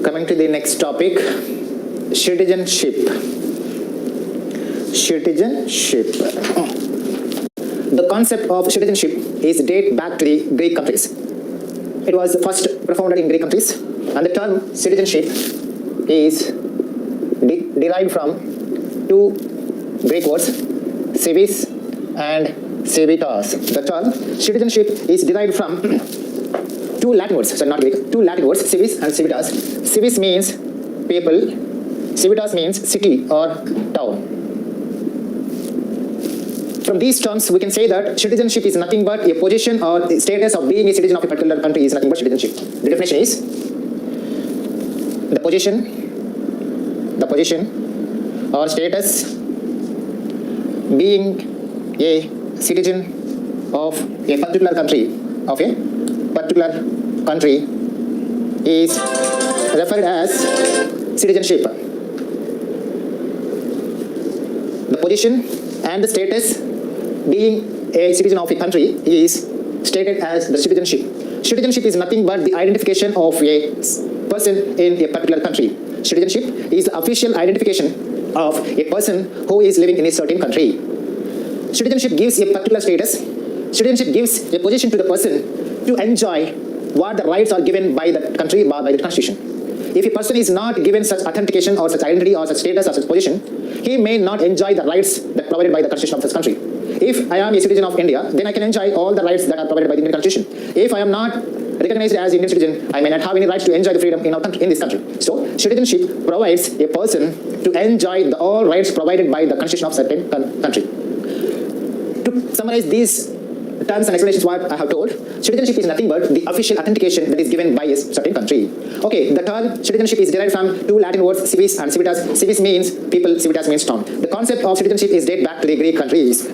Coming to the next topic, citizenship. Citizenship. The concept of citizenship is date back to the Greek countries. It was first propounded in Greek countries, and the term citizenship is derived from two Greek words, civis and civitas. The term citizenship is derived from two Latin words, sorry, not Greek, two Latin words, civis and civitas. Civis means people, civitas means city or town. From these terms, we can say that citizenship is nothing but a position or status of being a citizen of a particular country is nothing but citizenship. The definition is the position or status being a citizen of a particular country, is referred as citizenship. The position and the status being a citizen of a country is stated as the citizenship. Citizenship is nothing but the identification of a person in a particular country. Citizenship is the official identification of a person who is living in a certain country. Citizenship gives a particular status. Citizenship gives a position to the person to enjoy what the rights are given by the country, by the constitution. If a person is not given such authentication or such identity or such status or such position, he may not enjoy the rights that are provided by the constitution of this country. If I am a citizen of India, then I can enjoy all the rights that are provided by the Indian constitution. If I am not recognized as an Indian citizen, I may not have any rights to enjoy the freedom in our country, in this country. So, citizenship provides a person to enjoy all rights provided by the constitution of certain country. To summarize these terms and explanations what I have told, citizenship is nothing but the official authentication that is given by a certain country. Okay, the term citizenship is derived from two Latin words, civis and civitas. Civis means people, civitas means town. The concept of citizenship is dated back to the Greek countries.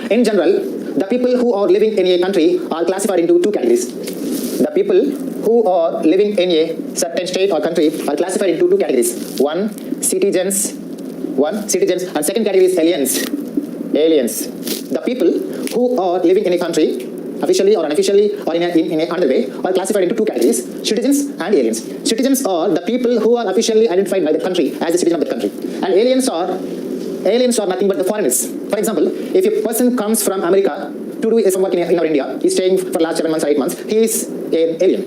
In general, the people who are living in a country are classified into two categories. The people who are living in a certain state or country are classified into two categories. One, citizens, and second category is aliens. The people who are living in a country, officially or unofficially or in another way, are classified into two categories, citizens and aliens. Citizens are the people who are officially identified by the country as a citizen of the country. And aliens are nothing but the foreigners. For example, if a person comes from America to do some work in our India, he's staying for the last 7 months or 8 months, he is an alien.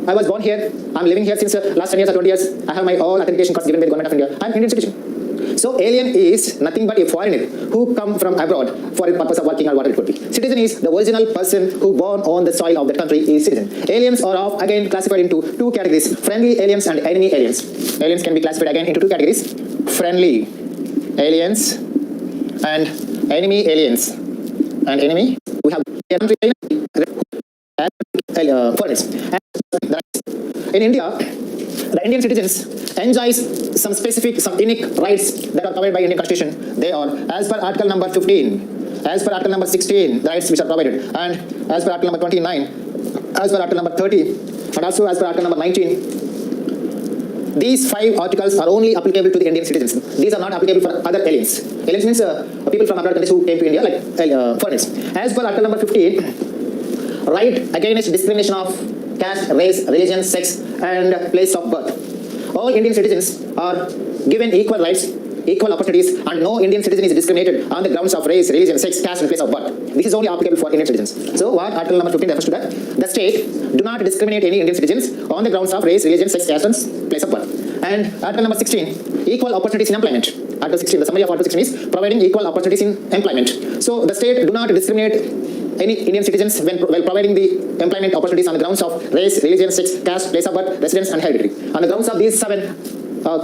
I was born here, I'm living here since last 10 years or 20 years, I have my all authentication cards given by the government of India, I'm Indian citizen. So alien is nothing but a foreigner who come from abroad for the purpose of working or whatever it could be. Citizen is the original person who born on the soil of that country is citizen. Aliens are again classified into two categories, friendly aliens and enemy aliens. Aliens can be classified again into two categories, friendly aliens and enemy aliens. And enemy, we have foreigners. In India, the Indian citizens enjoys some unique rights that are provided by Indian constitution. They are, as per article number 15, as per article number 16, the rights which are provided, and as per article number 29, as per article number 30, and also as per article number 19. These 5 articles are only applicable to the Indian citizens. These are not applicable for other aliens. Aliens means people from other countries who came to India, like foreigners. As per article number 15, right against discrimination of caste, race, religion, sex, and place of birth. All Indian citizens are given equal rights, equal opportunities, and no Indian citizen is discriminated on the grounds of race, religion, sex, caste, and place of birth. This is only applicable for Indian citizens. So what article number 15 refers to that? The state do not discriminate any Indian citizens on the grounds of race, religion, sex, caste, and place of birth. And article number 16, equal opportunities in employment. Article 16, the summary of article 16 is providing equal opportunities in employment. So the state do not discriminate any Indian citizens while providing the employment opportunities on the grounds of race, religion, sex, caste, place of birth, residence, and heredity. On the grounds of these 7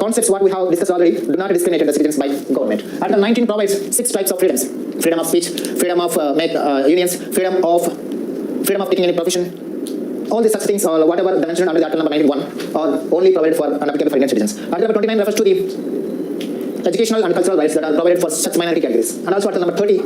concepts what we have discussed already, do not discriminate the citizens by government. Article 19 provides 6 types of freedoms: freedom of speech, freedom of unions, freedom of taking any profession. All these such things, or whatever mentioned under the article number 91, are only provided for and applicable for Indian citizens. Article number 29 refers to the educational and cultural rights that are provided for such minority categories. And also article number 30,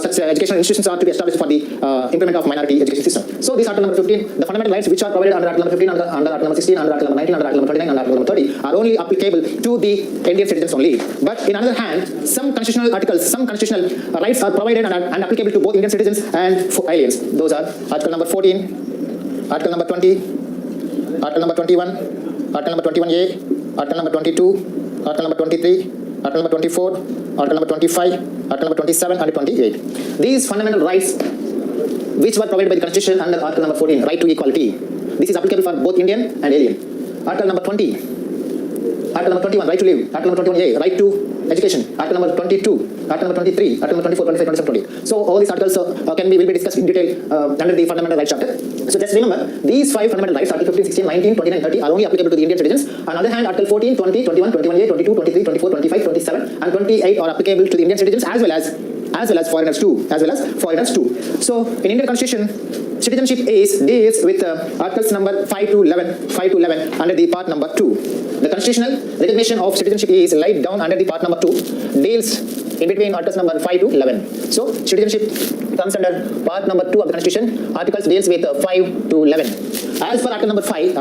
such educational institutions are to be established for the implement of minority education system. So this article number 15, the fundamental rights which are provided under article number 15, under article number 16, under article number 19, under article number 29, under article number 30 are only applicable to the Indian citizens only. But in another hand, some constitutional articles, some constitutional rights are provided and applicable to both Indian citizens and aliens. Those are article number 14, article number 20, article number 21, Article number 21A, Article number 22, Article number 23, Article number 24, Article number 25, Article number 27 and 28. These fundamental rights which were provided by the Constitution under Article number 14, right to equality. This is applicable for both Indian and alien. Article number 20, Article number 21, right to live. Article number 21A, right to education. Article number 22, Article number 23, Article number 24, 25, 27, 28. So all these articles will be discussed in detail under the fundamental rights chapter. So just remember, these 5 fundamental rights, Article 15, 16, 19, 29, 30 are only applicable to the Indian citizens. On the other hand, Article 14, 20, 21, 21A, 22, 23, 24, 25, 27 and 28 are applicable to the Indian citizens as well as foreigners too. So in Indian Constitution, citizenship deals with articles number 5 to 11 under the part number 2. The constitutional recognition of citizenship is laid down under the part number 2, deals in between articles number 5 to 11. So citizenship comes under part number 2 of the Constitution. Articles deals with 5 to 11. As for Article number 11,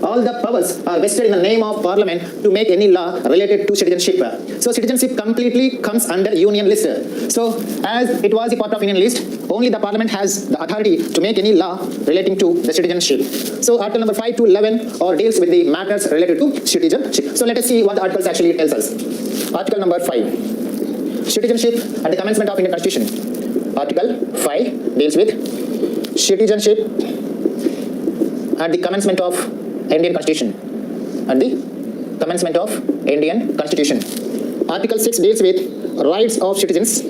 all the powers are vested in the name of Parliament to make any law related to citizenship. So citizenship completely comes under Union list. So as it was a part of Union list, only the Parliament has the authority to make any law relating to the citizenship. So Article number 5 to 11 or deals with the matters related to citizenship. So let us see what the articles actually tells us. Article number 5, citizenship at the commencement of Indian Constitution. Article 5 deals with citizenship at the commencement of Indian Constitution. At the commencement of Indian Constitution. Article 6 deals with rights of citizens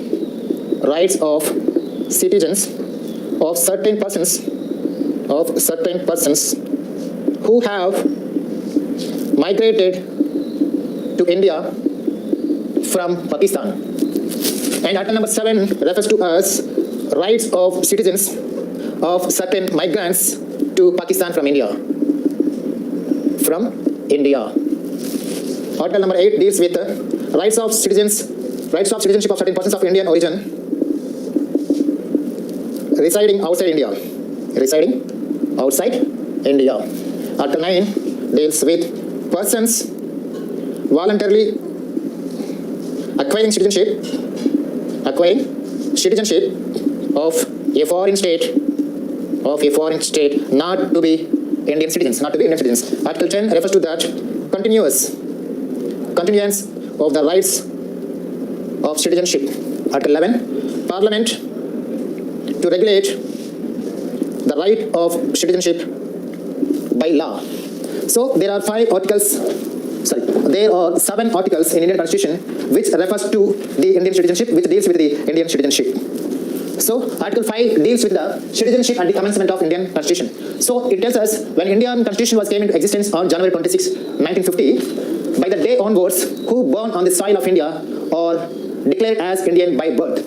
of certain persons who have migrated to India from Pakistan. And Article number 7 refers to us rights of citizens of certain migrants to Pakistan from India. Article number 8 deals with rights of citizenship of certain persons of Indian origin residing outside India. Article 9 deals with persons voluntarily acquiring citizenship of a foreign state not to be Indian citizens. Article 10 refers to that continuance of the rights of citizenship. Article 11, Parliament to regulate the right of citizenship by law. So there are 7 articles in Indian Constitution which refers to the Indian citizenship, which deals with the Indian citizenship. So Article 5 deals with the citizenship at the commencement of Indian Constitution. So it tells us when Indian Constitution came into existence on January 26, 1950, by the day onwards, who born on the soil of India are declared as Indian by birth.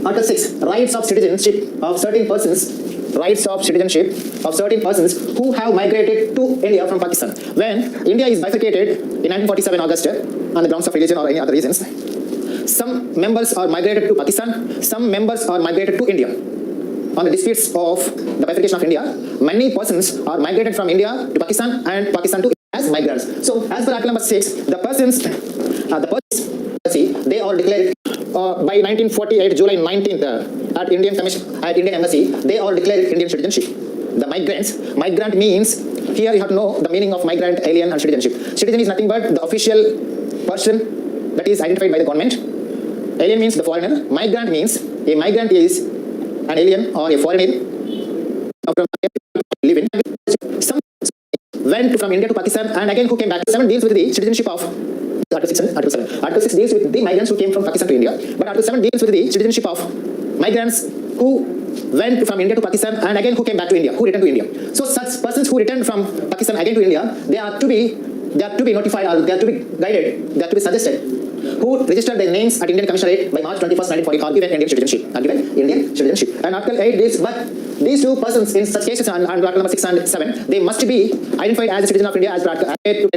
Article 6, rights of citizenship of certain persons who have migrated to India from Pakistan. When India is bifurcated in 1947 August on the grounds of religion or any other reasons, some members are migrated to Pakistan, some members are migrated to India. On the disputes of the bifurcation of India, many persons are migrated from India to Pakistan and Pakistan to India as migrants. So as per Article number 6, the persons they are declared by 1948 July 19th at Indian Embassy, they are declared Indian citizenship. The migrant means, here you have to know the meaning of migrant, alien and citizenship. Citizen is nothing but the official person that is identified by the government. Alien means the foreigner. Migrant means a migrant is an alien or a foreigner living. Some went from India to Pakistan and again who came back. 7 deals with the citizenship of Article 6. Article 6 deals with the migrants who came from Pakistan to India, but Article 7 deals with the citizenship of migrants who went from India to Pakistan and again who came back to India, who returned to India. So such persons who returned from Pakistan again to India, they are to be notified, or they are to be guided, they are to be suggested, who registered their names at Indian Commissionerate by March 21st, 1940 are given Indian citizenship. And Article 8 deals, but these two persons in such cases under Article number 6 and 7, they must be identified as a citizen of India as per Article 8 to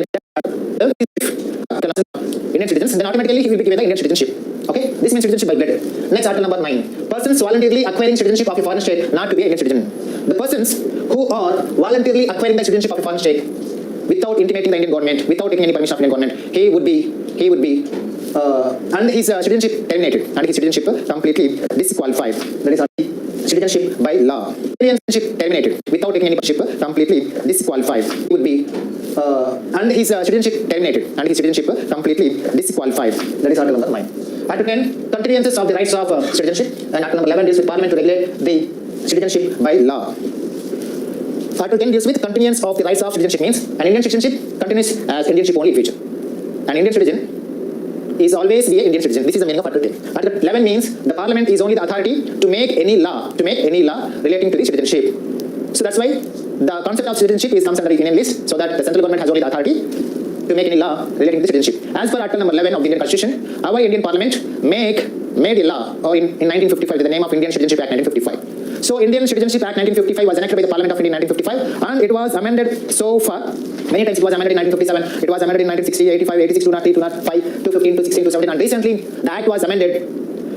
Indian citizens, then automatically he will be given the Indian citizenship. Okay, this means citizenship by blood. Next, Article number 9, persons voluntarily acquiring citizenship of a foreign state not to be Indian citizen. The persons who are voluntarily acquiring the citizenship of a foreign state without intimating the Indian government, without taking any permission of Indian government, he would be and his citizenship terminated and his citizenship completely disqualified. That is citizenship by law. Indian citizenship terminated without taking any citizenship, completely disqualified. He would be and his citizenship terminated and his citizenship completely disqualified. That is article number 9. Article 10, continuances of the rights of citizenship, and article number 11 deals with Parliament to regulate the citizenship by law. Article 10 deals with continuance of the rights of citizenship, means an Indian citizenship continues as Indianship only in future. An Indian citizen is always be an Indian citizen. This is the meaning of Article 10. Article 11 means the Parliament is only the authority to make any law relating to the citizenship. So that's why the concept of citizenship comes under the Indian list, so that the central government has only the authority to make any law relating to the citizenship. As per Article number 11 of the Indian Constitution, our Indian Parliament made a law in 1955 with the name of Indian Citizenship Act 1955. So Indian Citizenship Act 1955 was enacted by the Parliament of India in 1955, and it was amended so far. Many times it was amended in 1957, it was amended in 1960, 85, 86, 203, 205, 215, 216, 217, and recently the Act was amended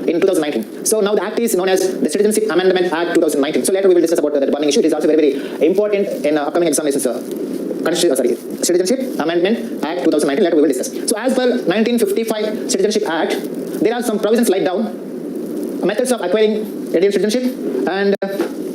in 2019. So now the Act is known as the Citizenship Amendment Act 2019. So later we will discuss about that burning issue. It is also very, very important in upcoming examinations. Citizenship Amendment Act 2019. Later we will discuss. So as per 1955 Citizenship Act, there are some provisions laid down: methods of acquiring Indian citizenship and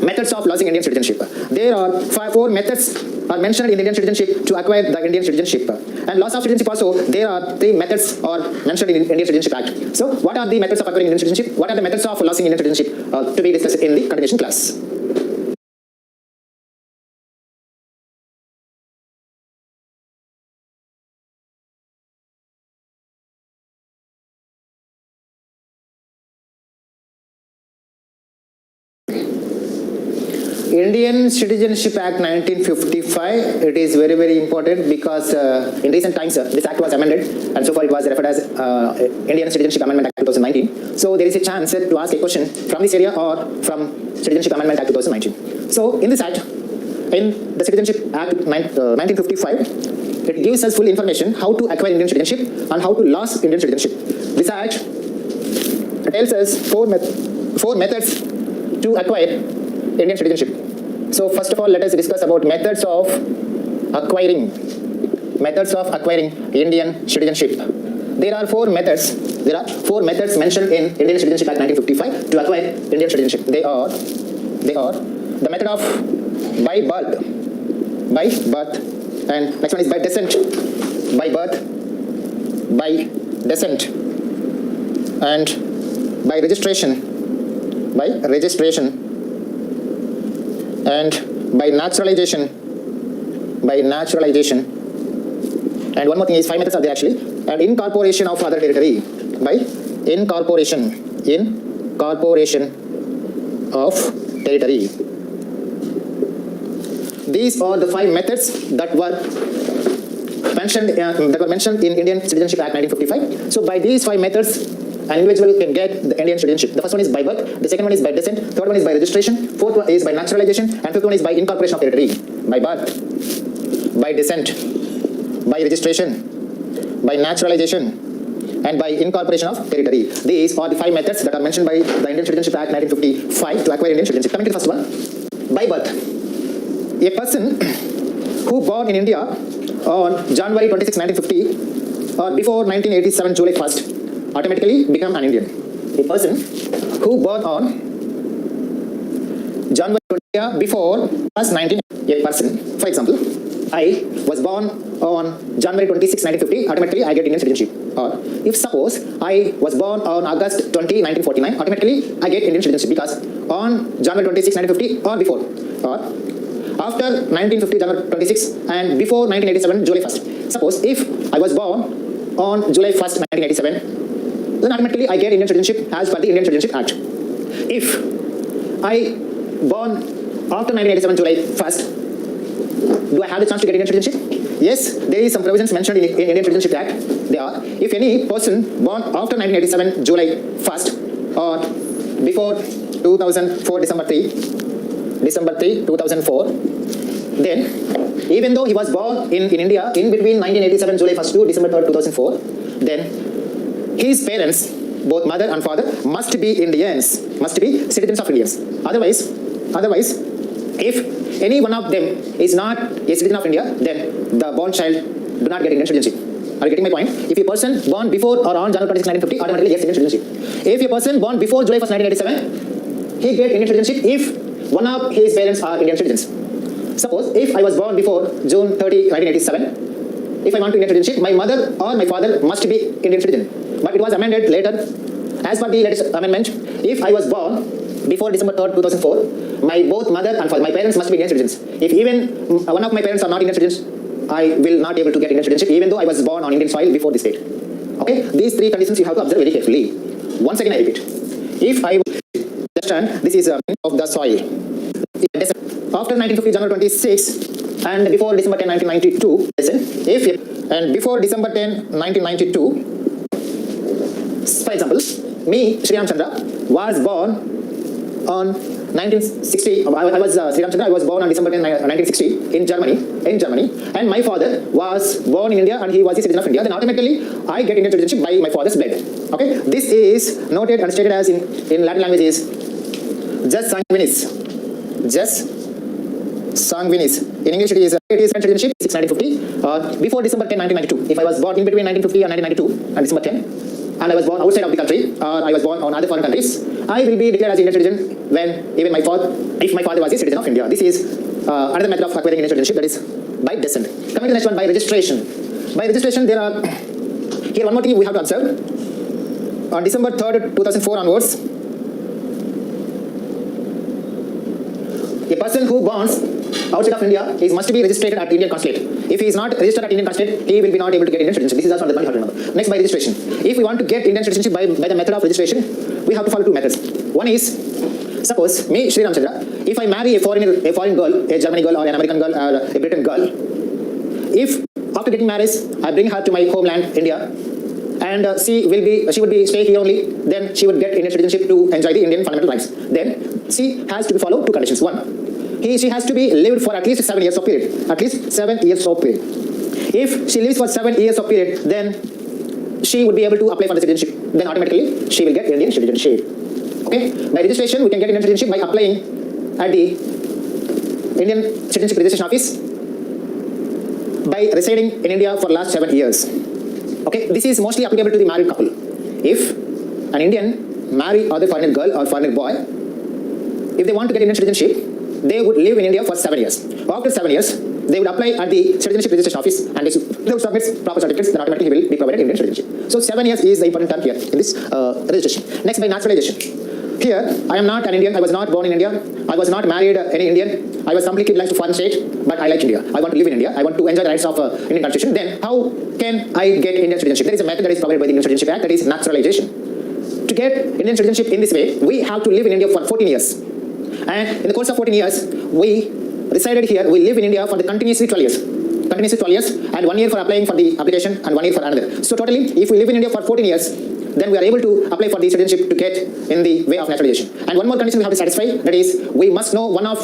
methods of losing Indian citizenship. There are four methods are mentioned in Indian citizenship to acquire the Indian citizenship. And loss of citizenship also, there are 3 methods are mentioned in Indian Citizenship Act. So what are the methods of acquiring Indian citizenship? What are the methods of losing Indian citizenship to be discussed in the continuation class? Indian Citizenship Act 1955, it is very, very important because in recent times this act was amended, and so far it was referred as Indian Citizenship Amendment Act 2019. So there is a chance to ask a question from this area or from Citizenship Amendment Act 2019. So in this act, in the Citizenship Act 1955, it gives us full information how to acquire Indian citizenship and how to lose Indian citizenship. This act tells us four methods to acquire Indian citizenship. So first of all, let us discuss about methods of acquiring Indian citizenship. There are 4 methods. There are 4 methods mentioned in Indian Citizenship Act 1955 to acquire Indian citizenship. They are the method of by birth, and next one is by descent, by birth, by descent, and by registration, and by naturalization, and one more thing is 5 methods are there actually, and incorporation of other territory, by incorporation of territory. These are the 5 methods that were mentioned in Indian Citizenship Act 1955. So by these 5 methods, an individual can get the Indian citizenship. The first one is by birth, the second one is by descent, third one is by registration, fourth one is by naturalization, and fifth one is by incorporation of territory. By birth, by descent, by registration, by naturalization, and by incorporation of territory. These are the 5 methods that are mentioned by the Indian Citizenship Act 1955 to acquire Indian citizenship. Coming to the first one, by birth. A person who born in India on January 26, 1950 or before 1987 July 1st automatically become an Indian. A person who born on January 20 before plus 19, a person, for example, I was born on January 26, 1950, automatically I get Indian citizenship. Or if suppose I was born on August 20, 1949, automatically I get Indian citizenship because on January 26, 1950 or before, or after 1950 January 26 and before 1987 July 1st. Suppose if I was born on July 1st, 1987, then automatically I get Indian citizenship as per the Indian Citizenship Act. If I born after 1987 July 1st, do I have the chance to get Indian citizenship? Yes, there is some provisions mentioned in Indian Citizenship Act. They are, if any person born after 1987 July 1st or before 2004 December 3, 2004, then even though he was born in India in between 1987 July 1st to December 3rd 2004, then his parents, both mother and father, must be Indians, must be citizens of Indians. Otherwise, if any one of them is not a citizen of India, then the born child do not get Indian citizenship. Are you getting my point? If a person born before or on January 26, 1950, automatically gets Indian citizenship. If a person born before July 1st, 1987, he get Indian citizenship if one of his parents are Indian citizens? Suppose if I was born before June 30, 1987, if I want to Indian citizenship, my mother or my father must be Indian citizen. But it was amended later. As per the latest amendment, if I was born before December 3rd, 2004, my both mother and father, my parents must be Indian citizens. If even one of my parents are not Indian citizens, I will not able to get Indian citizenship even though I was born on Indian soil before this date. Okay, these three conditions you have to observe very carefully. Once again I repeat, if I understand this is of the soil. After 1950 January 26 and before December 10, 1992, listen, if and before December 10, 1992, for example, me, Sri Ramchandra, was born on 1960. I was Sri Ramchandra. I was born on December 10, 1960 in Germany, and my father was born in India and he was a citizen of India. Then automatically I get Indian citizenship by my father's blood. Okay, this is noted and stated as in Latin language is jus sanguinis. Jus sanguinis. In English it is citizenship 1950 before December 10, 1992. If I was born in between 1950 and 1992 and December 10, and I was born outside of the country or I was born on other foreign countries, I will be declared as Indian citizen when even my father, if my father was a citizen of India. This is another method of acquiring Indian citizenship, that is by descent. Coming to the next one, by registration. By registration, there are here one more thing we have to observe. On December 3rd, 2004 onwards, a person who born outside of India must be registered at Indian consulate. If he is not registered at Indian consulate, he will be not able to get Indian citizenship. This is also another point you have to remember. Next, by registration. If we want to get Indian citizenship by the method of registration, we have to follow two methods. One is, suppose me, Sri Ramchandra, if I marry a foreign girl, a German girl or an American girl or a Britain girl, if after getting married, I bring her to my homeland, India, and she would be stay here only, then she would get Indian citizenship to enjoy the Indian fundamental rights. Then she has to follow two conditions. One, she has to be lived for at least 7 years of period. At least 7 years of period. If she lives for 7 years of period, then she would be able to apply for the citizenship. Then automatically she will get Indian citizenship. Okay? By registration, we can get Indian citizenship by applying at the Indian Citizenship Registration Office by residing in India for last 7 years. Okay? This is mostly applicable to the married couple. If an Indian marry other foreigner girl or foreigner boy, if they want to get Indian citizenship, they would live in India for 7 years. After 7 years, they would apply at the Citizenship Registration Office and they would submit proper certificates, then automatically he will be provided Indian citizenship. So 7 years is the important term here in this registration. Next, by naturalization. Here, I am not an Indian, I was not born in India, I was not married any Indian, I was completely belongs to foreign state, but I like India. I want to live in India, I want to enjoy the rights of Indian Constitution. Then how can I get Indian citizenship? There is a method that is provided by the Indian Citizenship Act, that is naturalization. To get Indian citizenship in this way, we have to live in India for 14 years. And in the course of 14 years, we resided here, we live in India for the continuously 12 years. Continuously 12 years and 1 year for applying for the application and 1 year for another. So totally, if we live in India for 14 years, then we are able to apply for the citizenship to get in the way of naturalization. And one more condition we have to satisfy, that is, we must know one of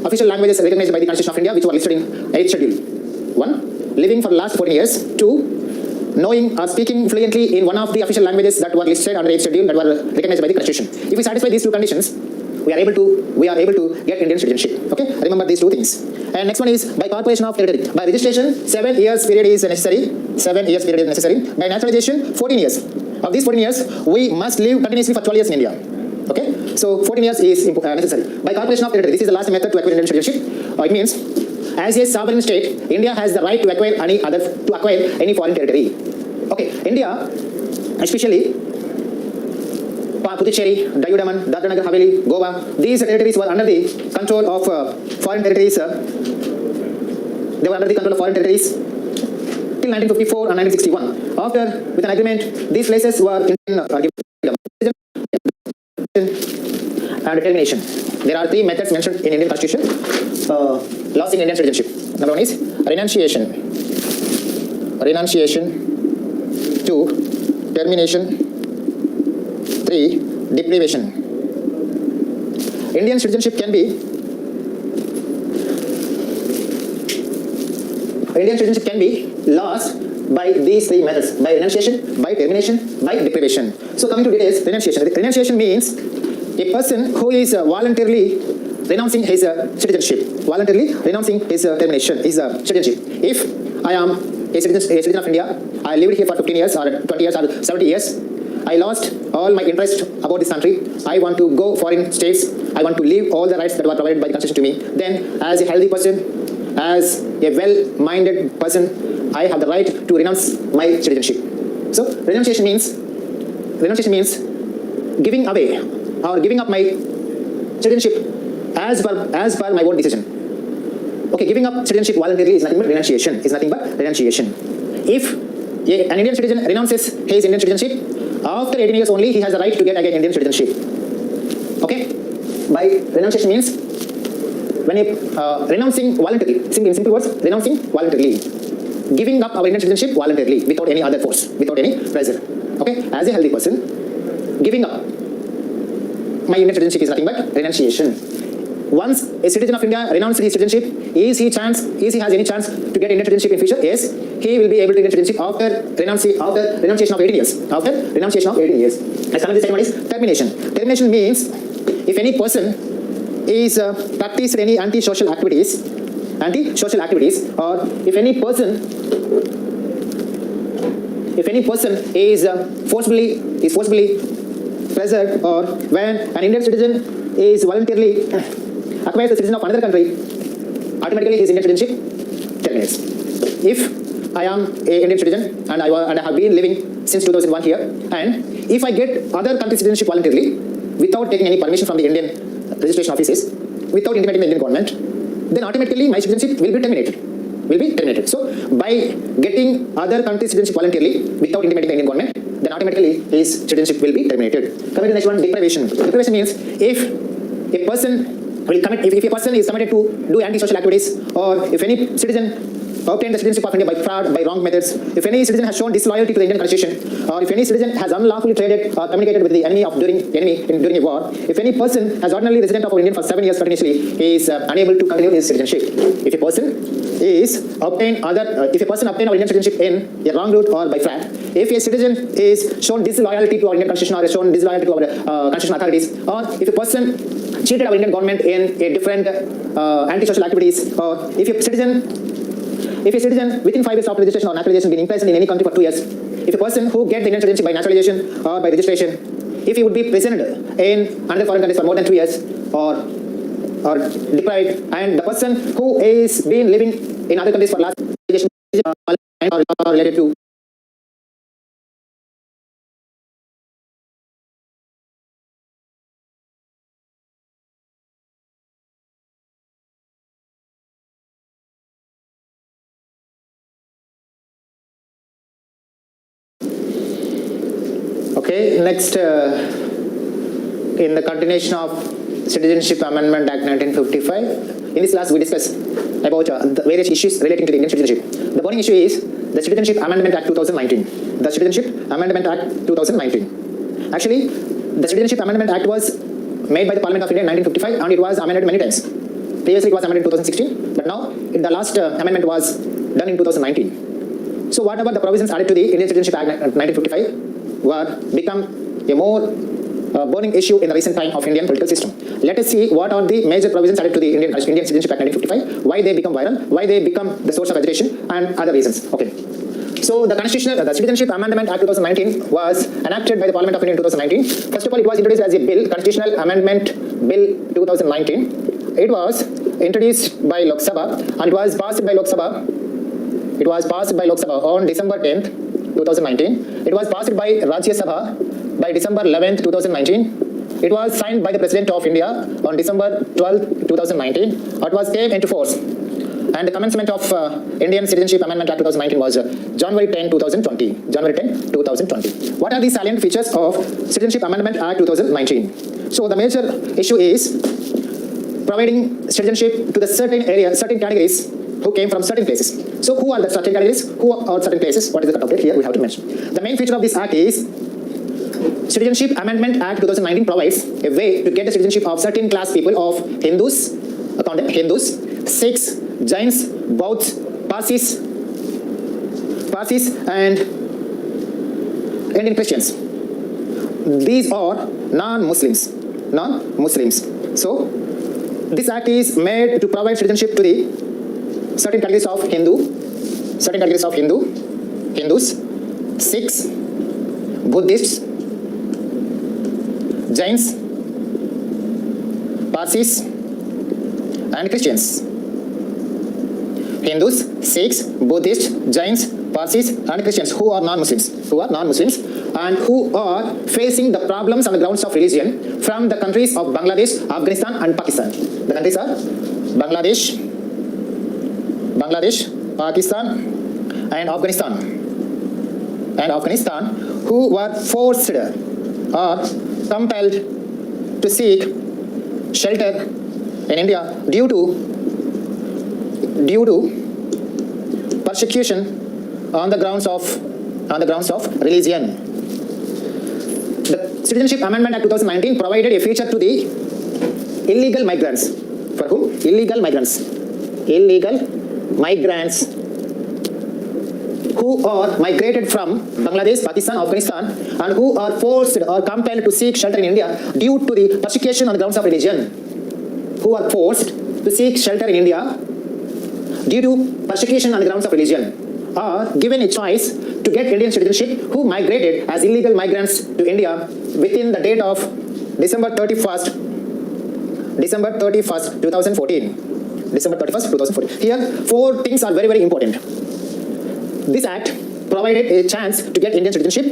official languages recognized by the Constitution of India, which were listed in 8th schedule. 1. Living for the last 14 years. 2. Knowing or speaking fluently in one of the official languages that were listed under 8th schedule that were recognized by the Constitution. If we satisfy these two conditions, we are able to get Indian citizenship. Okay, remember these two things. And next one is by corporation of territory. By registration, 7 years period is necessary. 7 years period is necessary. By naturalization, 14 years. Of these 14 years, we must live continuously for 12 years in India. Okay, so 14 years is necessary. By corporation of territory, this is the last method to acquire Indian citizenship. It means, as a sovereign state, India has the right to acquire any foreign territory. Okay, India, especially Puducherry, Daman, Dadra Nagar Haveli, Goa, these territories were under the control of foreign territories. They were under the control of foreign territories till 1954 and 1961. After, with an agreement, these places were given and determination. There are 3 methods mentioned in Indian Constitution losing Indian citizenship. Number 1 is renunciation. 2. Termination. 3. Deprivation. Indian citizenship can be lost by these 3 methods: by renunciation, by termination, by deprivation. So coming to details, renunciation. Renunciation means a person who is voluntarily renouncing his citizenship, voluntarily renouncing his termination, his citizenship. If I am a citizen of India, I lived here for 15 years or 20 years or 70 years, I lost all my interest about this country. I want to go foreign states I want to live all the rights that were provided by the Constitution to me, then as a healthy person, as a well-minded person, I have the right to renounce my citizenship. So renunciation means giving away or giving up my citizenship as per my own decision. Okay, giving up citizenship voluntarily is nothing but renunciation. If an Indian citizen renounces his Indian citizenship, after 18 years only he has the right to get again Indian citizenship. Okay, by renunciation means when renouncing voluntarily, in simple words, renouncing voluntarily, giving up our Indian citizenship voluntarily without any other force, without any pressure. Okay, as a healthy person, giving up my Indian citizenship is nothing but renunciation. Once a citizen of India renounces his citizenship, is he has any chance to get Indian citizenship in future? Yes, he will be able to get Indian citizenship after renunciation of 18 years. Let's come to the second one is termination. Termination means if any person is practiced any anti-social activities, or if any person is forcibly pressured, or when an Indian citizen is voluntarily acquires the citizen of another country, automatically his Indian citizenship terminates. If I am an Indian citizen and I have been living since 2001 here, and if I get other country citizenship voluntarily without taking any permission from the Indian registration offices, without intimating the Indian government, then automatically my citizenship will be terminated. So by getting other country citizenship voluntarily without intimating the Indian government, then automatically his citizenship will be terminated. Coming to the next one, deprivation. Deprivation means if a person is committed to do anti-social activities, or if any citizen obtained the citizenship of India by fraud, by wrong methods, if any citizen has shown disloyalty to the Indian Constitution, or if any citizen has unlawfully traded or communicated with the enemy during a war, if any person has ordinarily resident of India for 7 years continuously, he is unable to continue his citizenship. If a person obtained our Indian citizenship in a wrong route or by fraud, if a citizen is shown disloyalty to our Indian Constitution, or is shown disloyalty to our constitutional authorities, or if a person cheated our Indian government in a different anti-social activities, or if a citizen within 5 years after registration or naturalization been imprisoned in any country for 2 years, if a person who gets the Indian citizenship by naturalization or by registration, if he would be imprisoned in another foreign countries for more than 3 years, or deprived, and the person who is been living in other countries for last or related to Okay, next, in the continuation of Citizenship Amendment Act 1955, in this class we discussed about the various issues relating to the Indian citizenship. The burning issue is the Citizenship Amendment Act 2019. The Citizenship Amendment Act 2019. Actually, the Citizenship Amendment Act was made by the Parliament of India in 1955, and it was amended many times. Previously it was amended in 2016, but now the last amendment was done in 2019. So whatever the provisions added to the Indian Citizenship Act 1955 were become a more burning issue in the recent time of Indian political system. Let us see what are the major provisions added to the Indian Citizenship Act 1955, why they become viral, why they become the source of agitation, and other reasons. Okay. So the Citizenship Amendment Act 2019 was enacted by the Parliament of India in 2019. First of all, it was introduced as a bill, Constitutional Amendment Bill 2019. It was introduced by Lok Sabha, and it was passed by Lok Sabha. It was passed by Lok Sabha on December 10th, 2019. It was passed by Rajya Sabha by December 11th, 2019. It was signed by the President of India on December 12th, 2019. It was came into force. And the commencement of Indian Citizenship Amendment Act 2019 was January 10, 2020. What are the salient features of Citizenship Amendment Act 2019? So the major issue is providing citizenship to the certain categories who came from certain places. So who are the certain categories? Who are certain places? What is the cut-off date? Here we have to mention. The main feature of this act is Citizenship Amendment Act 2019 provides a way to get the citizenship of certain class people of Hindus, Sikhs, Jains, Bauds, Parsis, and Indian Christians. These are non-Muslims. So this act is made to provide citizenship to the certain categories of Hindus, Sikhs, Buddhists, Jains, Parsis, and Christians. Hindus, Sikhs, Buddhists, Jains, Parsis, and Christians who are non-Muslims, and who are facing the problems on the grounds of religion from the countries of Bangladesh, Afghanistan, and Pakistan. The countries are Bangladesh, Pakistan, and Afghanistan, who were forced or compelled to seek shelter in India due to persecution on the grounds of religion. The Citizenship Amendment Act 2019 provided a feature to the illegal migrants. For whom? Illegal migrants who are migrated from Bangladesh, Pakistan, Afghanistan, and who are forced or compelled to seek shelter in India due to the persecution on the grounds of religion. Who are forced to seek shelter in India due to persecution on the grounds of religion are given a choice to get Indian citizenship who migrated as illegal migrants to India within the date of December 31st, 2014. Here, 4 things are very, very important. This act provided a chance to get Indian citizenship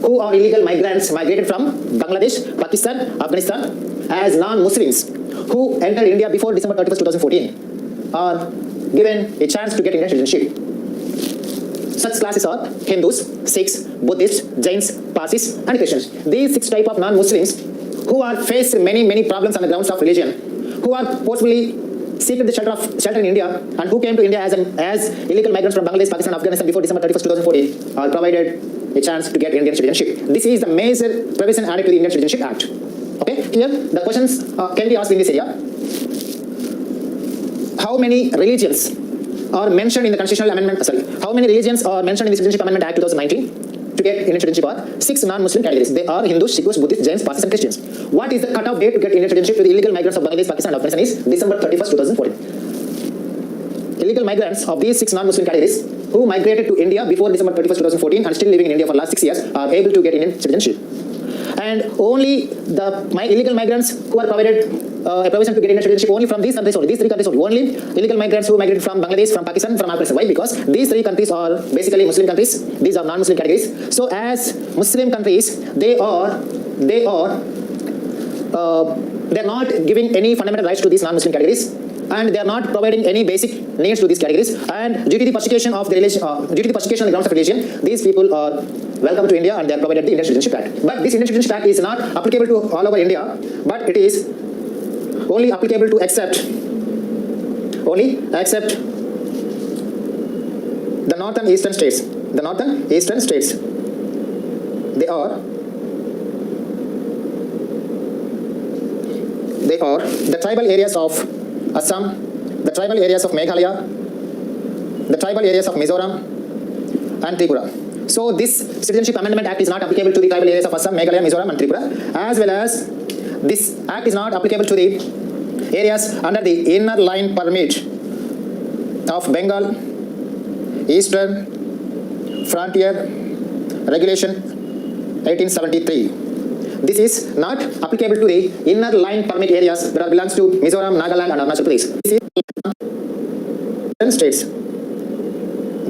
who are illegal migrants migrated from Bangladesh, Pakistan, Afghanistan as non-Muslims who entered India before December 31st, 2014 are given a chance to get Indian citizenship. Such classes are Hindus, Sikhs, Buddhists, Jains, Parsis, and Christians. These 6 types of non-Muslims who are faced many, many problems on the grounds of religion, who are forcibly seek the shelter in India and who came to India as illegal migrants from Bangladesh, Pakistan, Afghanistan before December 31st, 2014 are provided a chance to get Indian citizenship. This is the major provision added to the Indian Citizenship Act. Okay, here the questions can be asked in this area. How many religions are mentioned in the constitutional amendment? How many religions are mentioned in the Citizenship Amendment Act 2019? To get Indian citizenship are 6 non-Muslim categories. They are Hindus, Sikhs, Buddhists, Jains, Parsis, and Christians. What is the cutoff date to get Indian citizenship to the illegal migrants of Bangladesh, Pakistan, and Afghanistan is December 31st, 2014. Illegal migrants of these 6 non-Muslim categories who migrated to India before December 31st, 2014 and still living in India for the last 6 years are able to get Indian citizenship. And only the illegal migrants who are provided a provision to get Indian citizenship only from these countries only, these 3 countries only. Only illegal migrants who migrated from Bangladesh, from Pakistan, from Afghanistan. Why? Because these 3 countries are basically Muslim countries. These are non-Muslim categories. So as Muslim countries, they are not giving any fundamental rights to these non-Muslim categories, and they are not providing any basic needs to these categories. And due to the persecution on the grounds of religion, these people are welcome to India and they are provided the Indian Citizenship Act. But this Indian Citizenship Act is not applicable to all over India, but it is only applicable to accept the northern eastern states. They are the tribal areas of Assam, the tribal areas of Meghalaya, the tribal areas of Mizoram, and Tripura. So this Citizenship Amendment Act is not applicable to the tribal areas of Assam, Meghalaya, Mizoram, and Tripura, as well as this act is not applicable to the areas under the inner line permit of Bengal, Eastern Frontier Regulation 1873. This is not applicable to the inner line permit areas that belongs to Mizoram, Nagaland, and Arunachal Pradesh. These are states.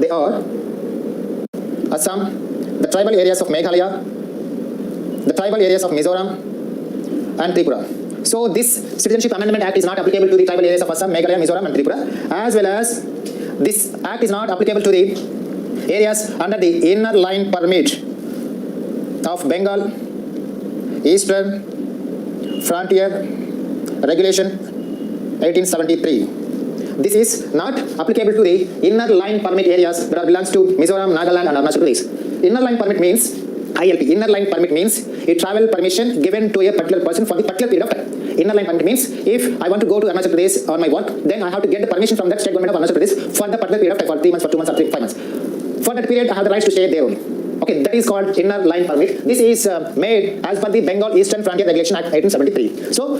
They are Assam, the tribal areas of Meghalaya, the tribal areas of Mizoram, and Tripura. So this Citizenship Amendment Act is not applicable to the tribal areas of Assam, Meghalaya, Mizoram, and Tripura, as well as this act is not applicable to the areas under the inner line permit of Bengal, Eastern Frontier Regulation 1873. This is not applicable to the inner line permit areas that belongs to Mizoram, Nagaland, and Arunachal Pradesh. Inner line permit means ILP. Inner line permit means a travel permission given to a particular person for the particular period of time. Inner line permit means if I want to go to Arunachal Pradesh on my work, then I have to get the permission from that state government of Arunachal Pradesh for the particular period of time, for 3 months, for 2 months, or 5 months. For that period, I have the rights to stay there only. Okay, that is called inner line permit. This is made as per the Bengal Eastern Frontier Regulation Act 1873. So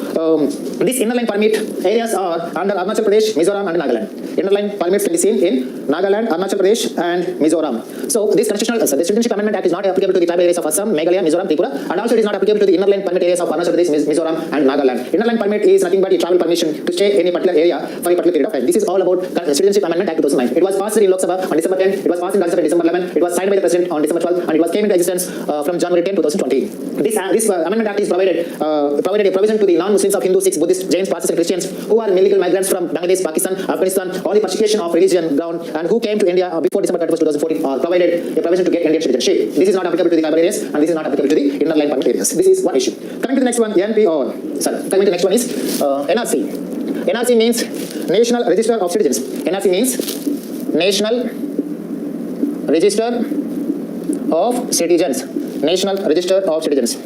these inner line permit areas are under Arunachal Pradesh, Mizoram and Nagaland. Inner line permits can be seen in Nagaland, Arunachal Pradesh and Mizoram. So this constitutional, the Citizenship Amendment Act is not applicable to the tribal areas of Assam, Meghalaya, Mizoram, Tripura, and also it is not applicable to the inner line permit areas of Arunachal Pradesh, Mizoram and Nagaland. Inner line permit is nothing but a travel permission to stay in a particular area for a particular period of time. This is all about Citizenship Amendment Act 2009. It was passed in Lok Sabha on December 10, it was passed in Rajya Sabha on December 11, it was signed by the President on December 12, and it was came into existence from January 10, 2020. This Amendment Act is provided a provision to the non-Muslims of Hindus, Sikhs, Buddhists, Jains, Parsis and Christians who are illegal migrants from Bangladesh, Pakistan, Afghanistan, or the persecution of religion ground and who came to India before December 31, 2014 are provided a provision to get Indian citizenship. This is not applicable to the tribal areas and this is not applicable to the inner line permit areas. This is one issue. Coming to the next one, coming to the next one is NRC. NRC means National Register of Citizens. NRC means National Register of Citizens. National Register of Citizens.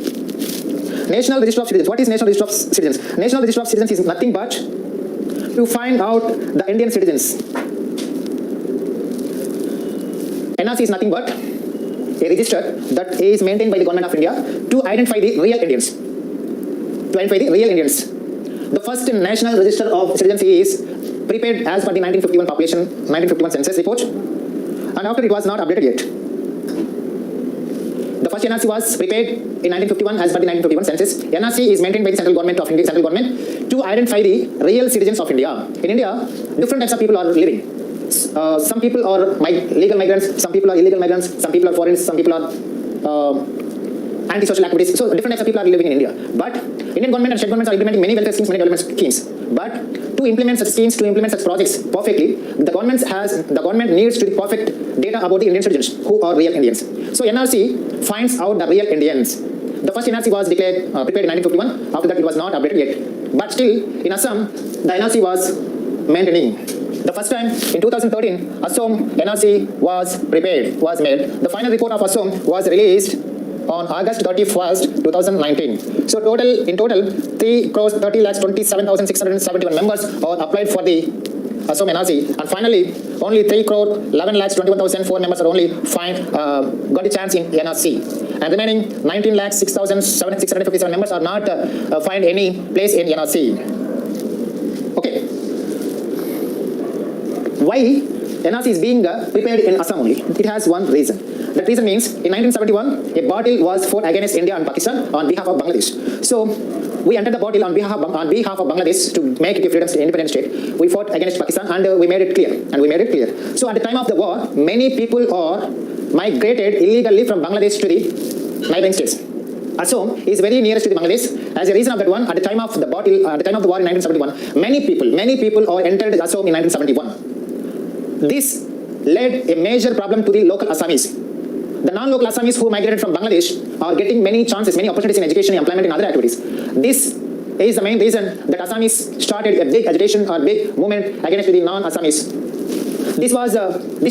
National Register of Citizens. What is National Register of Citizens? National Register of Citizens is nothing but to find out the Indian citizens. NRC is nothing but a register that is maintained by the government of India to identify the real Indians. The first National Register of Citizens is prepared as per the 1951 census report, and after it was not updated yet. The first NRC was prepared in 1951 as per the 1951 census. NRC is maintained by the central government of India, to identify the real citizens of India. In India, different types of people are living. Some people are legal migrants, some people are illegal migrants, some people are foreigners, some people are anti-social activities. So different types of people are living in India. But Indian government and state governments are implementing many welfare schemes, many development schemes. But to implement such schemes, to implement such projects perfectly, the government needs to be perfect data about the Indian citizens who are real Indians. So NRC finds out the real Indians. The first NRC was prepared in 1951. After that, it was not updated yet. But still, in Assam, the NRC was maintaining. The first time in 2013, Assam NRC was made. The final report of Assam was released on August 31st, 2019. So in total, 3,30,27,671 members are applied for the Assam NRC, and finally, only 3,11,21,004 members are only got a chance in NRC, and remaining 19,06,657 members are not find any place in NRC. Okay. Why NRC is being prepared in Assam only? It has one reason. That reason means in 1971, a battle was fought against India and Pakistan on behalf of Bangladesh. So we entered the battle on behalf of Bangladesh to make it a freedom independent state. We fought against Pakistan and we made it clear. So at the time of the war, many people are migrated illegally from Bangladesh to the neighboring states. Assam is very nearest to the Bangladesh. As a reason of that one, at the time of the battle, at the time of the war in 1971, many people are entered Assam in 1971. This led a major problem to the local Assamese. The non-local Assamese who migrated from Bangladesh are getting many chances, many opportunities in education, employment and other activities. This is the main reason that Assamese started a big agitation or big movement against the non-Assamese. This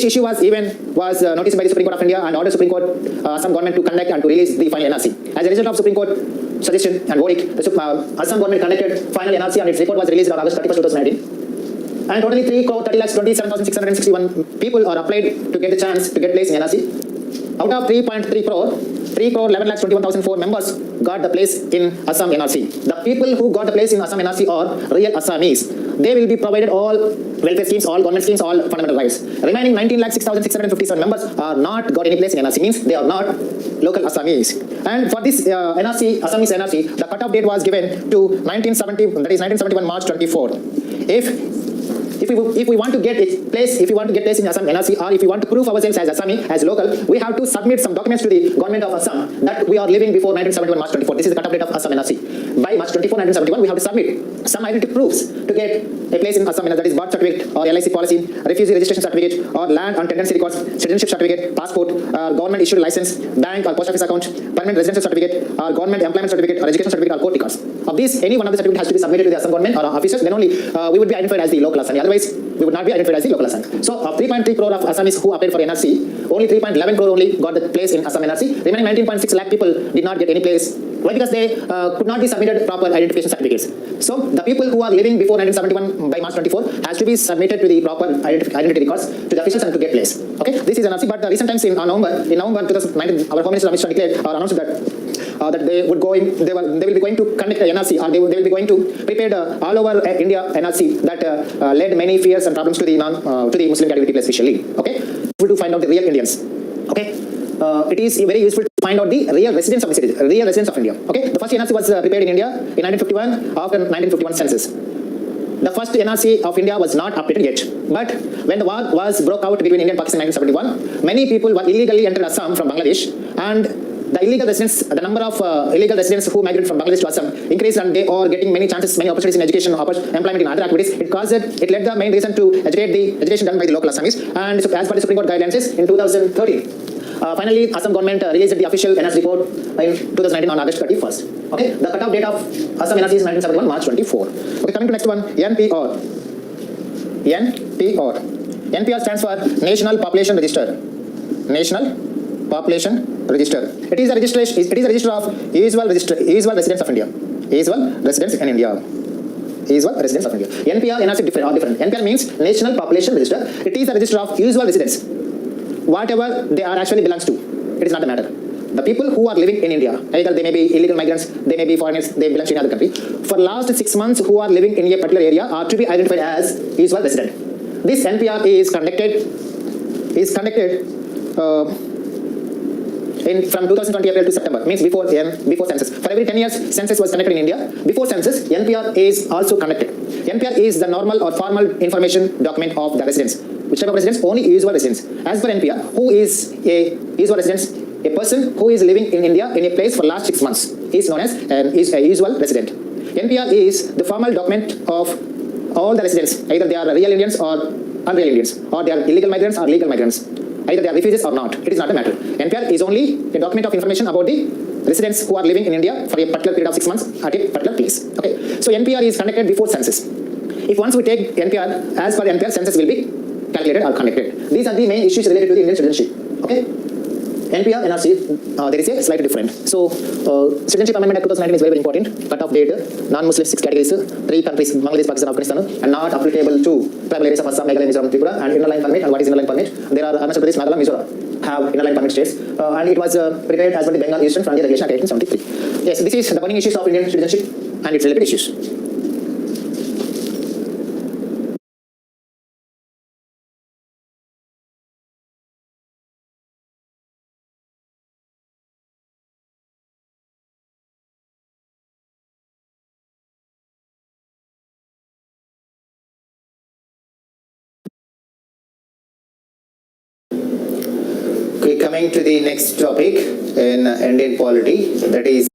issue was noticed by the Supreme Court of India and ordered Supreme Court Assam government to conduct and to release the final NRC. As a result of Supreme Court suggestion and verdict, the Assam government conducted final NRC and its report was released on August 31st, 2019. And totally 3,30,27,661 people are applied to get the chance to get place in NRC. Out of 3.3 crore, 3,11,21,004 members got the place in Assam NRC. The people who got the place in Assam NRC are real Assamese. They will be provided all welfare schemes, all government schemes, all fundamental rights. Remaining 19,06,657 members are not got any place in NRC, means they are not local Assamese. And for this NRC, Assamese NRC, the cutoff date was given to 1971 March 24. If we want to get place in Assam NRC, or if we want to prove ourselves as Assami, as local, we have to submit some documents to the government of Assam that we are living before 1971 March 24. This is the cutoff date of Assam NRC. By March 24, 1971, we have to submit some identity proofs to get a place in Assam, that is birth certificate or LIC policy, refugee registration certificate or land and tenancy records, citizenship certificate, passport, government issued license, bank or post office account, permanent residential certificate or government employment certificate or education certificate or court records. Of these, any one of the certificate has to be submitted to the Assam government or officers, then only we would be identified as the local Assami. Otherwise, we would not be identified as the local Assami. So, of 3.3 crore of Assamese who applied for NRC, only 3.11 crore only got the place in Assam NRC. Remaining 19.6 lakh people did not get any place Why? Because they could not be submitted proper identification certificates. So the people who are living before 1971 by March 24 has to be submitted to the proper identity records to the officials and to get place. Okay, this is NRC. But recent times in November 2019, our Home Minister Amit Shah declared or announced that they will be going to conduct a NRC, or they will be going to prepare all over India NRC that led many fears and problems to the Muslim category people especially. Okay, to find out the real Indians. Okay. It is very useful to find out the real residents of the city, real residents of India. Okay, the first NRC was prepared in India in 1951 after 1951 census. The first NRC of India was not updated yet. But when the war was broke out between India and Pakistan in 1971, many people were illegally entered Assam from Bangladesh, and the illegal residents, the number of illegal residents who migrated from Bangladesh to Assam increased, and they are getting many chances, many opportunities in education, employment in other activities. It led the main reason to education done by the local Assamese, and so as per the Supreme Court guidelines in 2013. Finally, Assam government released the official NRC report in 2019 on August 31st. Okay, the cutoff date of Assam NRC is 1971 March 24. Okay, coming to next one, NPR. NPR stands for National Population Register. National Population Register. It is a register of usual residents of India. Usual residents in India. Usual residents of India. NPR, NRC are different. NPR means National Population Register. It is a register of usual residents. Whatever they are actually belongs to, it is not the matter. The people who are living in India, either they may be illegal migrants, they may be foreigners, they belong to any other country. For last 6 months, who are living in a particular area are to be identified as usual resident. This NPR is conducted from 2020 April to September, means before census. For every 10 years, census was conducted in India. Before census, NPR is also conducted. NPR is the normal or formal information document of the residents. Which type of residents? Only usual residents. As per NPR, who is a usual resident? A person who is living in India in a place for last 6 months is known as a usual resident. NPR is the formal document of all the residents. Either they are real Indians or unreal Indians, or they are illegal migrants or legal migrants. Either they are refugees or not. It is not a matter. NPR is only a document of information about the residents who are living in India for a particular period of 6 months at a particular place. Okay. So NPR is conducted before census. If once we take NPR, as per NPR, census will be calculated or conducted. These are the main issues related to the Indian citizenship. Okay. NPR, NRC, there is a slightly different. So, Citizenship Amendment Act 2019 is very, very important. Cut-off date, non-Muslim 6 categories, 3 countries, Bangladesh, Pakistan, Afghanistan, and not applicable to tribal areas of Assam, Meghalaya, Mizoram, Tripura, and inner line permit. And what is inner line permit? There are Arunachal Pradesh, Nagaland, Mizoram have inner line permit states, and it was prepared as per the Bengal Eastern Frontier Regulation Act 1873. Yes, this is the burning issues of Indian citizenship and its related issues. Okay, coming to the next topic in Indian polity, that is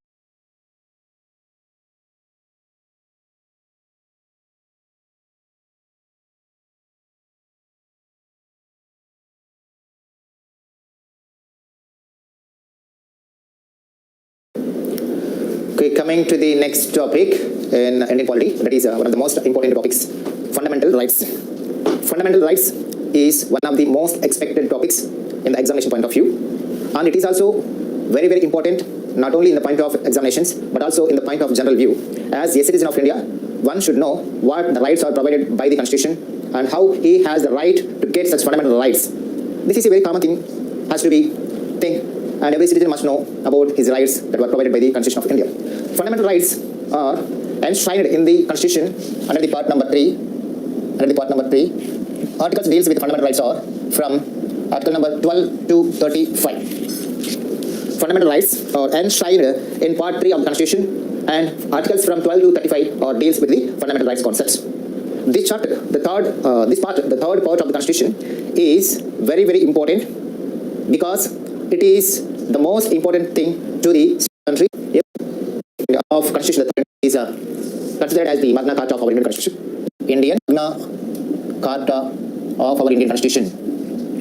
coming to the next topic in Indian polity, that is one of the most important topics, fundamental rights. Fundamental rights is one of the most expected topics in the examination point of view, and it is also very, very important not only in the point of examinations but also in the point of general view. As a citizen of India, one should know what the rights are provided by the Constitution and how he has the right to get such fundamental rights. This is a very common thing, has to be thing, and every citizen must know about his rights that were provided by the Constitution of India. Fundamental rights are enshrined in the Constitution under the part number 3. Under the part number 3, articles deals with fundamental rights are from Article number 12 to 35. Fundamental rights are enshrined in part 3 of the Constitution, and articles from 12 to 35 are deals with the fundamental rights concepts. This chapter, the third part of the Constitution is very, very important because it is the most important thing to the country of Constitution. The is considered as the Magna Carta of our Indian Constitution. Indian Magna Carta of our Indian Constitution.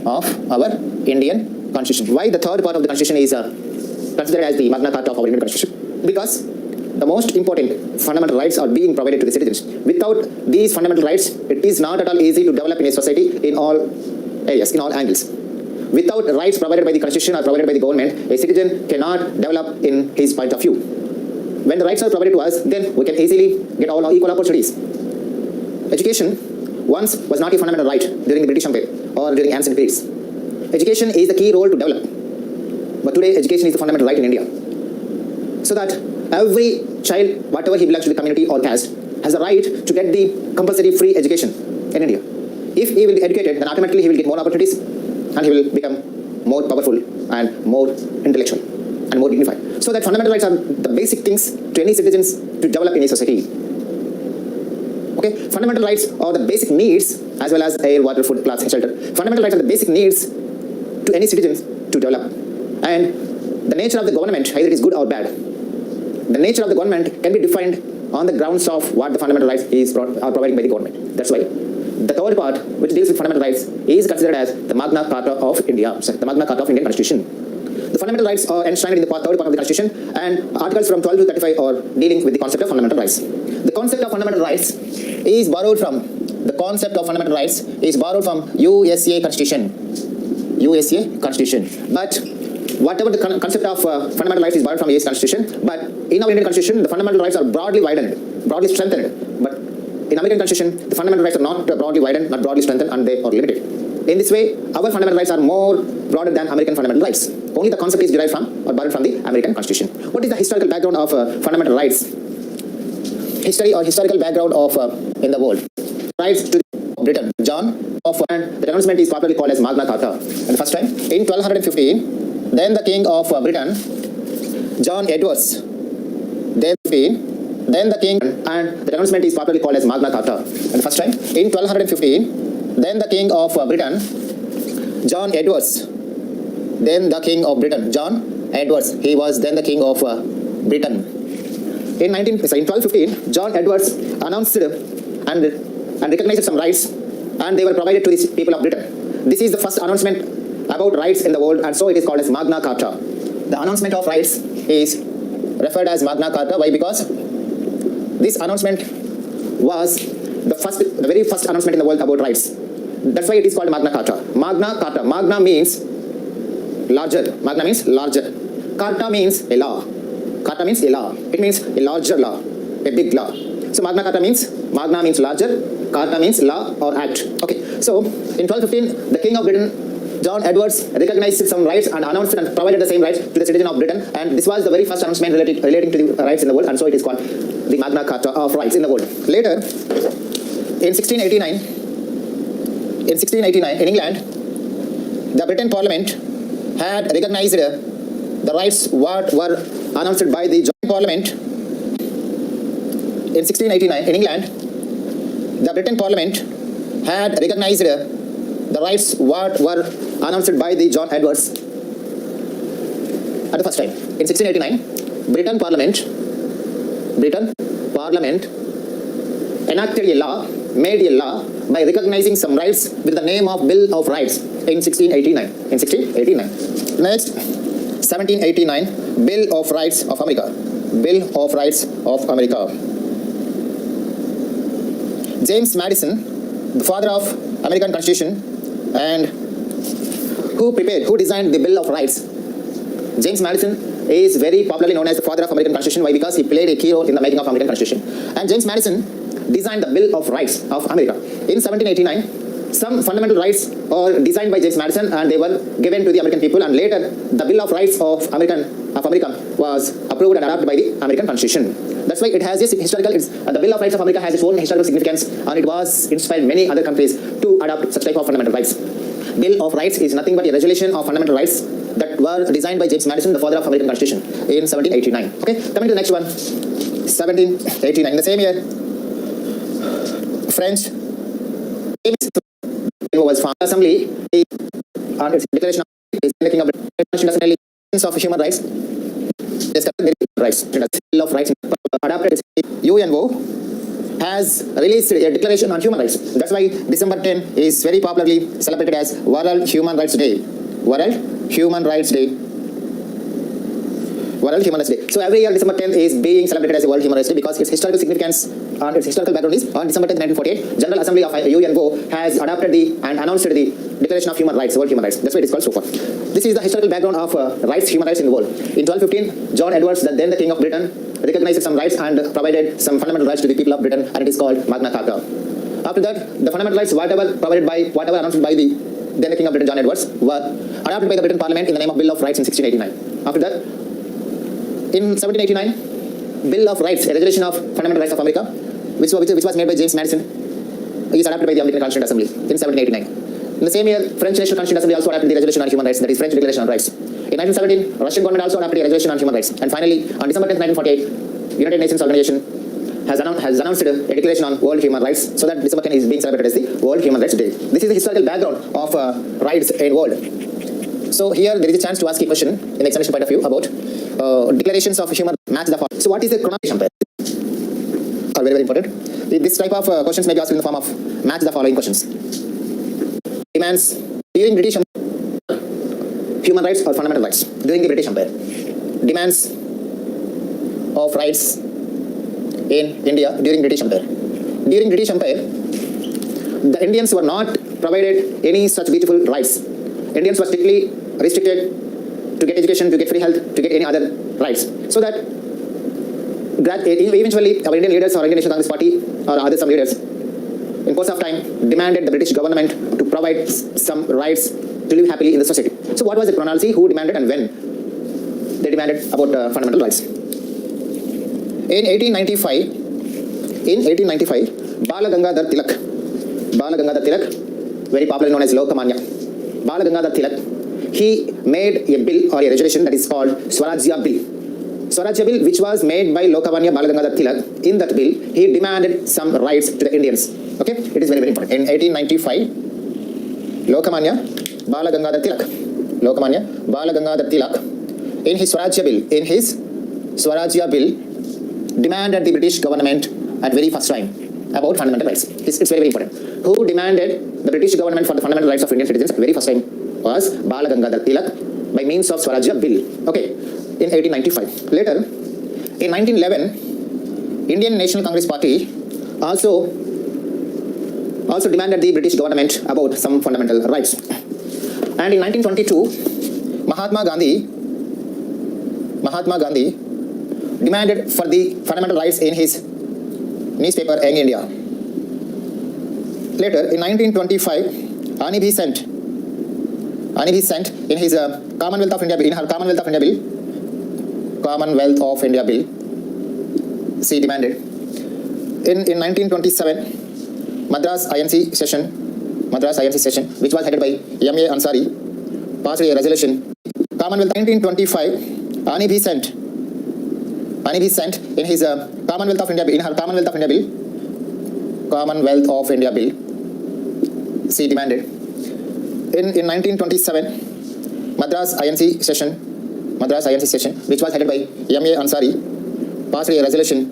Of our Indian Constitution. Why the third part of the Constitution is considered as the Magna Carta of our Indian Constitution? Because the most important fundamental rights are being provided to the citizens. Without these fundamental rights, it is not at all easy to develop in a society in all areas, in all angles. Without rights provided by the Constitution or provided by the government, a citizen cannot develop in his point of view. when the rights are provided to us, then we can easily get all our equal opportunities. Education once was not a fundamental right during the British Empire or during ancient periods. Education is the key role to develop. But today, education is the fundamental right in India. So that every child, whatever he belongs to the community or caste, has the right to get the compulsory free education in India. If he will be educated, then automatically he will get more opportunities and he will become more powerful and more intellectual and more dignified. So that fundamental rights are the basic things to any citizens to develop in a society. Okay, fundamental rights are the basic needs as well as air, water, food, clothes, and shelter. Fundamental rights are the basic needs to any citizens to develop. And the nature of the government, either it is good or bad, the nature of the government can be defined on the grounds of what the fundamental rights are provided by the government. That's why the third part, which deals with fundamental rights, is considered as the Magna Carta of India, the Magna Carta of Indian Constitution. The fundamental rights are enshrined in the third part of the Constitution, and articles from 12 to 35 are dealing with the concept of fundamental rights. The concept of fundamental rights is borrowed from USA Constitution. USA Constitution. But whatever the concept of fundamental rights is borrowed from US Constitution, but in our Indian Constitution, the fundamental rights are broadly widened, broadly strengthened. But in American Constitution, the fundamental rights are not broadly widened, not broadly strengthened, and they are limited. In this way, our fundamental rights are more broader than American fundamental rights. Only the concept is derived from or borrowed from the American Constitution. What is the historical background of fundamental rights? History or historical background of in the world. Rights to Britain. John of and the announcement is popularly called as Magna Carta. And the first time in 1215, then the King of Britain, John Edwards, then the King, and the announcement is popularly called as Magna Carta. And the first time in 1215, then the King of Britain, John Edwards, then the King of Britain, John Edwards, he was then the King of Britain. In 1215, John Edwards announced and recognized some rights, and they were provided to the people of Britain. This is the first announcement about rights in the world, and so it is called as Magna Carta. The announcement of rights is referred as Magna Carta. Why? Because this announcement was the very first announcement in the world about rights. That's why it is called Magna Carta. Magna Carta. Magna means larger. Magna means larger. Carta means a law. Carta means a law. It means a larger law, a big law. So Magna means larger. Carta means law or act. Okay. So in 1215, the King of Britain, John Edwards, recognized some rights and announced and provided the same rights to the citizen of Britain. And this was the very first announcement relating to the rights in the world. And so it is called the Magna Carta of rights in the world. Later, in 1689, in England, the Britain Parliament had recognized the rights what were announced by the Joint Parliament. In 1689, in England, the Britain Parliament had recognized the rights what were announced by the John Edwards at the first time. In 1689, Britain Parliament enacted a law, made a law by recognizing some rights with the name of Bill of Rights in 1689. Next, 1789, Bill of Rights of America. Bill of Rights of America. James Madison, the father of American Constitution, and who designed the Bill of Rights. James Madison is very popularly known as the father of American Constitution. Why? Because he played a key role in the making of American Constitution. And James Madison designed the Bill of Rights of America. In 1789, some fundamental rights are designed by James Madison and they were given to the American people, and later the Bill of Rights of America was approved and adopted by the American Constitution. That's why it has this historical, the Bill of Rights of America has its own historical significance, and it was inspired many other countries to adopt such type of fundamental rights. Bill of Rights is nothing but a resolution of fundamental rights that were designed by James Madison, the father of American Constitution, in 1789. Okay, coming to the next one, 1789. In the same year, French was found. Assembly on its declaration of human rights. Bill of Rights adopted. UNO has released a declaration on human rights. That's why December 10 is very popularly celebrated as World Human Rights Day. World Human Rights Day. World Human Rights Day. So every year December 10th is being celebrated as a World Human Rights Day because its historical significance and its historical background is on December 10th, 1948, General Assembly of UNO has adopted and announced the Declaration of Human Rights, World Human Rights. That's why it is called so far. This is the historical background of rights, human rights in the world. In 1215, John Edwards, then the King of Britain, recognized some rights and provided some fundamental rights to the people of Britain, and it is called Magna Carta. After that, the fundamental rights, whatever announced by the then the King of Britain, John Edwards, were adopted by the Britain Parliament in the name of Bill of Rights in 1689. After that, in 1789, Bill of Rights, a resolution of fundamental rights of America, which was made by James Madison, is adopted by the American Constituent Assembly in 1789. In the same year, French National Constituent Assembly also adopted the Resolution on Human Rights, that is French Declaration on Rights. In 1917, Russian government also adopted a resolution on human rights. And finally, on December 10, 1948, United Nations Organization has announced a declaration on World Human Rights, so that December 10 is being celebrated as the World Human Rights Day. This is the historical background of rights in world. So here there is a chance to ask a question in the examination point of view about declarations of human match the following. So what is the chronology umpire? Are very important. This type of questions may be asked in the form of match the following questions. Demands during British human rights or fundamental rights during the British Empire. Demands of rights in India during British Empire. During British Empire, the Indians were not provided any such beautiful rights. Indians were strictly restricted to get education, to get free health, to get any other rights. So that eventually our Indian leaders or Indian National Congress Party or other some leaders in course of time demanded the British government to provide some rights to live happily in the society. So what was the chronology? Who demanded and when they demanded about fundamental rights? In 1895, Bala Gangadhar Tilak, very popularly known as Lokmanya, Bala Gangadhar Tilak, he made a bill or a resolution that is called Swarajya Bill. Swarajya Bill, which was made by Lokmanya Bala Gangadhar Tilak. In that bill, he demanded some rights to the Indians. Okay, it is very, very important. In 1895, Lokmanya Bala Gangadhar Tilak, in his Swarajya Bill, demanded the British government at very first time about fundamental rights. It's very, very important. Who demanded the British government for the fundamental rights of Indian citizens at very first time was Bala Gangadhar Tilak by means of Swarajya Bill. Okay, in 1895. Later, in 1911, Indian National Congress Party also demanded the British government about some fundamental rights. And in 1922, Mahatma Gandhi demanded for the fundamental rights in his newspaper Young India. Later, in 1925, Ani Besant in his Commonwealth of India Bill, she demanded. In 1927, Madras INC session, which was headed by M.A. Ansari, passed a resolution. Commonwealth 1925, Ani Besant in his Commonwealth of India Bill, she demanded. In 1927, Madras INC session, which was headed by M.A. Ansari, passed a resolution.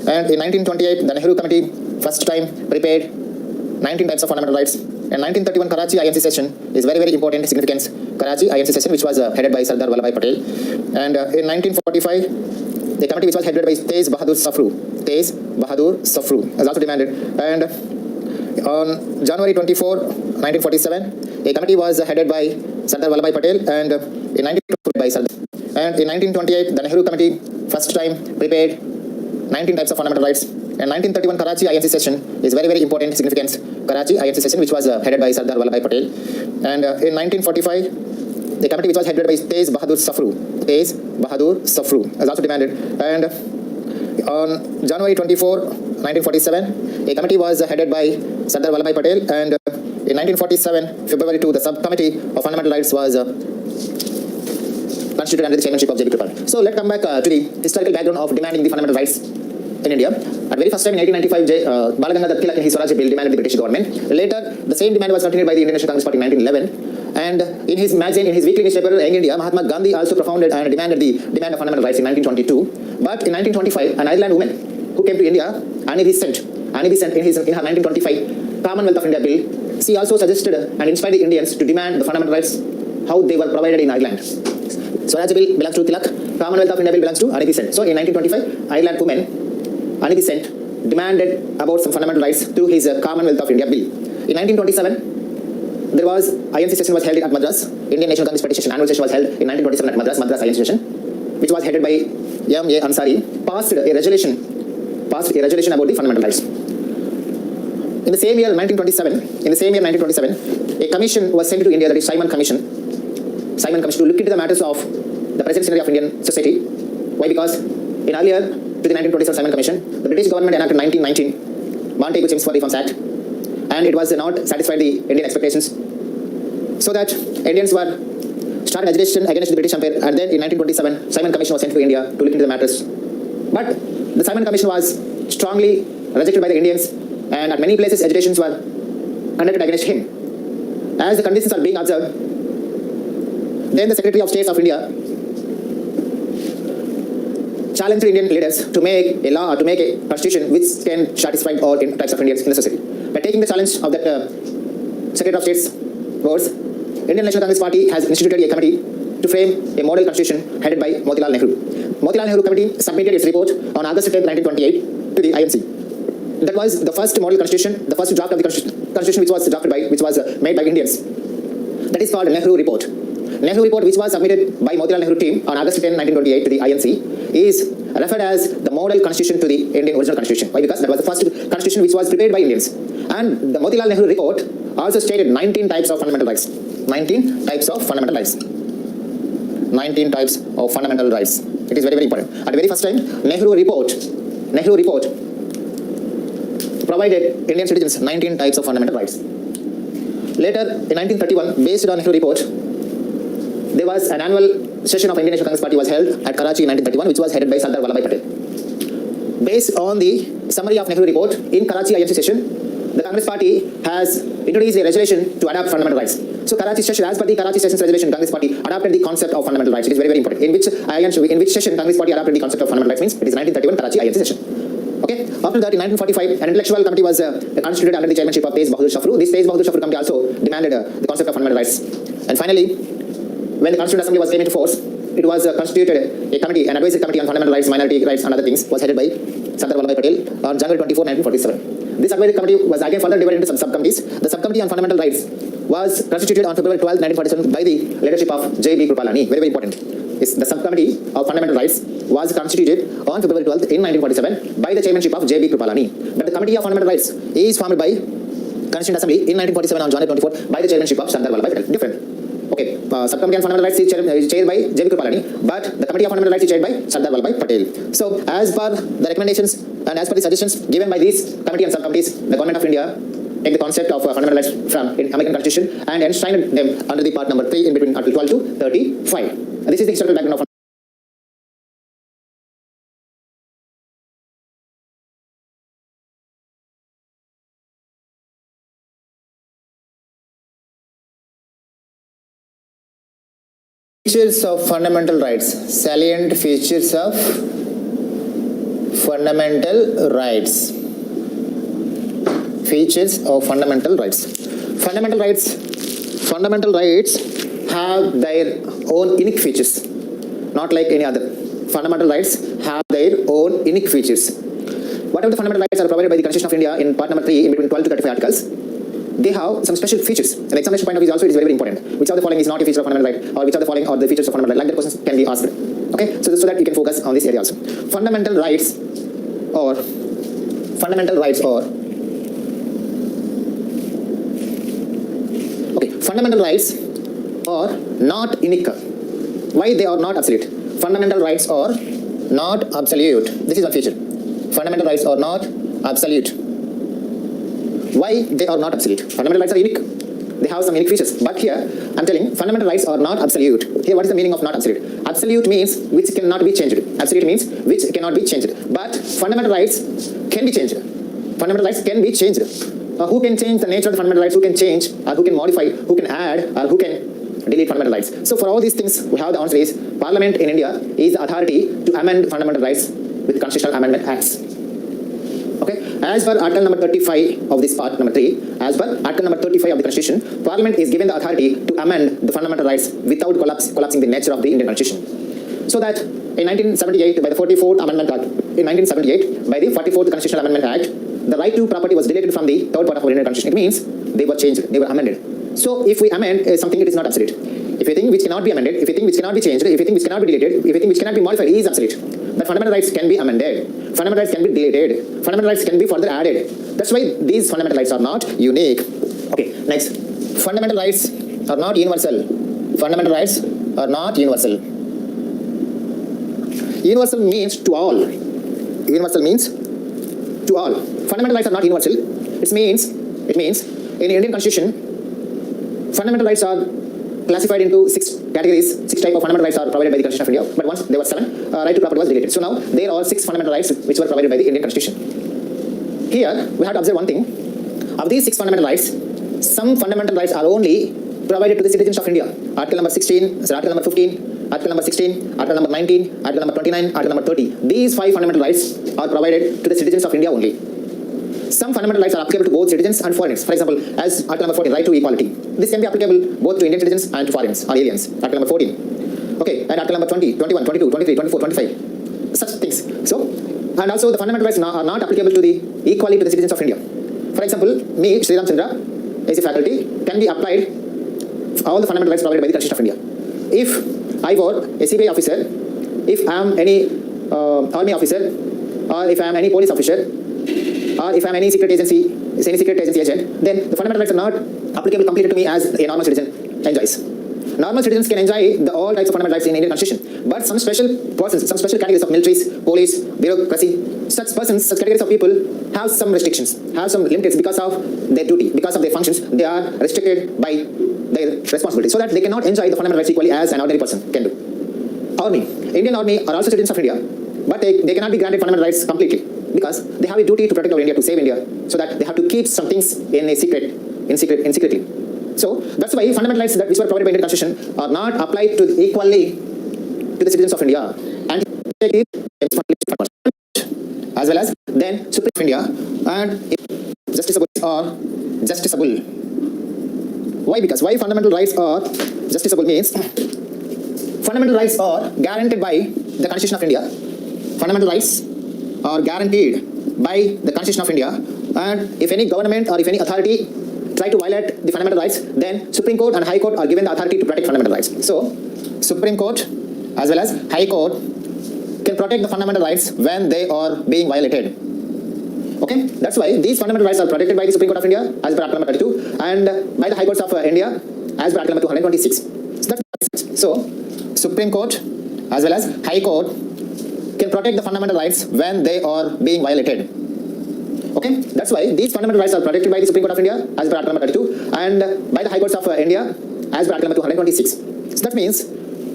And in 1928, the Nehru Committee first time prepared 19 types of fundamental rights. And 1931 Karachi INC session is very, very important significance. Karachi INC session, which was headed by Sardar Vallabhbhai Patel. And in 1945, the committee which was headed by Tez Bahadur Safru has also demanded. And on January 24, 1947, a committee was headed by Sardar Vallabhbhai Patel and in 1928 by Sardar. And in 1928, the Nehru Committee first time prepared 19 types of fundamental rights. And 1931 Karachi INC session is very, very important significance. Karachi INC session, which was headed by Sardar Vallabhbhai Patel. And in 1945, the committee which was headed by Tez Bahadur Safru has also demanded. And on January 24, 1947, a committee was headed by Sardar Vallabhbhai Patel. And in 1947, February 2, the subcommittee of fundamental rights was constituted under the chairmanship of J.B. Kripal. So let's come back to the historical background of demanding the fundamental rights in India. At very first time in 1895, Bala Gangadhar Tilak in his Swarajya Bill demanded the British government. Later, the same demand was continued by the Indian National Congress Party in 1911. And in his magazine, in his weekly newspaper, Young India, Mahatma Gandhi also propounded and demanded the demand of fundamental rights in 1922. But in 1925, an Ireland woman who came to India, Ani Besant, in her 1925 Commonwealth of India Bill, she also suggested and inspired the Indians to demand the fundamental rights how they were provided in Ireland. Swarajya Bill belongs to Tilak, Commonwealth of India Bill belongs to Ani Besant. So in 1925, Ireland woman Ani Besant demanded about some fundamental rights through his Commonwealth of India Bill. In 1927, there was INC session was held at Madras. Indian National Congress Party session, annual session was held in 1927 at Madras INC session, which was headed by M.A. Ansari, passed a resolution about the fundamental rights. In the same year 1927, a commission was sent to India, that is Simon Commission to look into the matters of the present scenario of Indian society. Why? Because in earlier to the 1927 Simon Commission, the British government enacted 1919 Montagu Chelmsford Reforms Act, and it was not satisfied the Indian expectations, so that Indians were started agitation against the British Empire, and then in 1927 Simon Commission was sent to India to look into the matters. But the Simon Commission was strongly rejected by the Indians, and at many places agitations were conducted against him. As the conditions are being observed, then the Secretary of State of India challenged Indian leaders to make a law or to make a constitution which can satisfy all types of Indians in the society. By taking the challenge of that Secretary of State's words, Indian National Congress Party has instituted a committee to frame a model constitution headed by Motilal Nehru. Motilal Nehru Committee submitted its report on August 10, 1928 to the INC. That was the first model constitution, the first draft of the constitution which was made by Indians. That is called Nehru Report. Nehru Report, which was submitted by Motilal Nehru team on August 10, 1928 to the INC, is referred as the model constitution to the Indian original constitution. Why? Because that was the first constitution which was prepared by Indians. And the Motilal Nehru Report also stated 19 types of fundamental rights. 19 types of fundamental rights. 19 types of fundamental rights. It is very, very important. At the very first time, Nehru Report provided Indian citizens 19 types of fundamental rights. Later, in 1931, based on Nehru Report, there was an annual session of Indian National Congress Party was held at Karachi in 1931, which was headed by Sardar Vallabhbhai Patel. Based on the summary of Nehru Report, in Karachi INC session, the Congress Party has introduced a resolution to adopt fundamental rights. So Karachi session, as per the Karachi session's resolution, Congress Party adopted the concept of fundamental rights. It is very, very important. In which session Congress Party adopted the concept of fundamental rights means it is 1931 Karachi INC session. Okay. After that, in 1945, an intellectual committee was constituted under the chairmanship of Tej Bahadur Shafru. This Tej Bahadur Shafru committee also demanded the concept of fundamental rights. And finally, when the Constituent Assembly was came into force, it was constituted a committee, an advisory committee on fundamental rights, minority rights, and other things, was headed by Sardar Vallabhbhai Patel on January 24, 1947. This advisory committee was again further divided into some subcommittees. The subcommittee on fundamental rights was constituted on February 12, 1947 by the leadership of J.B. Kripalani. Very, very important. The subcommittee of fundamental rights was constituted on February 12 in 1947 by the chairmanship of J.B. Kripalani. But the committee of fundamental rights is formed by Constituent Assembly in 1947 on January 24 by the chairmanship of Sardar Vallabhbhai Patel. Different. Okay, subcommittee on fundamental rights is chaired by J.B. Kripalani, but the committee of fundamental rights is chaired by Sardar Vallabhbhai Patel. So, as per the recommendations and as per the suggestions given by these committee and subcommittees, the government of India take the concept of fundamental rights from American Constitution and enshrined them under the part number 3 in between Article 12 to 35. And this is the historical background of features of fundamental rights. Salient features of fundamental rights. Features of fundamental rights. Fundamental rights have their own unique features, not like any other. Fundamental rights have their own unique features. Whatever the fundamental rights are provided by the Constitution of India in part number 3 in between 12 to 35 articles, they have some special features. And the examination point of view also it is very, very important. Which of the following is not a feature of fundamental right, or which of the following are the features of fundamental right? Like that questions can be asked. Okay, so that you can focus on this area also. Fundamental rights or fundamental rights are not unique. Why they are not absolute? Fundamental rights are not absolute. This is one feature. Fundamental rights are not absolute. Why they are not absolute? Fundamental rights are unique. They have some unique features. But here, I'm telling, fundamental rights are not absolute. Here, what is the meaning of not absolute? Absolute means which cannot be changed. Absolute means which cannot be changed. But fundamental rights can be changed. Fundamental rights can be changed. Who can change the nature of the fundamental rights? Who can change, or who can modify, who can add, or who can delete fundamental rights? So for all these things, we have the answer is Parliament in India is the authority to amend fundamental rights with constitutional amendment acts. Okay, as per Article number 35 of this part number 3, as per Article number 35 of the Constitution, Parliament is given the authority to amend the fundamental rights without collapsing the nature of the Indian Constitution. So that in 1978, by the 44th Amendment Act, in 1978, by the 44th Constitutional Amendment Act, the right to property was deleted from the third part of our Indian Constitution. It means they were changed, they were amended. So if we amend something, it is not absolute. If a thing which cannot be amended, if a thing which cannot be changed, if a thing which cannot be deleted, if a thing which cannot be modified is absolute. that fundamental rights can be amended, fundamental rights can be deleted, fundamental rights can be further added. That's why these fundamental rights are not unique. Okay, next. Fundamental rights are not universal. Fundamental rights are not universal. Universal means to all. Universal means to all. Fundamental rights are not universal. It means in Indian Constitution, fundamental rights are classified into 6 categories. 6 types of fundamental rights are provided by the Constitution of India. But once there were 7, right to property was deleted. So now there are 6 fundamental rights which were provided by the Indian Constitution. Here we have to observe one thing. Of these 6 fundamental rights, some fundamental rights are only provided to the citizens of India. Article number 16, Article number 15, Article number 16, Article number 19, Article number 29, Article number 30. These 5 fundamental rights are provided to the citizens of India only. Some fundamental rights are applicable to both citizens and foreigners. For example, as Article number 14, right to equality. This can be applicable both to Indian citizens and to foreigners or aliens. Article number 14. Okay, and Article number 20, 21, 22, 23, 24, 25. Such things. So, and also the fundamental rights are not applicable to the equally to the citizens of India. For example, me, Sri Ram Chandra, as a faculty, can be applied all the fundamental rights provided by the Constitution of India. If I were a CBI officer, if I am any army officer, or if I am any police officer, or if I am any secret agency agent, then the fundamental rights are not applicable completely to me as a normal citizen enjoys. Normal citizens can enjoy all types of fundamental rights in Indian Constitution, but some special persons, some special categories of militaries, police, bureaucracy, such persons, such categories of people have some restrictions, have some limits because of their duty, because of their functions. They are restricted by their responsibility, so that they cannot enjoy the fundamental rights equally as an ordinary person can do. Army, Indian Army are also citizens of India, but they cannot be granted fundamental rights completely because they have a duty to protect our India, to save India, so that they have to keep some things in secretly. So that's why fundamental rights that which were provided by Indian Constitution are not applied to equally to the citizens of India, and as well as then Supreme of India and justiciable. Why? Because why fundamental rights are justiciable means fundamental rights are guaranteed by the Constitution of India. Fundamental rights are guaranteed by the Constitution of India, and if any government or if any authority try to violate the fundamental rights, then Supreme Court and High Court are given the authority to protect fundamental rights. So Supreme Court as well as High Court can protect the fundamental rights when they are being violated. Okay, that's why these fundamental rights are protected by the Supreme Court of India as per Article number 32 and by the High Courts of India as per Article number 226. So Supreme Court as well as High Court can protect the fundamental rights when they are being violated. Okay, that's why these fundamental rights are protected by the Supreme Court of India as per Article number 32 and by the High Courts of India as per Article number 226. So that means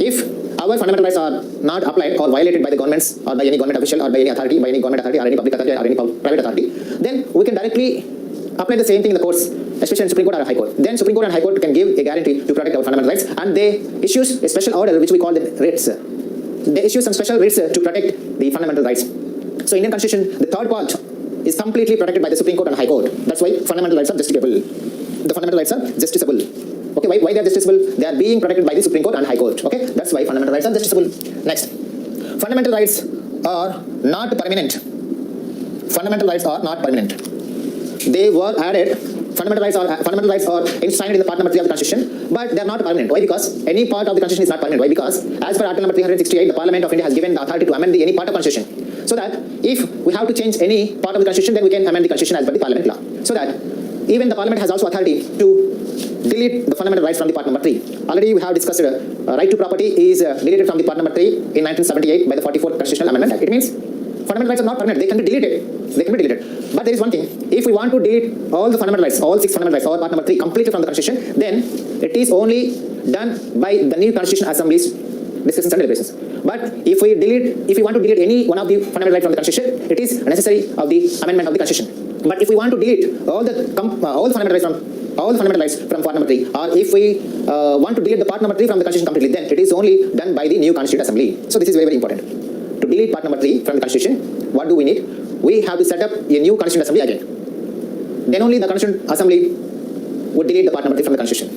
if our fundamental rights are not applied or violated by the governments or by any government official or by any authority, by any government authority or any public authority or any private authority, then we can directly apply the same thing in the courts, especially in Supreme Court or High Court. Then Supreme Court and High Court can give a guarantee to protect our fundamental rights, and they issue a special order which we call the writs. They issue some special writs to protect the fundamental rights. So Indian Constitution, the third part is completely protected by the Supreme Court and High Court. That's why fundamental rights are justiciable. The fundamental rights are justiciable. Okay, why they are justiciable? They are being protected by the Supreme Court and High Court. Okay, that's why fundamental rights are justiciable. Next, fundamental rights are not permanent. Fundamental rights are not permanent. They were added. Fundamental rights are enshrined in the part number 3 of the Constitution, but they are not permanent. Why? Because any part of the Constitution is not permanent. Why? Because as per Article number 368, the Parliament of India has given the authority to amend any part of Constitution. So that if we have to change any part of the Constitution, then we can amend the Constitution as per the Parliament law. So that even the Parliament has also authority to delete the fundamental rights from the part number 3. Already we have discussed right to property is deleted from the part number 3 in 1978 by the 44th Constitutional Amendment Act. It means fundamental rights are not permanent. They can be deleted. But there is one thing. If we want to delete all the fundamental rights, all 6 fundamental rights, all part number 3 completely from the Constitution, then it is only done by the new Constitution Assembly's discussions and deliberations. But if we want to delete any one of the fundamental rights from the Constitution, it is necessary of the amendment of the Constitution. But if we want to delete all the fundamental rights from part number 3, or if we want to delete the part number 3 from the Constitution completely, then it is only done by the new Constituent Assembly. So this is very, very important. To delete part number 3 from the Constitution, what do we need? We have to set up a new Constituent Assembly again. Then only the Constituent Assembly would delete the part number 3 from the Constitution.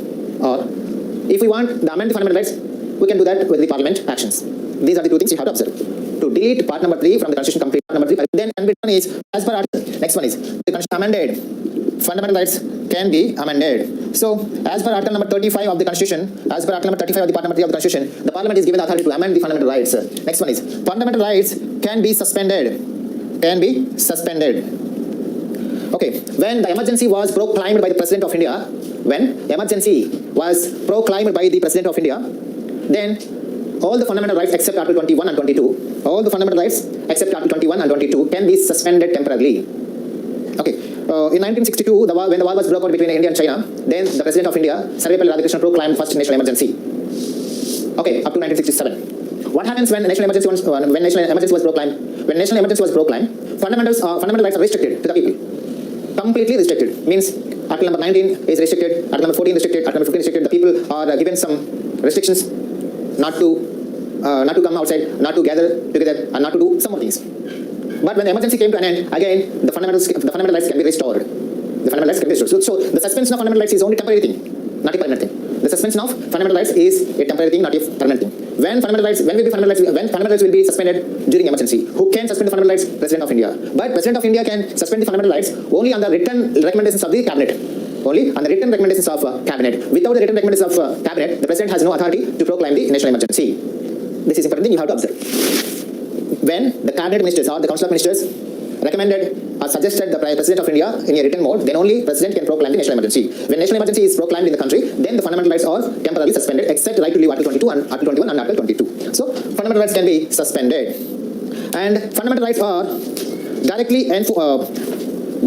Or if we want to amend the fundamental rights, we can do that with the Parliament actions. These are the 2 things you have to observe. to delete part number 3 from the constitution complete. Part number 3. Then one is as per article. Next one is the constitution amended. Fundamental rights can be amended. So as per article number 35 of the constitution, as per article number 35 of the part number 3 of the constitution, the parliament is given the authority to amend the fundamental rights. Next one is fundamental rights can be suspended. Can be suspended. Okay, when the emergency was proclaimed by the President of India, when emergency was proclaimed by the President of India, then all the fundamental rights except Article 21 and 22, all the fundamental rights except Article 21 and 22 can be suspended temporarily. Okay, in 1962, when the war was broke out between India and China, then the President of India, Sarvepalli Radhakrishnan, proclaimed first national emergency. Okay, up to 1967. What happens when national emergency was proclaimed? When national emergency was proclaimed, fundamental rights are restricted to the people. Completely restricted. Means Article number 19 is restricted, Article number 14 restricted, Article number 15 restricted. The people are given some restrictions not to come outside, not to gather together, and not to do some more things. But when the emergency came to an end, again the fundamental rights can be restored. The fundamental rights can be restored. So the suspension of fundamental rights is only temporary thing, not a permanent thing. The suspension of fundamental rights is a temporary thing, not a permanent thing. When fundamental rights will be suspended during emergency? Who can suspend the fundamental rights? President of India. But President of India can suspend the fundamental rights only on the written recommendations of the cabinet. Only on the written recommendations of cabinet. Without the written recommendations of cabinet, the president has no authority to proclaim the national emergency. This is important thing you have to observe. When the cabinet ministers or the council of ministers recommended or suggested the president of India in a written mode, then only president can proclaim the national emergency. When national emergency is proclaimed in the country, then the fundamental rights are temporarily suspended, except right to leave Article 22 and Article 21 and Article 22. So fundamental rights can be suspended, and fundamental rights are directly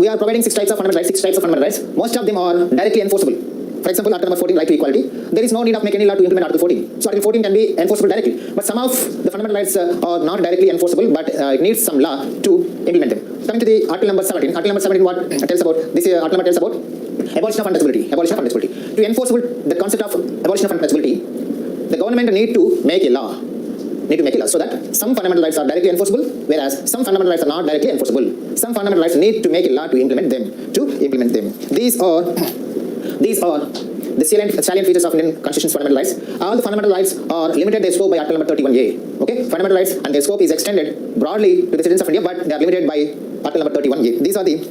we are providing 6 types of fundamental rights. Most of them are directly enforceable. For example, Article number 14, right to equality. There is no need of making any law to implement Article 14. So Article 14 can be enforceable directly. But some of the fundamental rights are not directly enforceable, but it needs some law to implement them. Coming to the Article number 17. Article number 17, what tells about this? Article number tells about abolition of untouchability. Abolition of untouchability. To enforce the concept of abolition of untouchability, the government need to make a law. So that some fundamental rights are directly enforceable, whereas some fundamental rights are not directly enforceable. Some fundamental rights need to make a law to implement them. These are the salient features of Indian Constitution's fundamental rights. All the fundamental rights are limited their scope by Article number 31A. Okay, fundamental rights and their scope is extended broadly to the citizens of India, but they are limited by Article number 31A. These are the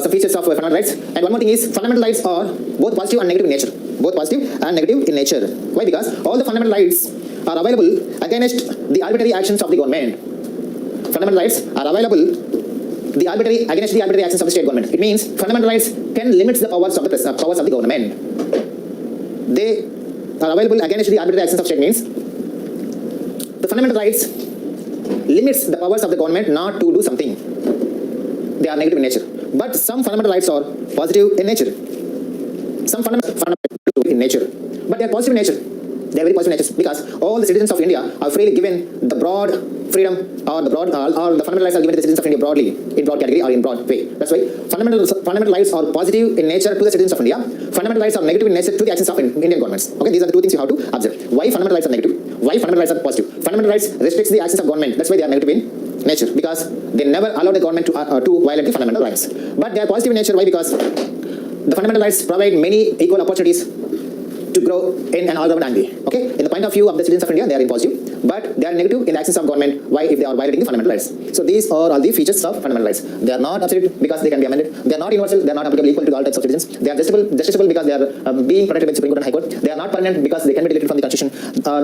some features of fundamental rights. And one more thing is, fundamental rights are both positive and negative in nature. Why? Because all the fundamental rights are available against the arbitrary actions of the government. Fundamental rights are available against the arbitrary actions of the state government. It means fundamental rights can limit the powers of the government. They are available against the arbitrary actions of state means the fundamental rights limits the powers of the government not to do something. They are negative in nature. But some fundamental rights are positive in nature. But they are positive in nature. They are very positive in nature because all the citizens of India are freely given the broad freedom, or the fundamental rights are given to the citizens of India broadly, in broad category or in broad way. That's why fundamental rights are positive in nature to the citizens of India. Fundamental rights are negative in nature to the actions of Indian governments. Okay, these are the two things you have to observe. Why fundamental rights are negative? Why fundamental rights are positive? Fundamental rights restricts the actions of government. That's why they are negative in nature, because they never allow the government to violate the fundamental rights. But they are positive in nature. Why? Because the fundamental rights provide many equal opportunities to grow in an all-round way. Okay, in the point of view of the citizens of India, they are in positive, but they are negative in the actions of government. Why? If they are violating the fundamental rights. So these are all the features of fundamental rights. They are not absolute because they can be amended. They are not universal. They are not applicable equal to all types of citizens. They are justiciable because they are being protected by the Supreme Court and High Court. They are not permanent because they can be deleted from the Constitution.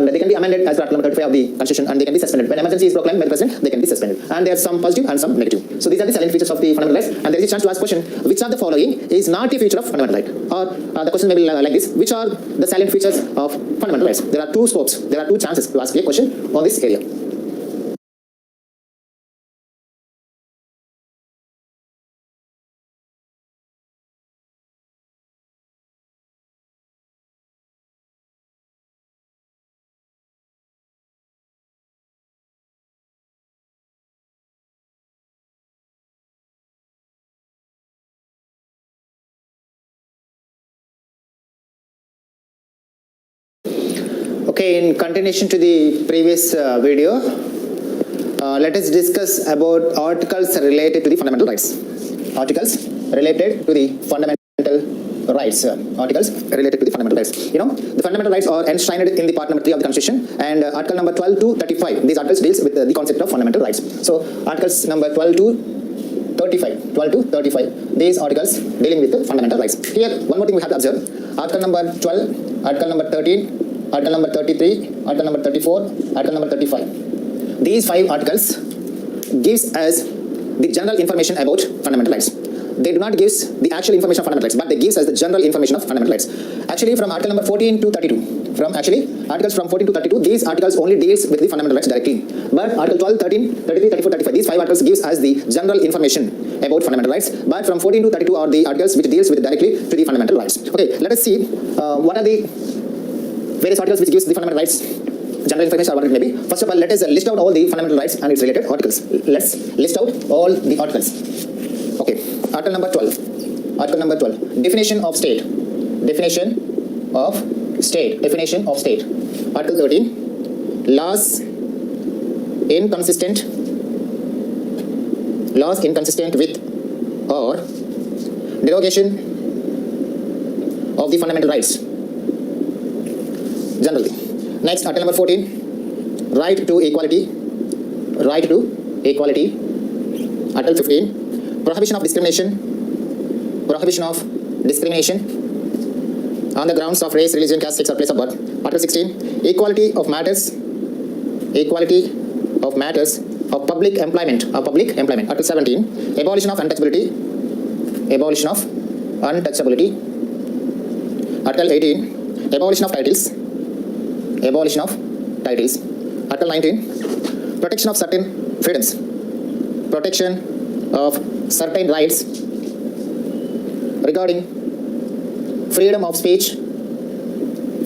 They can be amended as per Article number 35 of the Constitution, and they can be suspended. When emergency is proclaimed by the President, they can be suspended. And there are some positive and some negative. So these are the salient features of the fundamental rights. And there is a chance to ask question: which of the following is not a feature of fundamental right? Or the question may be like this: which are the salient features of fundamental rights? There are two scopes. There are two chances to ask a question on this area. Okay, in continuation to the previous video, let us discuss about articles related to the fundamental rights. Articles related to the fundamental rights, articles related to the fundamental rights. The fundamental rights are enshrined in the part number 3 of the Constitution, and article number 12 to 35. These articles deals with the concept of fundamental rights. So articles number 12 to 35. These articles dealing with the fundamental rights. Here, one more thing we have to observe. Article number 12, article number 13, article number 33, article number 34, article number 35. These 5 articles gives us the general information about fundamental rights. They do not give the actual information of fundamental rights, but they gives us the general information of fundamental rights. Actually, from article number 14 to 32, articles from 14 to 32, these articles only deals with the fundamental rights directly. But article 12, 13, 33, 34, 35, these 5 articles gives us the general information about fundamental rights. But from 14 to 32 are the articles which deals with directly to the fundamental rights. Okay, let us see what are the various articles which gives the fundamental rights general information or what it may be. First of all, let us list out all the fundamental rights and its related articles. Let's list out all the articles. Okay, article number 12. Article number 12. Definition of state. Definition of state. Definition of state. Article 13. Laws inconsistent with or derogation of the fundamental rights generally. Next, article number 14. Right to equality. Right to equality. Article 15. Prohibition of discrimination. Prohibition of discrimination on the grounds of race, religion, caste, sex, or place of birth. Article 16. Equality of matters. Equality of matters of public employment. Article 17. Abolition of untouchability. Abolition of untouchability. Article 18. Abolition of titles. Abolition of titles. Article 19. Protection of certain freedoms. Protection of certain rights regarding freedom of speech and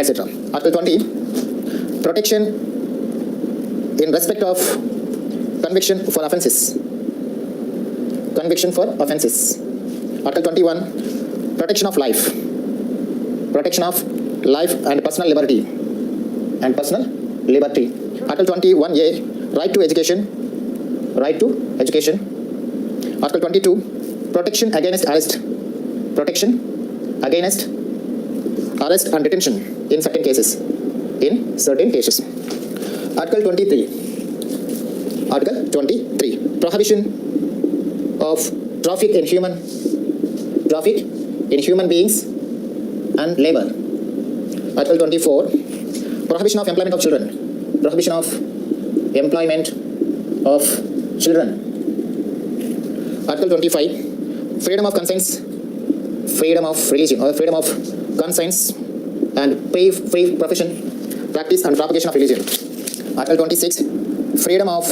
etc. Article 20. Protection in respect of conviction for offences. Conviction for offences. Article 21. Protection of life. Protection of life and personal liberty. Article 21A. Right to education. Right to education. Article 22. Protection against arrest. Protection against arrest and detention in certain cases. Article 23. Article 23. Prohibition of traffic in human beings and labor. Article 24. Prohibition of employment of children. Prohibition of employment of children. Article 25. Freedom of conscience, freedom of religion, or freedom of conscience and free profession, practice and propagation of religion. Article 26. Freedom of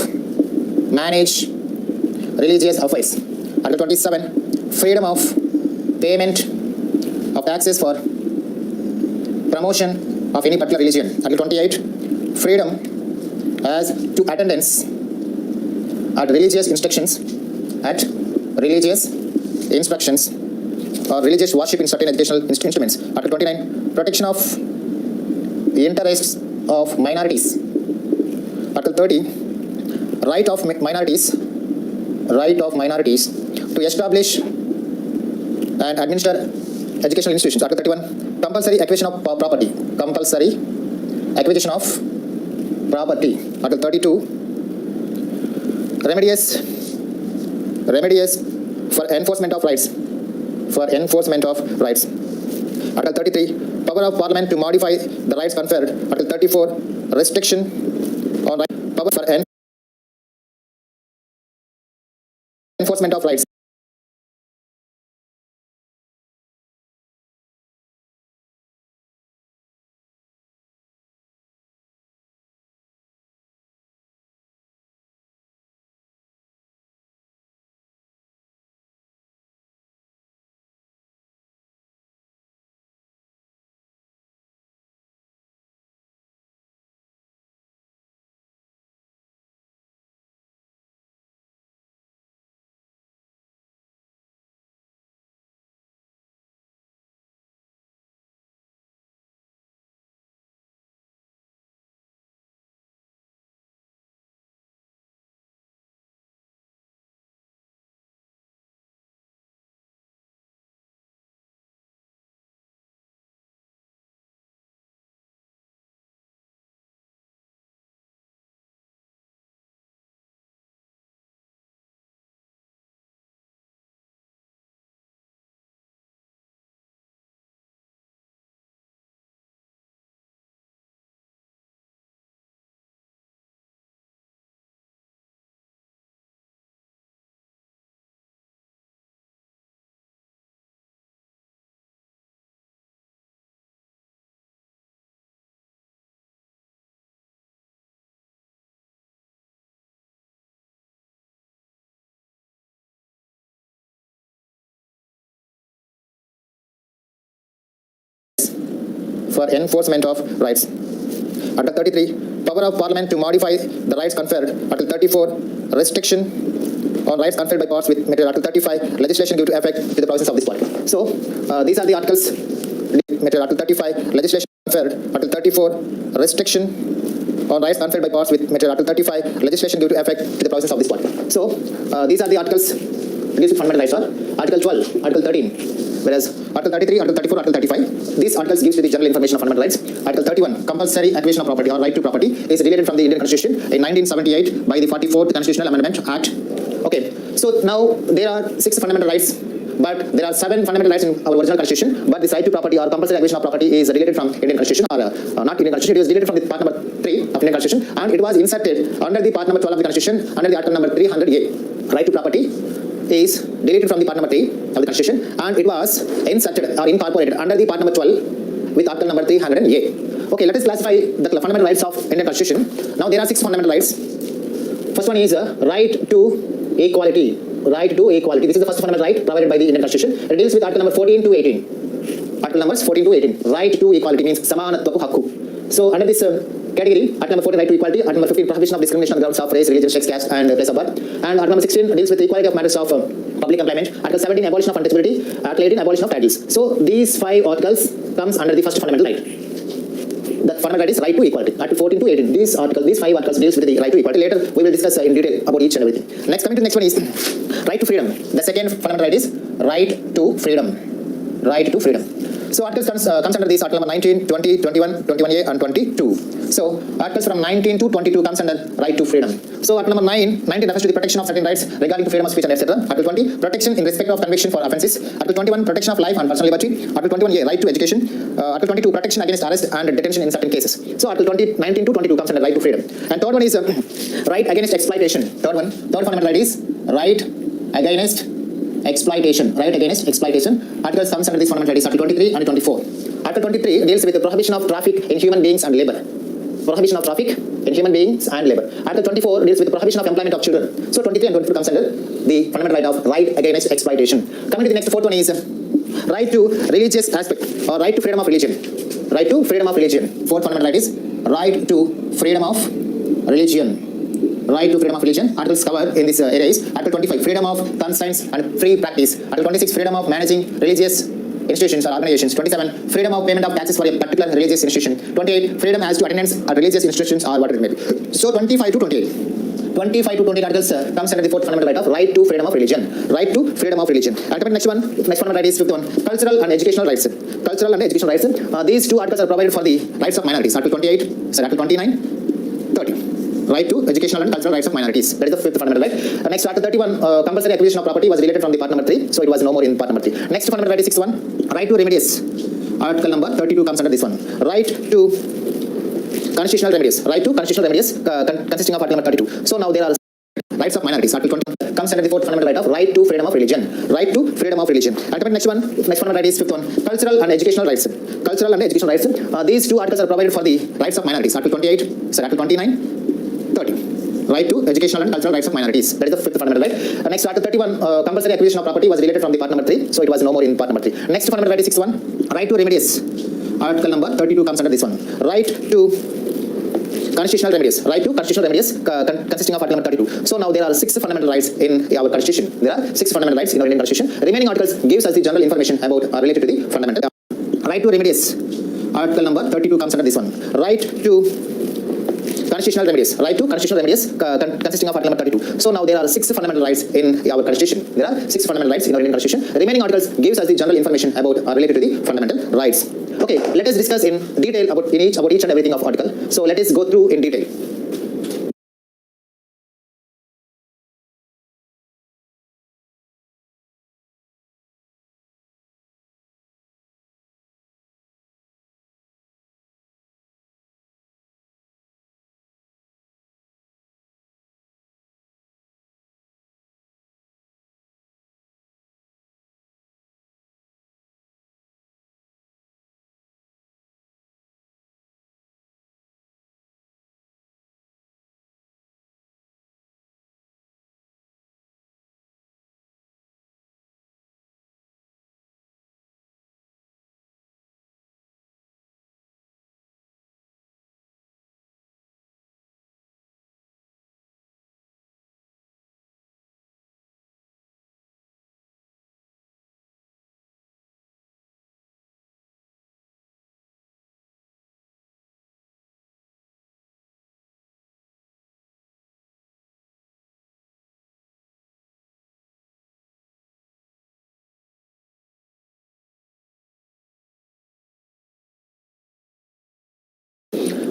manage religious affairs. Article 27. Freedom of payment of taxes for promotion of any particular religion. Article 28. Freedom as to attendance at religious instructions, or religious worship in certain educational instruments. Article 29. Protection of the interests of minorities. Article 30. Right of minorities to establish and administer educational institutions. Article 31. Compulsory acquisition of property. Article 32. Remedies for enforcement of rights. Article 33. Power of Parliament to modify the rights conferred. Article 34. Restriction on power for enforcement of rights. for enforcement of rights. Article 33, power of Parliament to modify the rights conferred. Article 34, restriction on rights conferred by powers with material. Article 35, legislation due to effect to the provisions of this part. So, these are the articles. Material. Article 35, legislation conferred. Article 34, restriction on rights conferred by powers with material. Article 35, legislation due to effect to the provisions of this part. So, these are the articles deals with fundamental rights. Article 12, Article 13, whereas Article 33, Article 34, Article 35, these articles gives you the general information of fundamental rights. Article 31, compulsory acquisition of property or right to property is related from the Indian Constitution in 1978 by the 44th Constitutional Amendment Act. Okay, so now there are 6 fundamental rights, but there are 7 fundamental rights in our original Constitution, but this right to property or compulsory acquisition of property is related from Indian Constitution or not Indian Constitution, it was related from the part number 3 of Indian Constitution, and it was inserted under the part number 12 of the Constitution under the article number 300A. Right to property is deleted from the part number 3 of the Constitution, and it was inserted or incorporated under the part number 12 with article number 300A. Okay, let us classify the fundamental rights of Indian Constitution. Now there are 6 fundamental rights. First one is right to equality. Right to equality. This is the first fundamental right provided by the Indian Constitution. It deals with article number 14 to 18. Article numbers 14 to 18. Right to equality means samanatvapu hakku. So under this category, article number 14, right to equality. Article number 15, prohibition of discrimination on the grounds of race, religion, sex, caste, and place of birth. And article number 16 deals with the equality of matters of public employment. Article 17, abolition of untouchability. Article 18, abolition of titles. So these 5 articles comes under the first fundamental right. The fundamental right is right to equality. Article 14 to 18. These 5 articles deals with the right to equality. Later we will discuss in detail about each and everything. Next, coming to the next one is right to freedom. The second fundamental right is right to freedom. Right to freedom. So articles comes under these article number 19, 20, 21, 21A and 22. So articles from 19 to 22 comes under right to freedom. So article number 19 refers to the protection of certain rights regarding to freedom of speech and etc. Article 20, protection in respect of conviction for offences. Article 21, protection of life and personal liberty. Article 21A, right to education. Article 22, protection against arrest and detention in certain cases. So article 19 to 22 comes under right to freedom. And third one is right against exploitation. Third fundamental right is right against exploitation. Right against exploitation. Articles comes under this fundamental right is article 23 and 24. Article 23 deals with the prohibition of traffic in human beings and labour. Prohibition of traffic in human beings and labour. Article 24 deals with the prohibition of employment of children. So 23 and 24 comes under the fundamental right of right against exploitation. Coming to the next, fourth one is right to religious aspect or right to freedom of religion. Right to freedom of religion. Fourth fundamental right is right to freedom of religion. Right to freedom of religion. Articles covered in this area is Article 25, freedom of conscience and free practice. Article 26, freedom of managing religious institutions or organizations. 27, freedom of payment of taxes for a particular religious institution. 28, freedom as to attendance at religious institutions or whatever it may be. So 25 to 28. 25 to 28 articles comes under the fourth fundamental right of right to freedom of religion. Right to freedom of religion. Ultimate next fundamental right is fifth one, cultural and educational rights. Cultural and educational rights. These 2 articles are provided for the rights of minorities. Article 28, Article 29, 30. Right to educational and cultural rights of minorities. That is the fifth fundamental right. Next, Article 31, compulsory acquisition of property was related from the part number 3, so it was no more in part number 3. Next fundamental right is sixth one, right to remedies. Article number 32 comes under this one. Right to constitutional remedies. Right to constitutional remedies consisting of article number 32. So now there are rights of minorities. Article 20 comes under the fourth fundamental right of right to freedom of religion. Right to freedom of religion. Ultimate next fundamental right is fifth one, cultural and educational rights. Cultural and educational rights. These 2 articles are provided for the rights of minorities. Article 28, Article 29, 30. Right to educational and cultural rights of minorities. That is the fifth fundamental right. Next, Article 31, compulsory acquisition of property was related from the part number 3, so it was no more in part number 3. Next fundamental right is sixth one, right to remedies. Article number 32 comes under this one. Right to constitutional remedies. Right to constitutional remedies consisting of article number 32. So now there are 6 fundamental rights in our Constitution. There are 6 fundamental rights in our Indian Constitution. Remaining articles gives us the general information about related to the fundamental. Right to remedies. Article number 32 comes under this one. Right to constitutional remedies. Right to constitutional remedies consisting of article number 32. So now there are 6 fundamental rights in our Constitution. There are 6 fundamental rights in our Indian Constitution. Remaining articles gives us the general information about related to the fundamental rights. Okay, let us discuss in detail about each and everything of article. So let us go through in detail.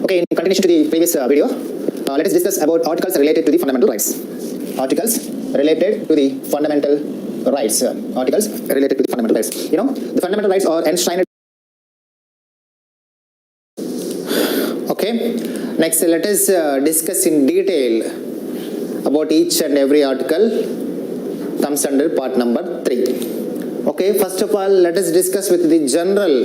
Okay, in continuation to the previous video, let us discuss about articles related to the fundamental rights. Articles related to the fundamental rights. Articles related to the fundamental rights. You know, the fundamental rights are enshrined. Okay, next let us discuss in detail about each and every article comes under part number 3. Okay, first of all, let us discuss with the general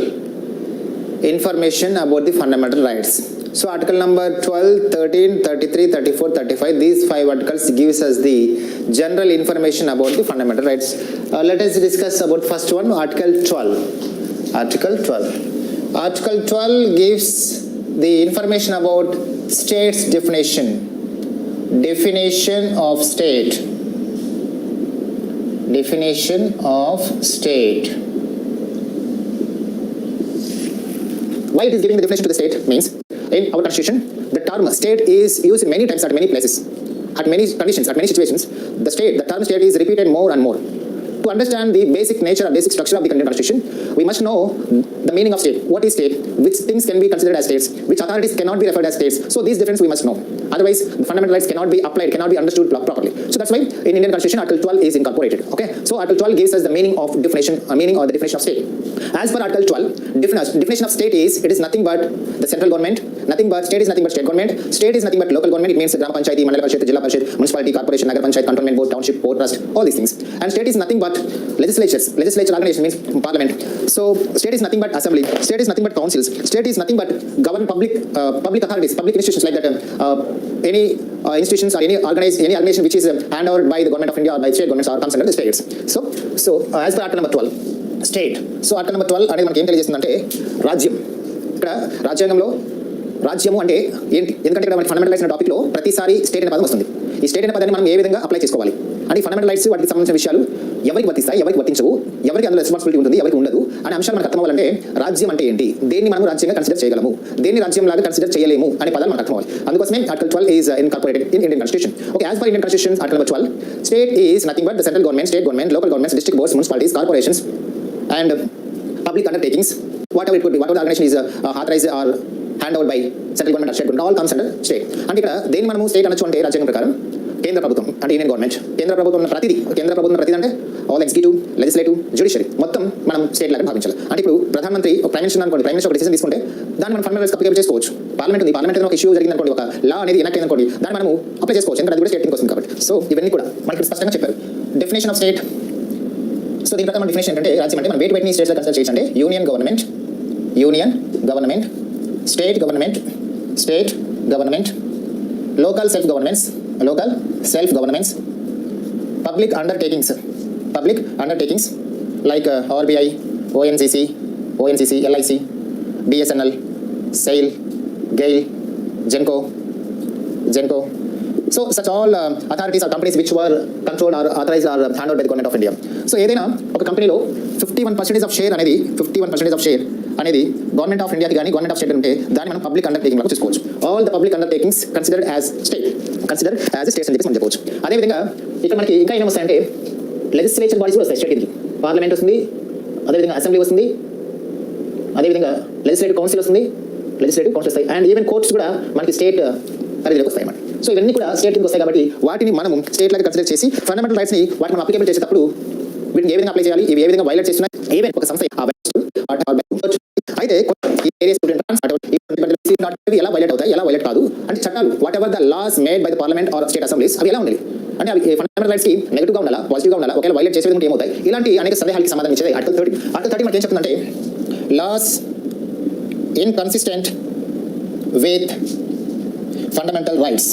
information about the fundamental rights. So article number 12, 13, 33, 34, 35, these 5 articles gives us the general information about the fundamental rights. Let us discuss about first one, article 12. Article 12. Article 12 gives the information about state's definition. Definition of state. Definition of state. Why it is giving the definition to the state means, in our constitution, the term state is used many times at many places, at many conditions, at many situations. The term state is repeated more and more. To understand the basic nature or basic structure of the Indian constitution, we must know the meaning of state. What is state? Which things can be considered as states? Which authorities cannot be referred as states? So these difference we must know. Otherwise, the fundamental rights cannot be applied, cannot be understood properly. So that's why in Indian constitution, article 12 is incorporated. Okay. So article 12 gives us the meaning of definition, meaning or the definition of state. As per article 12, definition of state is, it is nothing but the central government. Nothing but state is nothing but state government. State is nothing but local government. It means Gram Panchayati, Mandal Panchayat, Jilla Panchayat, municipality, corporation, Nagar Panchayat, cantonment board, township, port trust, all these things. And state is nothing but legislature organization means parliament. So state is nothing but assembly. State is nothing but councils. State is nothing but government public authorities, public institutions like that. Any institutions or any organization which is handed over by the government of India or by state governments or comes under the states. So as per article number 12, state. So article number 12 అనేది మనకి ఏం తెలియజేస్తుందంటే రాజ్యం. ఇక్కడ రాజ్యాంగంలో రాజ్యము అంటే ఏంటి? ఎందుకంటే ఇక్కడ మనకి ఫండమెంటల్ రైట్స్ అనే టాపిక్లో ప్రతిసారి స్టేట్ అనే పదం వస్తుంది. ఈ స్టేట్ అనే పదాన్ని మనం ఏ విధంగా అప్లై చేసుకోవాలి అంటే ఫండమెంటల్ రైట్స్ వాటికి సంబంధించిన విషయాలు ఎవరికి వర్తిస్తాయి, ఎవరికి వర్తించవు, ఎవరికి అందులో రెస్పాన్సిబిలిటీ ఉంటుంది, ఎవరికి ఉండదు అనే అంశాలు మనకు అర్థం అవ్వాలంటే రాజ్యం అంటే ఏంటి, దేన్ని మనం రాజ్యంగా కన్సిడర్ చేయగలము, దేన్ని రాజ్యం లాగా కన్సిడర్ చేయలేము అనే పదాలు మనకు అర్థం అవ్వాలి. అందుకోసమే article 12 is incorporated in Indian Constitution. Okay, as per Indian Constitution, article number 12, state is nothing but the central government, state government, local governments, district boards, municipalities, corporations, and public undertakings. Whatever it could be, whatever the organization is authorized or hand over by central government or state government, all comes under state. అంటే ఇక్కడ దేన్ని మనము state అనొచ్చు అంటే రాజ్యాంగం ప్రకారం కేంద్ర ప్రభుత్వం అంటే యూనియన్ గవర్నమెంట్. కేంద్ర ప్రభుత్వం ప్రతిదీ అంటే ఆల్ ఎగ్జిక్యూటివ్, లెజిస్లేటివ్, జ్యుడిషియరీ మొత్తం మనం స్టేట్ లాగా భావించాలి. అంటే ఇప్పుడు ప్రధానమంత్రి ప్రైమ్ మినిస్టర్ అనుకోండి, ప్రైమ్ మినిస్టర్ ఒక డిసిజన్ తీసుకుంటే దాన్ని మనం ఫండమెంటల్ రైట్స్ అప్లై చేసుకోవచ్చు. పార్లమెంట్ ఉంది, పార్లమెంట్ ఒక ఇష్యూ జరిగింది అనుకోండి, ఒక లా అనేది ఎనక్ట్ అయింది అనుకోండి, దాన్ని మనం అప్లై చేసుకోవచ్చు. ఎందుకంటే అది కూడా స్టేట్ కిందకి వస్తుంది కాబట్టి. సో ఇవన్నీ కూడా మనకి స్పష్టంగా చెప్పారు. Definition of state. సో దీని ప్రకారం డెఫినేషన్ ఏంటంటే రాజ్యం అంటే మనం వేటిని స్టేట్స్ గా కన్సిడర్ చేయొచ్చు అంటే union government, state government, local self governments, public undertakings like RBI, ONCC, LIC, BSNL, SAIL, GAIL, GENCO. So such all authorities or companies which were controlled or authorized or handled by the government of India. So ఏదైనా ఒక కంపెనీలో 51% of share అనేది government of ఇండియాకి కానీ government of state ఉంటే దాన్ని మనం public undertaking లాగా చూసుకోవచ్చు. All the public undertakings considered as state అని చెప్పేసి మనం చెప్పవచ్చు. అదేవిధంగా ఇక్కడ మనకి ఇంకా ఏం వస్తాయంటే లెజిస్లేచర్ బాడీస్ కూడా వస్తాయి స్టేట్ కిందకి. పార్లమెంట్ వస్తుంది, అదేవిధంగా అసెంబ్లీ వస్తుంది, అదేవిధంగా లెజిస్లేటివ్ కౌన్సిల్ వస్తాయి, అండ్ ఈవెన్ కోర్ట్స్ కూడా మనకి స్టేట్ పరిధిలోకి వస్తాయి అన్నమాట. సో ఇవన్నీ కూడా స్టేట్ కిందకి వస్తాయి కాబట్టి వాటిని మనం స్టేట్ లాగా కన్సిడర్ చేసి ఫండమెంటల్ రైట్స్ని వాటిని మనం అప్లికేబుల్ చేసేటప్పుడు వీటిని ఏ విధంగా అప్లై చేయాలి, ఇవి ఏ విధంగా వైలేట్ చేస్తున్నాయి, ఈవెన్ ఒక సంస్థ అయితే ఎలా వైలేట్ అవుతాయి, ఎలా వైలేట్ కాదు అంటే చట్టాలు whatever the laws made by the parliament or state assemblies అవి ఎలా ఉండాలి అంటే అవి ఫండమెంటల్ రైట్స్ కి నెగటివ్ గా ఉండాలా, పాజిటివ్ గా ఉండాలా, ఒకవేళ వైలేట్ చేసే విధంగా ఏమవుతాయి, ఇలాంటి అనేక సందేహాలకి సమాధానం ఇచ్చేది ఆర్టికల్ 30. ఆర్టికల్ 30 మనకి ఏం చెప్తుందంటే laws inconsistent with fundamental rights.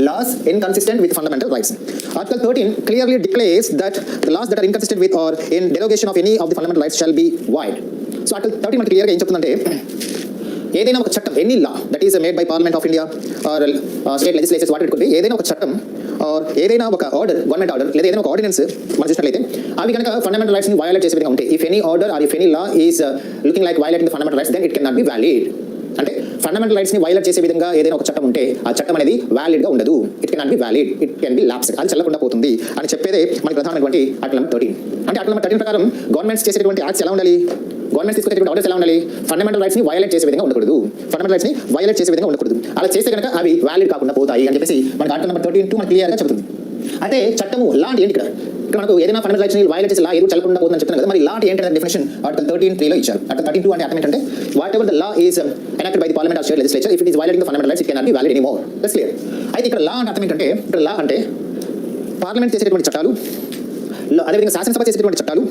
Laws inconsistent with fundamental rights. Article 13 clearly declares that the laws that are inconsistent with or in derogation of any of the fundamental rights shall be void. So Article 13 మనకి క్లియర్గా ఏం చెప్తుందంటే ఏదైనా ఒక చట్టం, any law that is made by parliament of India or state legislatures what it could be, ఏదైనా ఒక చట్టం ఆర్ ఏదైనా ఒక ఆర్డర్, గవర్నమెంట్ ఆర్డర్ లేదా ఏదైనా ఒక ఆర్డినెన్స్ మనం చూసినట్లయితే అవి కనుక ఫండమెంటల్ రైట్స్ ని వయోలేట్ చేసే విధంగా ఉంటే, if any order or if any law is looking like violating the fundamental rights then it can not be valid. అంటే ఫండమెంటల్ రైట్స్ ని వైలేట్ చేసే విధంగా ఏదైనా ఒక చట్టం ఉంటే ఆ చట్టం అనేది వ్యాలిడ్ గా ఉండదు. It can not be valid, it can be lapsed, అది చెల్లకుండా పోతుంది అని చెప్పేదే మనకి ప్రధానమైనటువంటి ఆర్టికల్ నెంబర్ 13. అంటే ఆర్టికల్ నెంబర్ 13 ప్రకారం గవర్నమెంట్స్ చేసేటువంటి యాక్ట్స్ ఎలా ఉండాలి, గవర్నమెంట్ తీసుకొచ్చేటువంటి ఆర్డర్స్ ఎలా ఉండాలి? ఫండమెంటల్ రైట్స్ ని వయలేట్ చేసే విధంగా ఉండకూడదు. ఫండమెంటల్ రైట్స్ ని వయలేట్ చేసే విధంగా ఉండకూడదు. అలా చేస్తే కనుక అవి వ్యాలిడ్ కాకుండా పోతాయి అని చెప్పేసి మనకి ఆర్టికల్ నెంబర్ 13(2) మనకి క్లియర్ గా చెబుతుంది. అయితే చట్టము లా అంటే ఏంటి? ఇక్కడ మనకు ఏదైనా ఫండమెంటల్ రైట్స్ ని వయలేట్ చేసే లా ఏదో చల్లకుండా పోతుందని చెప్తున్నాను కదా, మరి లా అంటే ఏంటంటే డెఫినేషన్ ఆర్టికల్ 13(3) లో ఇచ్చారు. ఆర్టికల్ 13(2) అంటే అర్థం ఏంటంటే what ever the law is enacted by the parliament or state legislature, if it is violating the fundamental rights, it cannot be valid anymore. That's clear. అయితే ఇక్కడ లా అంటే అర్థం ఏంటంటే, ఇక్కడ లా అంటే పార్లమెంట్ చేసేటువంటి చట్టాలు, అదేవిధంగా శాసనసభ చేసేటువంటి చట్టాలు,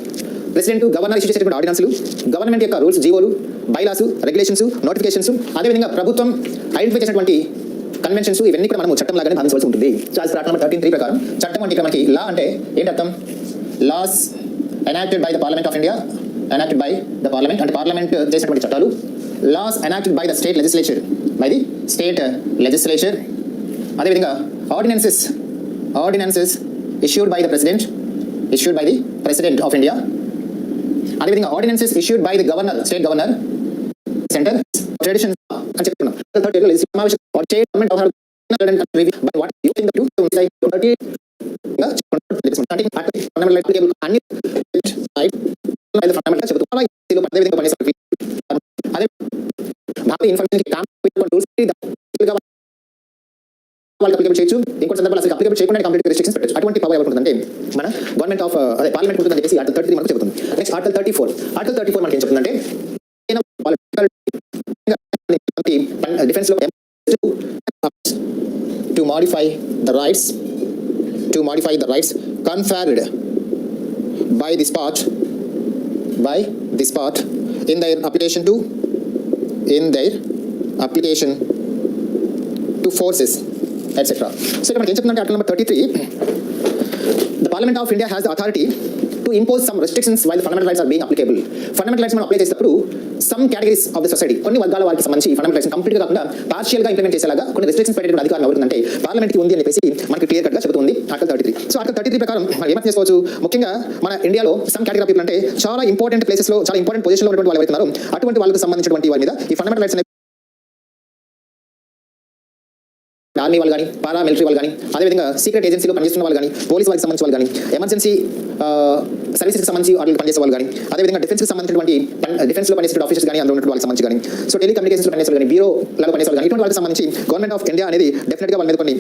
ప్రెసిడెంట్ గవర్నర్ ఇష్యూ చేసేటువంటి ఆర్డినెన్స్లు, గవర్నమెంట్ యొక్క రూల్స్, జీవోలు, బైలాస్, రెగ్యులేషన్స్, నోటిఫికేషన్స్, అదేవిధంగా ప్రభుత్వం ఐడెంటిఫై చేసినటువంటి కన్వెన్షన్స్, ఇవన్నీ కూడా మనం చట్టం లాగానే భావించవలసి ఉంటుంది. So as per article number 13(3) ప్రకారం చట్టం అంటే ఇక్కడ మనకి లా అంటే ఏంటి అర్థం? Laws enacted by the parliament of India, enacted by the parliament అంటే పార్లమెంట్ చేసినటువంటి చట్టాలు, laws enacted by the state legislature, by the state legislature, అదేవిధంగా ordinances issued by the president of India, అదేవిధంగా ordinances issued by the governor, state governor, center, traditions అని చెప్తున్నాం. But what you think the అన్ని చేయొచ్చు. ఇంకో సందర్భాలు అసలు applicable చేయకుండా కంప్లీట్ రెస్ట్రిక్షన్స్ పెట్టచ్చు. అటువంటి పవర్ ఎవరు ఉంటుందంటే మన గవర్నమెంట్ ఆఫ్ పార్లమెంట్ ఉంటుందని చెప్పేసి ఆర్టికల్ 33 మనకు చెబుతుంది. నెక్స్ట్ ఆర్టికల్ 34 మనకి ఏం చెప్తుందంటే డిఫెన్స్ లో to modify the rights conferred by this part in their application to forces, etc. So ఇక్కడ మనకి ఏం చెప్తుందంటే article number 33, the Parliament of India has the authority to impose some restrictions while the fundamental rights are being applicable. Fundamental rights మనం apply చేసేటప్పుడు some categories of the society, కొన్ని వర్గాల వారికి సంబంధించి ఫండమెంటల్ రైట్స్ కంప్లీట్ గా కాకుండా partial గా implement చేసేలాగా కొన్ని రెస్ట్రిక్షన్స్ పెట్టే అధికారం ఎవరికంటే పార్లమెంట్ కి ఉంది అని చెప్పేసి మనకి క్లియర్ కట్ గా చెబుతుంది ఆర్టికల్ 33. సో ఆర్టికల్ 33 ప్రకారం మనం ఏమర్థం చేసుకోవచ్చు? ముఖ్యంగా మన ఇండియాలో సమ్ కేటగిరీ ఆఫ్ పీపుల్ అంటే చాలా ఇంపార్టెంట్ ప్లేసెస్ లో, చాలా ఇంపార్టెంట్ పొజిషన్ లో ఉన్నటువంటి వాళ్ళు ఎవరైతే ఉన్నారో అటువంటి వాళ్ళకి సంబంధించినటువంటి వారి మీద ఈ ఫండమెంటల్ రైట్స్ ఆర్మీ వాళ్ళు కానీ, పారా మిలిటరీ వాళ్ళు కానీ, అదేవిధంగా సీక్రెట్ ఏజెన్సీలో పనిచేస్తున్న వాళ్ళు కానీ, పోలీస్ వాళ్ళకి సంబంధించిన వాళ్ళు కానీ, ఎమర్జెన్సీ సర్వీసెస్కి సంబంధించి వాటికి పనిచేసే వాళ్ళు కానీ, అదేవిధంగా డిఫెన్స్కి సంబంధించినటువంటి డిఫెన్స్లో పనిచేసే ఆఫీసర్స్ కానీ, అందులో ఉన్న వాళ్ళకి సంబంధించి కానీ, సో టెలికమ్యూనికేషన్స్లో పనిచేసే కానీ, బ్యూరోలలో పనిచేసే వాళ్ళు కానీ, ఇటువంటి వాళ్ళకి సంబంధించి గవర్నమెంట్ ఆఫ్ ఇండియా అనేది డెఫినెట్గా వాళ్ళ మీద కొన్ని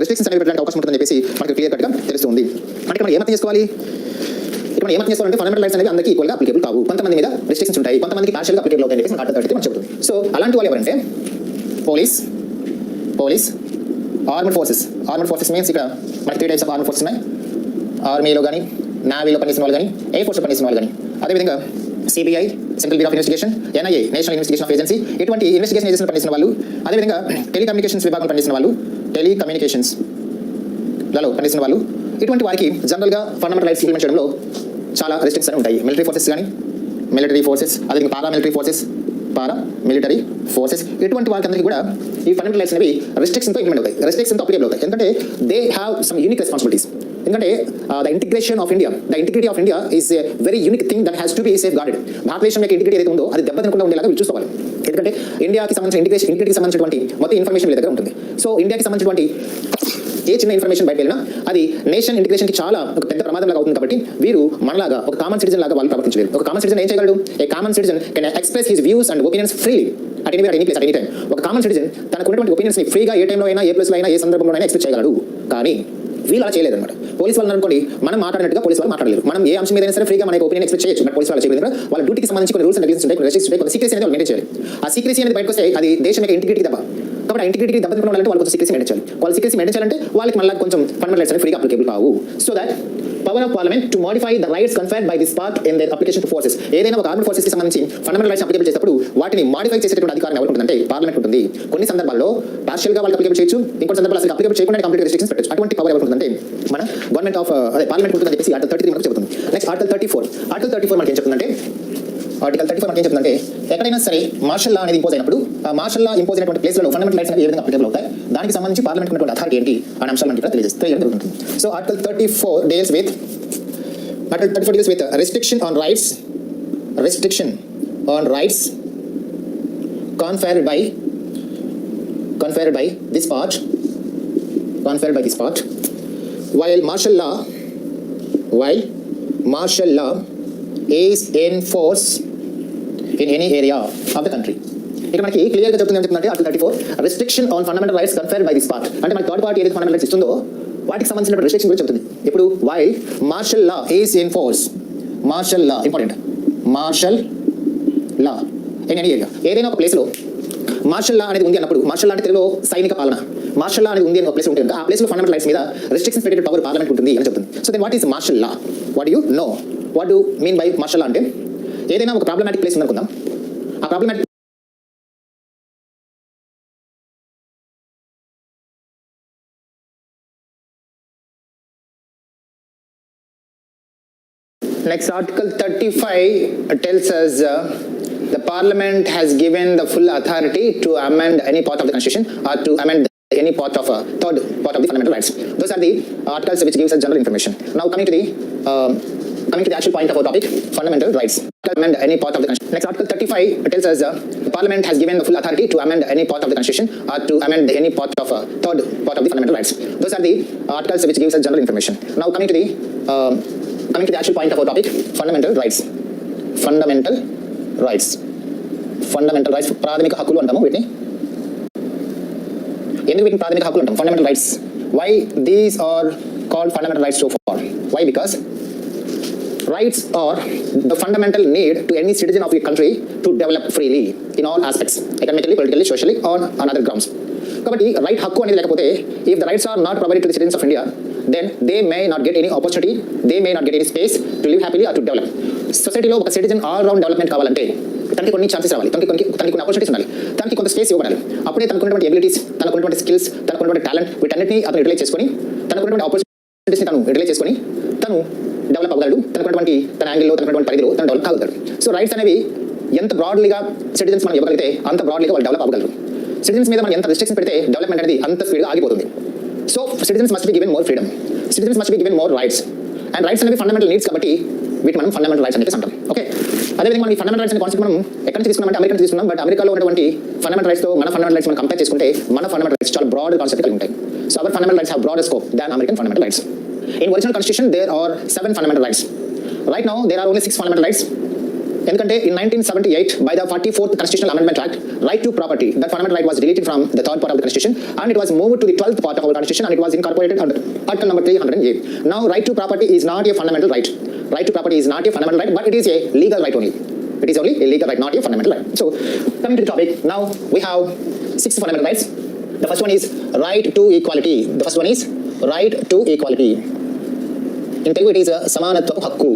రెస్ట్రిక్షన్స్ అనేవి పెట్టడానికి అవకాశం ఉంటుందని చెప్పేసి మనకు క్లియర్ కట్గా తెలుస్తుంది. అంటే మనం ఏమర్థం చేసుకోవాలి? ఇక్కడ మనం ఏమర్థం చేసుకోవాలంటే ఫండమెంటల్ రైట్స్ అనేవి అందరికీ ఈక్వల్గా అప్లికేబుల్ కావు. కొంతమంది మీద రెస్ట్రిక్షన్స్ ఉంటాయి, కొంతమందికి పార్షియల్గా అప్లికేబుల్ అవుతాయని చెప్పేసి ఆర్టికల్ 33 మనకు చెబుతుంది. సో అలాంటి వాళ్ళు ఎవరంటే పోలీస్, ఆర్మడ్ ఫోర్సెస్ మీన్స్ ఇక్కడ మనకి 3 టైప్స్ ఆఫ్ ఆర్మడ్ ఫోర్సెస్ ఉన్నాయి. ఆర్మీలో కానీ, నావీలో పనిచేసిన వాళ్ళు కానీ, ఎయిర్ ఫోర్స్లో పనిచేసిన వాళ్ళు కానీ, అదేవిధంగా CBI, central bureau of investigation, NIA, national investigation of agency, ఇటువంటి ఇన్వెస్టిగేషన్ ఏజెన్సీలో పనిచేసిన వాళ్ళు, అదేవిధంగా టెలికమ్యూనికేషన్స్ విభాగంలో పనిచేసిన వాళ్ళు, టెలికమ్యూనికేషన్స్లలో పనిచేసిన వాళ్ళు, ఇటువంటి వారికి జనరల్గా ఫండమెంటల్ రైట్స్ ఇంప్లిమెంట్ చేయడంలో చాలా రెస్ట్రిక్షన్స్ అనేవి ఉంటాయి. మిలిటరీ ఫోర్సెస్, అదేవిధంగా పారా మిలిటరీ ఫోర్సెస్, ఇటువంటి వాళ్ళందరికీ కూడా ఈ ఫండమెంటల్ రైట్స్ అనేవి రెస్ట్రిక్షన్తో ఇంప్లిమెంట్ అవుతాయి, రెస్ట్రిక్షన్తో అప్లికేబుల్ అవుతాయి. ఎందుకంటే they have some unique responsibilities. ఎందుకంటే the integrity of India is a very unique thing that has to be safeguarded. భారతదేశం యొక్క ఇంటిగ్రిటీ ఏదైతే ఉందో అది దెబ్బతినకుండా ఉండేలాగా వీళ్ళు చూసుకోవాలి. ఎందుకంటే ఇండియాకి సంబంధించిన ఇంటిగ్రిటీకి సంబంధించినటువంటి మొత్తం ఇన్ఫర్మేషన్ వీళ్ళ దగ్గర ఉంటుంది. సో ఇండియాకి సంబంధించినటువంటి ఏ చిన్న ఇన్ఫర్మేషన్ బయట వెళ్ళినా అది నేషన్ ఇంటిగ్రేషన్కి చాలా ఒక పెద్ద ప్రమాదం లాగా అవుతుంది. కాబట్టి వీరు మనలాగా ఒక కామన్ సిటిజన్ లాగా వాళ్ళు ప్రవర్తించలేరు. ఒక కామన్ సిటిజన్ ఏం చేయగలడు? A common citizen can express his views and opinions freely at any place at any time. ఒక కామన్ సిటిజన్ తనకు ఉన్నటువంటి ఒపీనియన్స్ ని ఫ్రీగా ఏ టైంలో అయినా, ఏ ప్లేస్లో అయినా, ఏ సందర్భంలో అయినా ఎక్స్ప్రెస్ చేయగలడు. కానీ వీళ్ళు అలా చేయలేదు అనమాట. పోలీస్ వాళ్ళు అనుకోండి, మనం మాట్లాడినట్టుగా పోలీస్ వాళ్ళు మాట్లాడలేరు. మనం ఏ అంశం మీద సరే ఫ్రీగా మనకు ఒపీనియన్ ఎక్స్ప్రెస్ చేయొచ్చు. బట్ పోలీస్ వాళ్ళు చేయలేదు. వాళ్ళ డ్యూటీకి సంబంధించి కొన్ని రూల్స్ అండ్ రెగ్యులేషన్స్ ఉంటాయి, కొన్ని రెస్ట్రిక్షన్స్ ఉంటాయి, కొన్ని సీక్రెసీ అనేది వాళ్ళు మెయింటైన్ చేయాలి. ఆ సీక్రెసీ అనేది బయటకు వస్తే అది దేశం యొక్క ఇంటిగ్రిటీకి దెబ్బ. కాబట్టి ఆ ఇంటిగ్రిటీకి దెబ్బతిన వాళ్ళంటే వాళ్ళు సీక్రెసీ మెయింటైన్ చేయాలి. వాళ్ళు సీక్రెసీ మెయింటైన్ చేయాలంటే వాళ్ళకి మళ్ళీ కొంచెం ఫండమెంటల్ రైట్స్ అనేవి ఫ్రీగా అప్లికేబుల్ కావు. So that power of parliament to modify the rights conferred by this part in their application to forces. ఏదైనా ఒక ఆర్మడ్ ఫోర్సెస్ కి సంబంధించి ఫండమెంటల్ రైట్స్ అప్లికేబుల్ చేసేటప్పుడు వాటిని మోడిఫై చేసేటువంటి అధికారం ఎవరికి ఉంటుందంటే పార్లమెంట్ ఉంటుంది. కొన్ని సందర్భాల్లో పార్షియల్ గా వాళ్ళకి అప్లికేబుల్ చేయొచ్చు, ఇంకొన్ని సందర్భాల్లో అసలు అప్లికేబుల్ చేయకుండా కంప్లీట్ రెస్ట్రిక్షన్స్ పెట్టచ్చు. అటువంటి పవర్ ఎవరికి ఉంటుందంటే మన గవర్నమెంట్ ఆఫ్ పార్లమెంట్ ఉంటుందని చెప్పేసి ఆర్టికల్ 33 మనకు చెబుతుంది. నెక్స్ట్ ఆర్టికల్ 34 మనకి ఏం చెప్తుందంటే ఎక్కడైనా సరే మార్షల్ లా అనేది ఇంపోజ్ అయినప్పుడు ఆ మార్షల్ లా ఇంపోజ్ అయినటువంటి ప్లేస్లలో ఫండమెంటల్ రైట్స్ ఏ విధంగా అప్లికేబుల్ అవుతాయి, దానికి సంబంధించి పార్లమెంట్ ఉన్నటువంటి అథారిటీ ఏంటి అనే అంశాలు మనకి తెలియజేస్తే జరుగుతుంది. So article 34 deals with restriction on rights conferred by this part while martial law is in force in any area of the country. ఇక్కడ మనకి క్లియర్గా చెప్తుంది ఏం చెప్తుందంటే article 34 restriction on fundamental rights conferred by this part. అంటే మన third party ఏదైతే fundamental rights ఇస్తుందో వాటికి సంబంధించిన రిస్ట్రిక్షన్ గురించి చెప్తుంది. ఇప్పుడు while martial law is in force, martial law important, martial law in any area, ఏదైనా ఒక ప్లేస్లో మార్షల్ లా అనేది ఉంది అన్నప్పుడు, మార్షల్ లా అంటే తెలుగులో సైనిక పాలన, మార్షల్ లా అనేది ఉంది అని ఒక ప్లేస్ ఉంటుంది, ఆ ప్లేస్లో ఫండమెంటల్ రైట్స్ మీద రిస్ట్రిక్షన్స్ పెట్టే పవర్ పార్లమెంట్ ఉంటుంది అని చెప్తుంది. So then what is martial law? What you know? What do mean by martial law? అంటే ఏదైనా ఒక ప్రాబ్లమాటిక్ ప్లేస్ ఉందనుకుందాం, ఆ problematic Next, Article 35 tells us the Parliament has given the full authority to amend any part of the Constitution or to amend any part of third part of the fundamental rights. Those are the articles which gives us general information. Now coming to the actual point of our topic, fundamental rights. Amend any part of the Constitution. Next, Article 35 tells us the Parliament has given the full authority to amend any part of the Constitution or to amend any part of third part of the fundamental rights. Those are the articles which gives us general information. Now coming to the actual point of our topic, fundamental rights. Fundamental rights. Fundamental rights. ప్రాథమిక హక్కులు అంటాము వీటిని. ఎందుకు వీటిని ప్రాథమిక హక్కులు అంటాం? Fundamental rights. Why these are called fundamental rights so far? Why? Because rights are the fundamental need to any citizen of a country to develop freely in all aspects, economically, politically, socially, or on other grounds. కాబట్టి right హక్కు అనేది లేకపోతే, if the rights are not provided to the citizens of India, then they may not get any opportunity, they may not get any space to live happily or to develop. సొసైటీలో ఒక citizen all round development కావాలంటే తనకి కొన్ని chances రావాలి, తనకి కొన్ని opportunities ఉండాలి, తనకి కొంత స్పేస్ ఇవ్వబడాలి. అప్పుడే తనకున్నటువంటి ఎబిలిటీస్, తనకున్నటువంటి స్కిల్స్, తనకున్నటువంటి టాలెంట్, వీటన్నిటిని అతను యూటిలైజ్ చేసుకొని, తనకున్నటువంటి ఆపర్చునిటీస్ని తను యూటిలైజ్ చేసుకొని తను డెవలప్ అవ్వగలడు. తనకున్నటువంటి తన యాంగిల్లో, తనకున్నటువంటి పరిధిలో తను డెవలప్ కాగలడు. సో రైట్స్ అనేవి ఎంత బ్రాడ్లీగా సిటిజన్స్ మనం ఇవ్వగలిగితే అంత బ్రాడ్లీగా వాళ్ళు డెవలప్ అవ్వగలరు. సిటిజన్స్ మీద మనం ఎంత రిస్ట్రిక్షన్ పెడితే డెవలప్మెంట్ అనేది అంత స్పీడ్గా ఆగిపోతుంది. So citizens must be given more freedom, citizens must be given more rights. And rights అనేవి ఫండమెంటల్ నీడ్స్ కాబట్టి వీటి మనం ఫండమెంటల్ రైట్స్ అని చెప్పేసి అంటాం. ఓకే, అదేవిధంగా మనం ఈ ఫండమెంటల్ రైట్స్ అనే కాన్సెప్ట్ మనం ఎక్కడ నుంచి తీసుకున్నామంటే అమెరికా నుంచి తీసుకున్నాం. బట్ అమెరికాలో ఉన్నటువంటి ఫండమెంటల్ రైట్స్తో మన ఫండమెంటల్ రైట్స్ మనం కంపేర్ చేసుకుంటే మన ఫండమెంటల్ రైట్స్ చాలా బ్రాడ్ కాన్సెప్ట్ కలిగి ఉంటాయి. So our fundamental rights have broader scope than American fundamental rights. In original constitution there are 7 fundamental rights. Right now there are only 6 fundamental rights. ఎందుకంటే in 1978 by the 44th Constitutional Amendment Act, right to property, that fundamental right was deleted from the third part of the Constitution and it was moved to the 12th part of our Constitution and it was incorporated under Article number 308. Now right to property is not a fundamental right. Right to property is not a fundamental right, but it is a legal right only. It is only a legal right, not a fundamental right. So coming to the topic, now we have 6 fundamental rights. The first one is right to equality. The first one is right to equality. In Telugu it is Samanatva Hakku.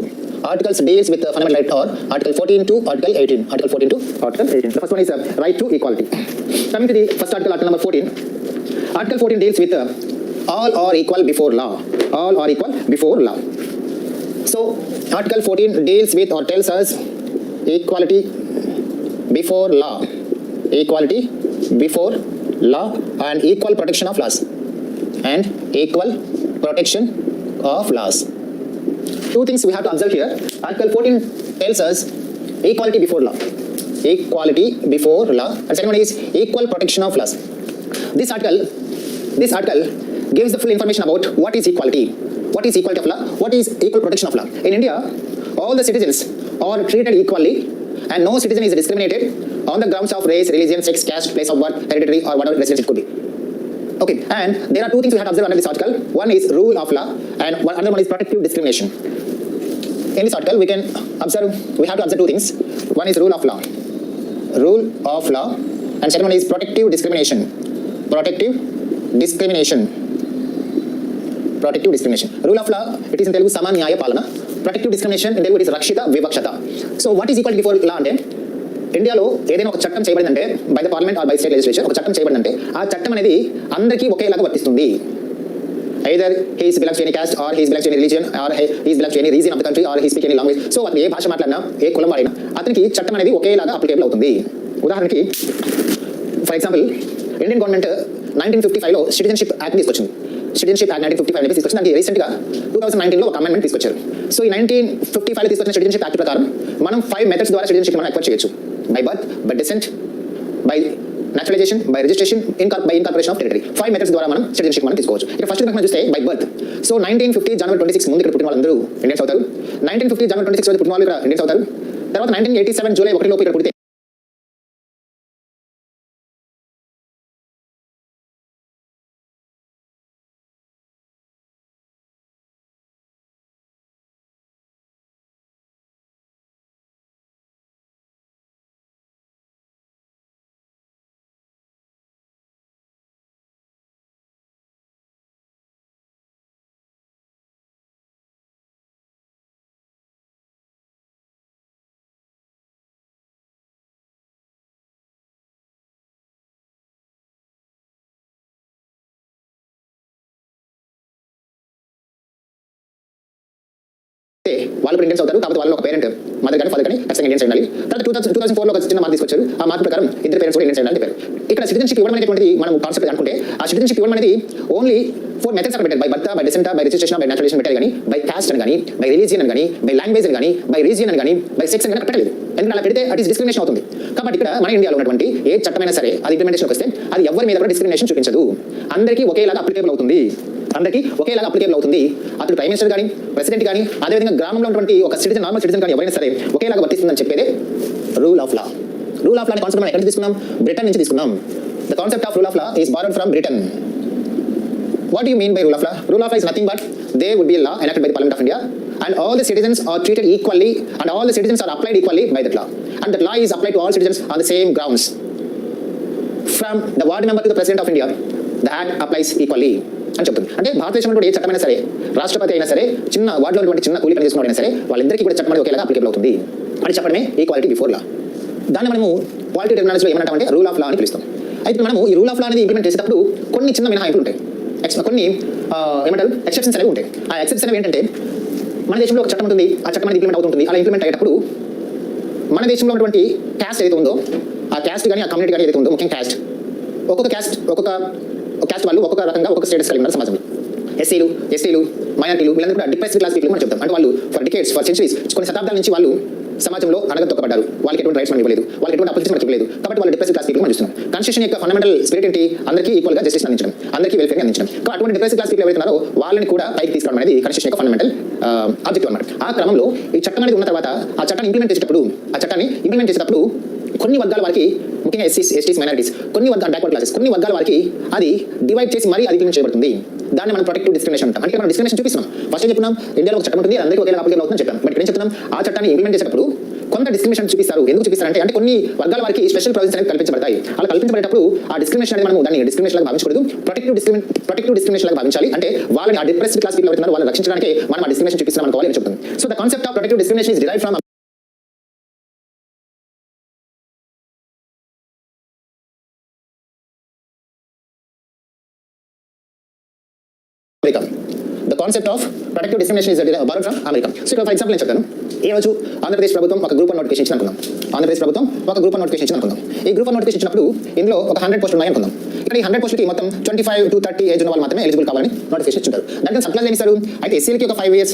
Articles deals with fundamental right or Article 14 to Article 18. Article 14 to Article 18. The first one is right to equality. Coming to the first article, Article number 14. Article 14 deals with all are equal before law. All are equal before law. So Article 14 deals with or tells us equality before law. Equality before law and equal protection of laws. And equal protection of laws. Two things we have to observe here. Article 14 tells us equality before law. Equality before law. And second one is equal protection of laws. This article gives the full information about what is equality. What is equality of law? What is equal protection of law? In India, all the citizens are treated equally and no citizen is discriminated on the grounds of race, religion, sex, caste, place of birth, hereditary or whatever residence it could be. Okay, and there are two things we have to observe under this article. One is rule of law and another one is protective discrimination. In this article we can observe, we have to observe two things. One is rule of law. Rule of law and second one is protective discrimination. Protective discrimination. Protective discrimination. Rule of law, it is in Telugu Sama Nyaya Palana. Protective discrimination in Telugu it is Rakshita Vivakshata. So what is equality before law అంటే ఇండియాలో ఏదైనా ఒక చట్టం చేయబడిందంటే by the parliament or by state legislature ఒక చట్టం చేయబడిందంటే ఆ చట్టం అనేది అందరికీ ఒకేలాగా వర్తిస్తుంది. either he belongs to any caste or he belongs to any religion or he belongs to any region of the country or he speak any language. So అతను ఏ భాష మాట్లాడినా ఏ కులం వాడినా అతనికి చట్టం అనేది ఒకేలాగా అప్లికేబుల్ అవుతుంది. ఉదాహరణకి ఫర్ ఎగ్జాంపుల్ ఇండియన్ గవర్నమెంట్ 1955లో సిటిజన్షిప్ యాక్ట్ తీసుకొచ్చింది. సిటిజన్షిప్ యాక్ట్ 1955 అనేది తీసుకొచ్చి దానికి రీసెంట్గా 2019లో ఒక అమెండ్మెంట్ తీసుకొచ్చారు. సో ఈ 1955లో తీసుకొచ్చిన సిటిజన్షిప్ యాక్ట్ ప్రకారం మనం 5 మెథడ్స్ ద్వారా సిటిజన్షిప్ మనం అక్వైర్ చేయొచ్చు. By birth, by descent, by naturalization, by registration, by incorporation of territory. 5 methods ద్వారా మనం సిటిజన్షిప్ మనం తీసుకోవచ్చు. ఇక్కడ ఫస్ట్ మనం చూస్తే బై బర్త్. సో 1950 జనవరి 26 ముందు ఇక్కడ పుట్టిన వాళ్ళందరూ ఇండియన్స్ అవుతారు. 1950 జనవరి 26 రోజు పుట్టిన వాళ్ళు ఇక్కడ ఇండియన్స్ అవుతారు. తర్వాత 1987 జూలై 1 లోపు ఇక్కడ పుడితే వాళ్ళు కూడా ఇండియన్స్ అవుతారు. కాబట్టి వాళ్ళు ఒక పేరెంట్ మదర్ కానీ ఫాదర్ కానీ ఖచ్చితంగా ఇండియన్స్ ఉండాలి. తర్వాత 2004లో ఒక చిన్న మార్పు తీసుకొచ్చారు. ఆ మార్పు ప్రకారం ఇద్దరు పేరెంట్స్ కూడా ఇండియన్స్ ఉండాలని చెప్పారు. ఇక్కడ సిటిజన్షిప్ ఇవ్వడం అనేటువంటిది మనం కాన్సెప్ట్ అనుకుంటే ఆ సిటిజన్షిప్ ఇవ్వడం అనేది ఓన్లీ 4 మెథడ్స్ ఆర్ పెట్టారు. By birth, by descent, by registration, by naturalisation పెట్టారు. కానీ బై కాస్ట్ అని కానీ, బై రిలీజియన్ అని కానీ, బై లాంగ్వేజ్ అని కానీ, బై రీజియన్ అని కానీ, బై సెక్స్ అని కానీ పెట్టలేదు. ఎందుకంటే అలా పెడితే అది డిస్క్రిమినేషన్ అవుతుంది. కాబట్టి ఇక్కడ మన ఇండియాలో ఉన్నటువంటి ఏ చట్టమైనా సరే అది ఇంప్లిమెంటేషన్కి వస్తే అది ఎవరి మీద కూడా డిస్క్రిమినేషన్ చూపించదు. అందరికీ ఒకేలాగా అప్లికేబుల్ అవుతుంది. అతడు ప్రైమ్ మినిస్టర్ కానీ, ప్రెసిడెంట్ కానీ, అదేవిధంగా గ్రామంలో ఉన్నటువంటి ఒక సిటిజన్, నార్మల్ సిటిజన్ కానీ ఎవరైనా సరే ఒకేలాగా వర్తిస్తుందని చెప్పేదే rule of law. Rule of law అనే కాన్సెప్ట్ మనం ఎక్కడ తీసుకున్నాం? బ్రిటన్ నుంచి తీసుకున్నాం. The concept of rule of law is borrowed from Britain. What do you mean by rule of law? Rule of law is nothing but there would be a law enacted by the Parliament of India and all the citizens are treated equally and all the citizens are applied equally by that law. And that law is applied to all citizens on the same grounds. From the ward member to the President of India, the act applies equally. అని చెప్తుంది. అంటే భారతదేశంలో ఏ చట్టమైనా సరే, రాష్ట్రపతి అయినా సరే, చిన్న వార్డులో ఉన్నటువంటి చిన్న కూలీ పని చేసుకున్నైనా సరే వాళ్ళందరికీ కూడా చట్టం అనేది ఒకేలాగా అప్లికేబుల్ అవుతుంది అని చెప్పడమే ఈక్వాలిటీ బిఫోర్ లా. దాన్ని మనము పాలిటీ టెర్మినాలజీలో ఏమంటామంటే రూల్ ఆఫ్ లా అని పిలుస్తాం. అయితే మనము ఈ రూల్ ఆఫ్ లా అనేది ఇంప్లిమెంట్ చేసేటప్పుడు కొన్ని చిన్న మినహాయింపులు ఉంటాయి. కొన్ని ఏమంటారు ఎక్సెప్షన్స్ అనేవి ఉంటాయి. ఆ ఎక్సెప్షన్స్ అనేవి ఏంటంటే మన దేశంలో ఒక చట్టం ఉంటుంది, ఆ చట్టం అనేది ఇంప్లిమెంట్ అవుతుంది. అలా ఇంప్లిమెంట్ అయ్యేటప్పుడు మన దేశంలో ఉన్నటువంటి క్యాస్ట్ ఏదైతే ఉందో ఆ క్యాస్ట్ కానీ ఆ కమ్యూనిటీ కానీ ఏదైతే ఉందో, ముఖ్యంగా క్యాస్ట్, ఒక్కొక్క క్యాస్ట్ వాళ్ళు ఒక్కొక్క రకంగా ఒక్కొక్క స్టేటస్ కలిగి ఉన్నారు సమాజంలో. ఎస్సీలు, మైనారిటీలు వీళ్ళందరూ కూడా డిప్రెస్డ్ క్లాస్ పీపుల్ మనం చెప్తాం. అంటే వాళ్ళు ఫర్ డికేట్స్, ఫర్ సెంచరీస్, కొన్ని శతాబ్దాల నుంచి వాళ్ళు సమాజంలో అడగదొక్కబడ్డారు. వాళ్ళకి ఎటువంటి రైట్స్ మనం ఇవ్వలేదు, వాళ్ళకి ఎటువంటి అపోజిషన్ మనకి ఇవ్వలేదు. కాబట్టి వాళ్ళు డిప్రెస్డ్ క్లాస్ పీపుల్ మనం చూస్తున్నాం. కాన్స్టిట్యూషన్ యొక్క ఫండమెంటల్ స్పిరిట్ ఏంటి? అందరికీ ఈక్వల్గా జస్టిస్ అందించడం, అందరికీ వెల్ఫేర్ అందించడం. కాబట్టి అటువంటి డిప్రెస్డ్ క్లాస్ పీపుల్ ఎవరైతున్నారో వాళ్ళని కూడా పైకి తీసుకురావడం అనేది కాన్స్టిట్యూషన్ యొక్క ఫండమెంటల్ ఆబ్జెక్టివ్ అన్నమాట. ఆ క్రమంలో ఈ చట్టం అనేది ఉన్న తర్వాత ఆ చట్టాన్ని ఇంప్లిమెంట్ చేసేటప్పుడు కొన్ని వర్గాల వారికి, ముఖ్యంగా ఎస్టీస్, మైనారిటీస్, కొన్ని వర్గాల బ్యాక్వర్డ్ క్లాసెస్, కొన్ని వర్గాల వారికి అది డివైడ్ చేసి మరీ అది ఇంప్లిమెంట్ చేయబడుతుంది. దాన్ని మనం ప్రొటెక్టివ్ డిస్క్రిమినేషన్ అంటాం. అంటే మనం డిస్క్రిమినేషన్ చూపిస్తున్నాం. ఫస్ట్ ఏం చెప్తున్నాం? ఇండియాలో ఒక చట్టం ఉంటుంది, అందరికీ ఒకేలా అప్లికేబుల్ అవుతుందని చెప్పాం. బట్ ఇక్కడ ఏం చెప్తున్నాం? ఆ చట్టాన్ని ఇంప్లిమెంట్ చేసేటప్పుడు కొంత డిస్క్రిమినేషన్ చూపిస్తారు. ఎందుకు చూపిస్తారంటే అంటే కొన్ని వర్గాల వారికి స్పెషల్ ప్రొవిజన్స్ అనేవి కల్పించబడతాయి. అలా కల్పించబడేటప్పుడు ఆ డిస్క్రిమినేషన్ అనేది మనం దాన్ని డిస్క్రిమినేషన్ లాగా భావించకూడదు, ప్రొటెక్టివ్ డిస్క్రిమినేషన్ లాగా భావించాలి. అంటే వాళ్ళని ఆ డిప్రెస్డ్ క్లాస్ పీపుల్ ఎవరైనా వాళ్ళని రక్షించడానికి మనం ఆ డిస్క్రిమినేషన్ చూపిస్తున్నాం అనుకోవాలి అని చెప్తుంది. So the concept of protective discrimination is derived from America. The concept of protective discrimination is borrowed from America. So, for example, నేను చెప్తాను. ఈ రోజు ఆంధ్రప్రదేశ్ ప్రభుత్వం ఒక గ్రూప్ 1 నోటిఫికేషన్ ఇచ్చింది అనుకుందాం. ఈ గ్రూప్ 1 నోటిఫికేషన్ ఇచ్చినప్పుడు ఇందులో ఒక 100 పోస్టులు ఉన్నాయి అనుకుందాం. ఇక్కడ ఈ 100 పోస్టులకి మొత్తం 25 to 30 ఏజ్ ఉన్న వాళ్ళు మాత్రమే ఎలిజిబుల్ కావాలని నోటిఫికేషన్ ఇచ్చారు. దానికి సబ్ క్లాస్ ఏమి ఇస్తారు? అయితే ఎస్సీలకి ఒక 5 years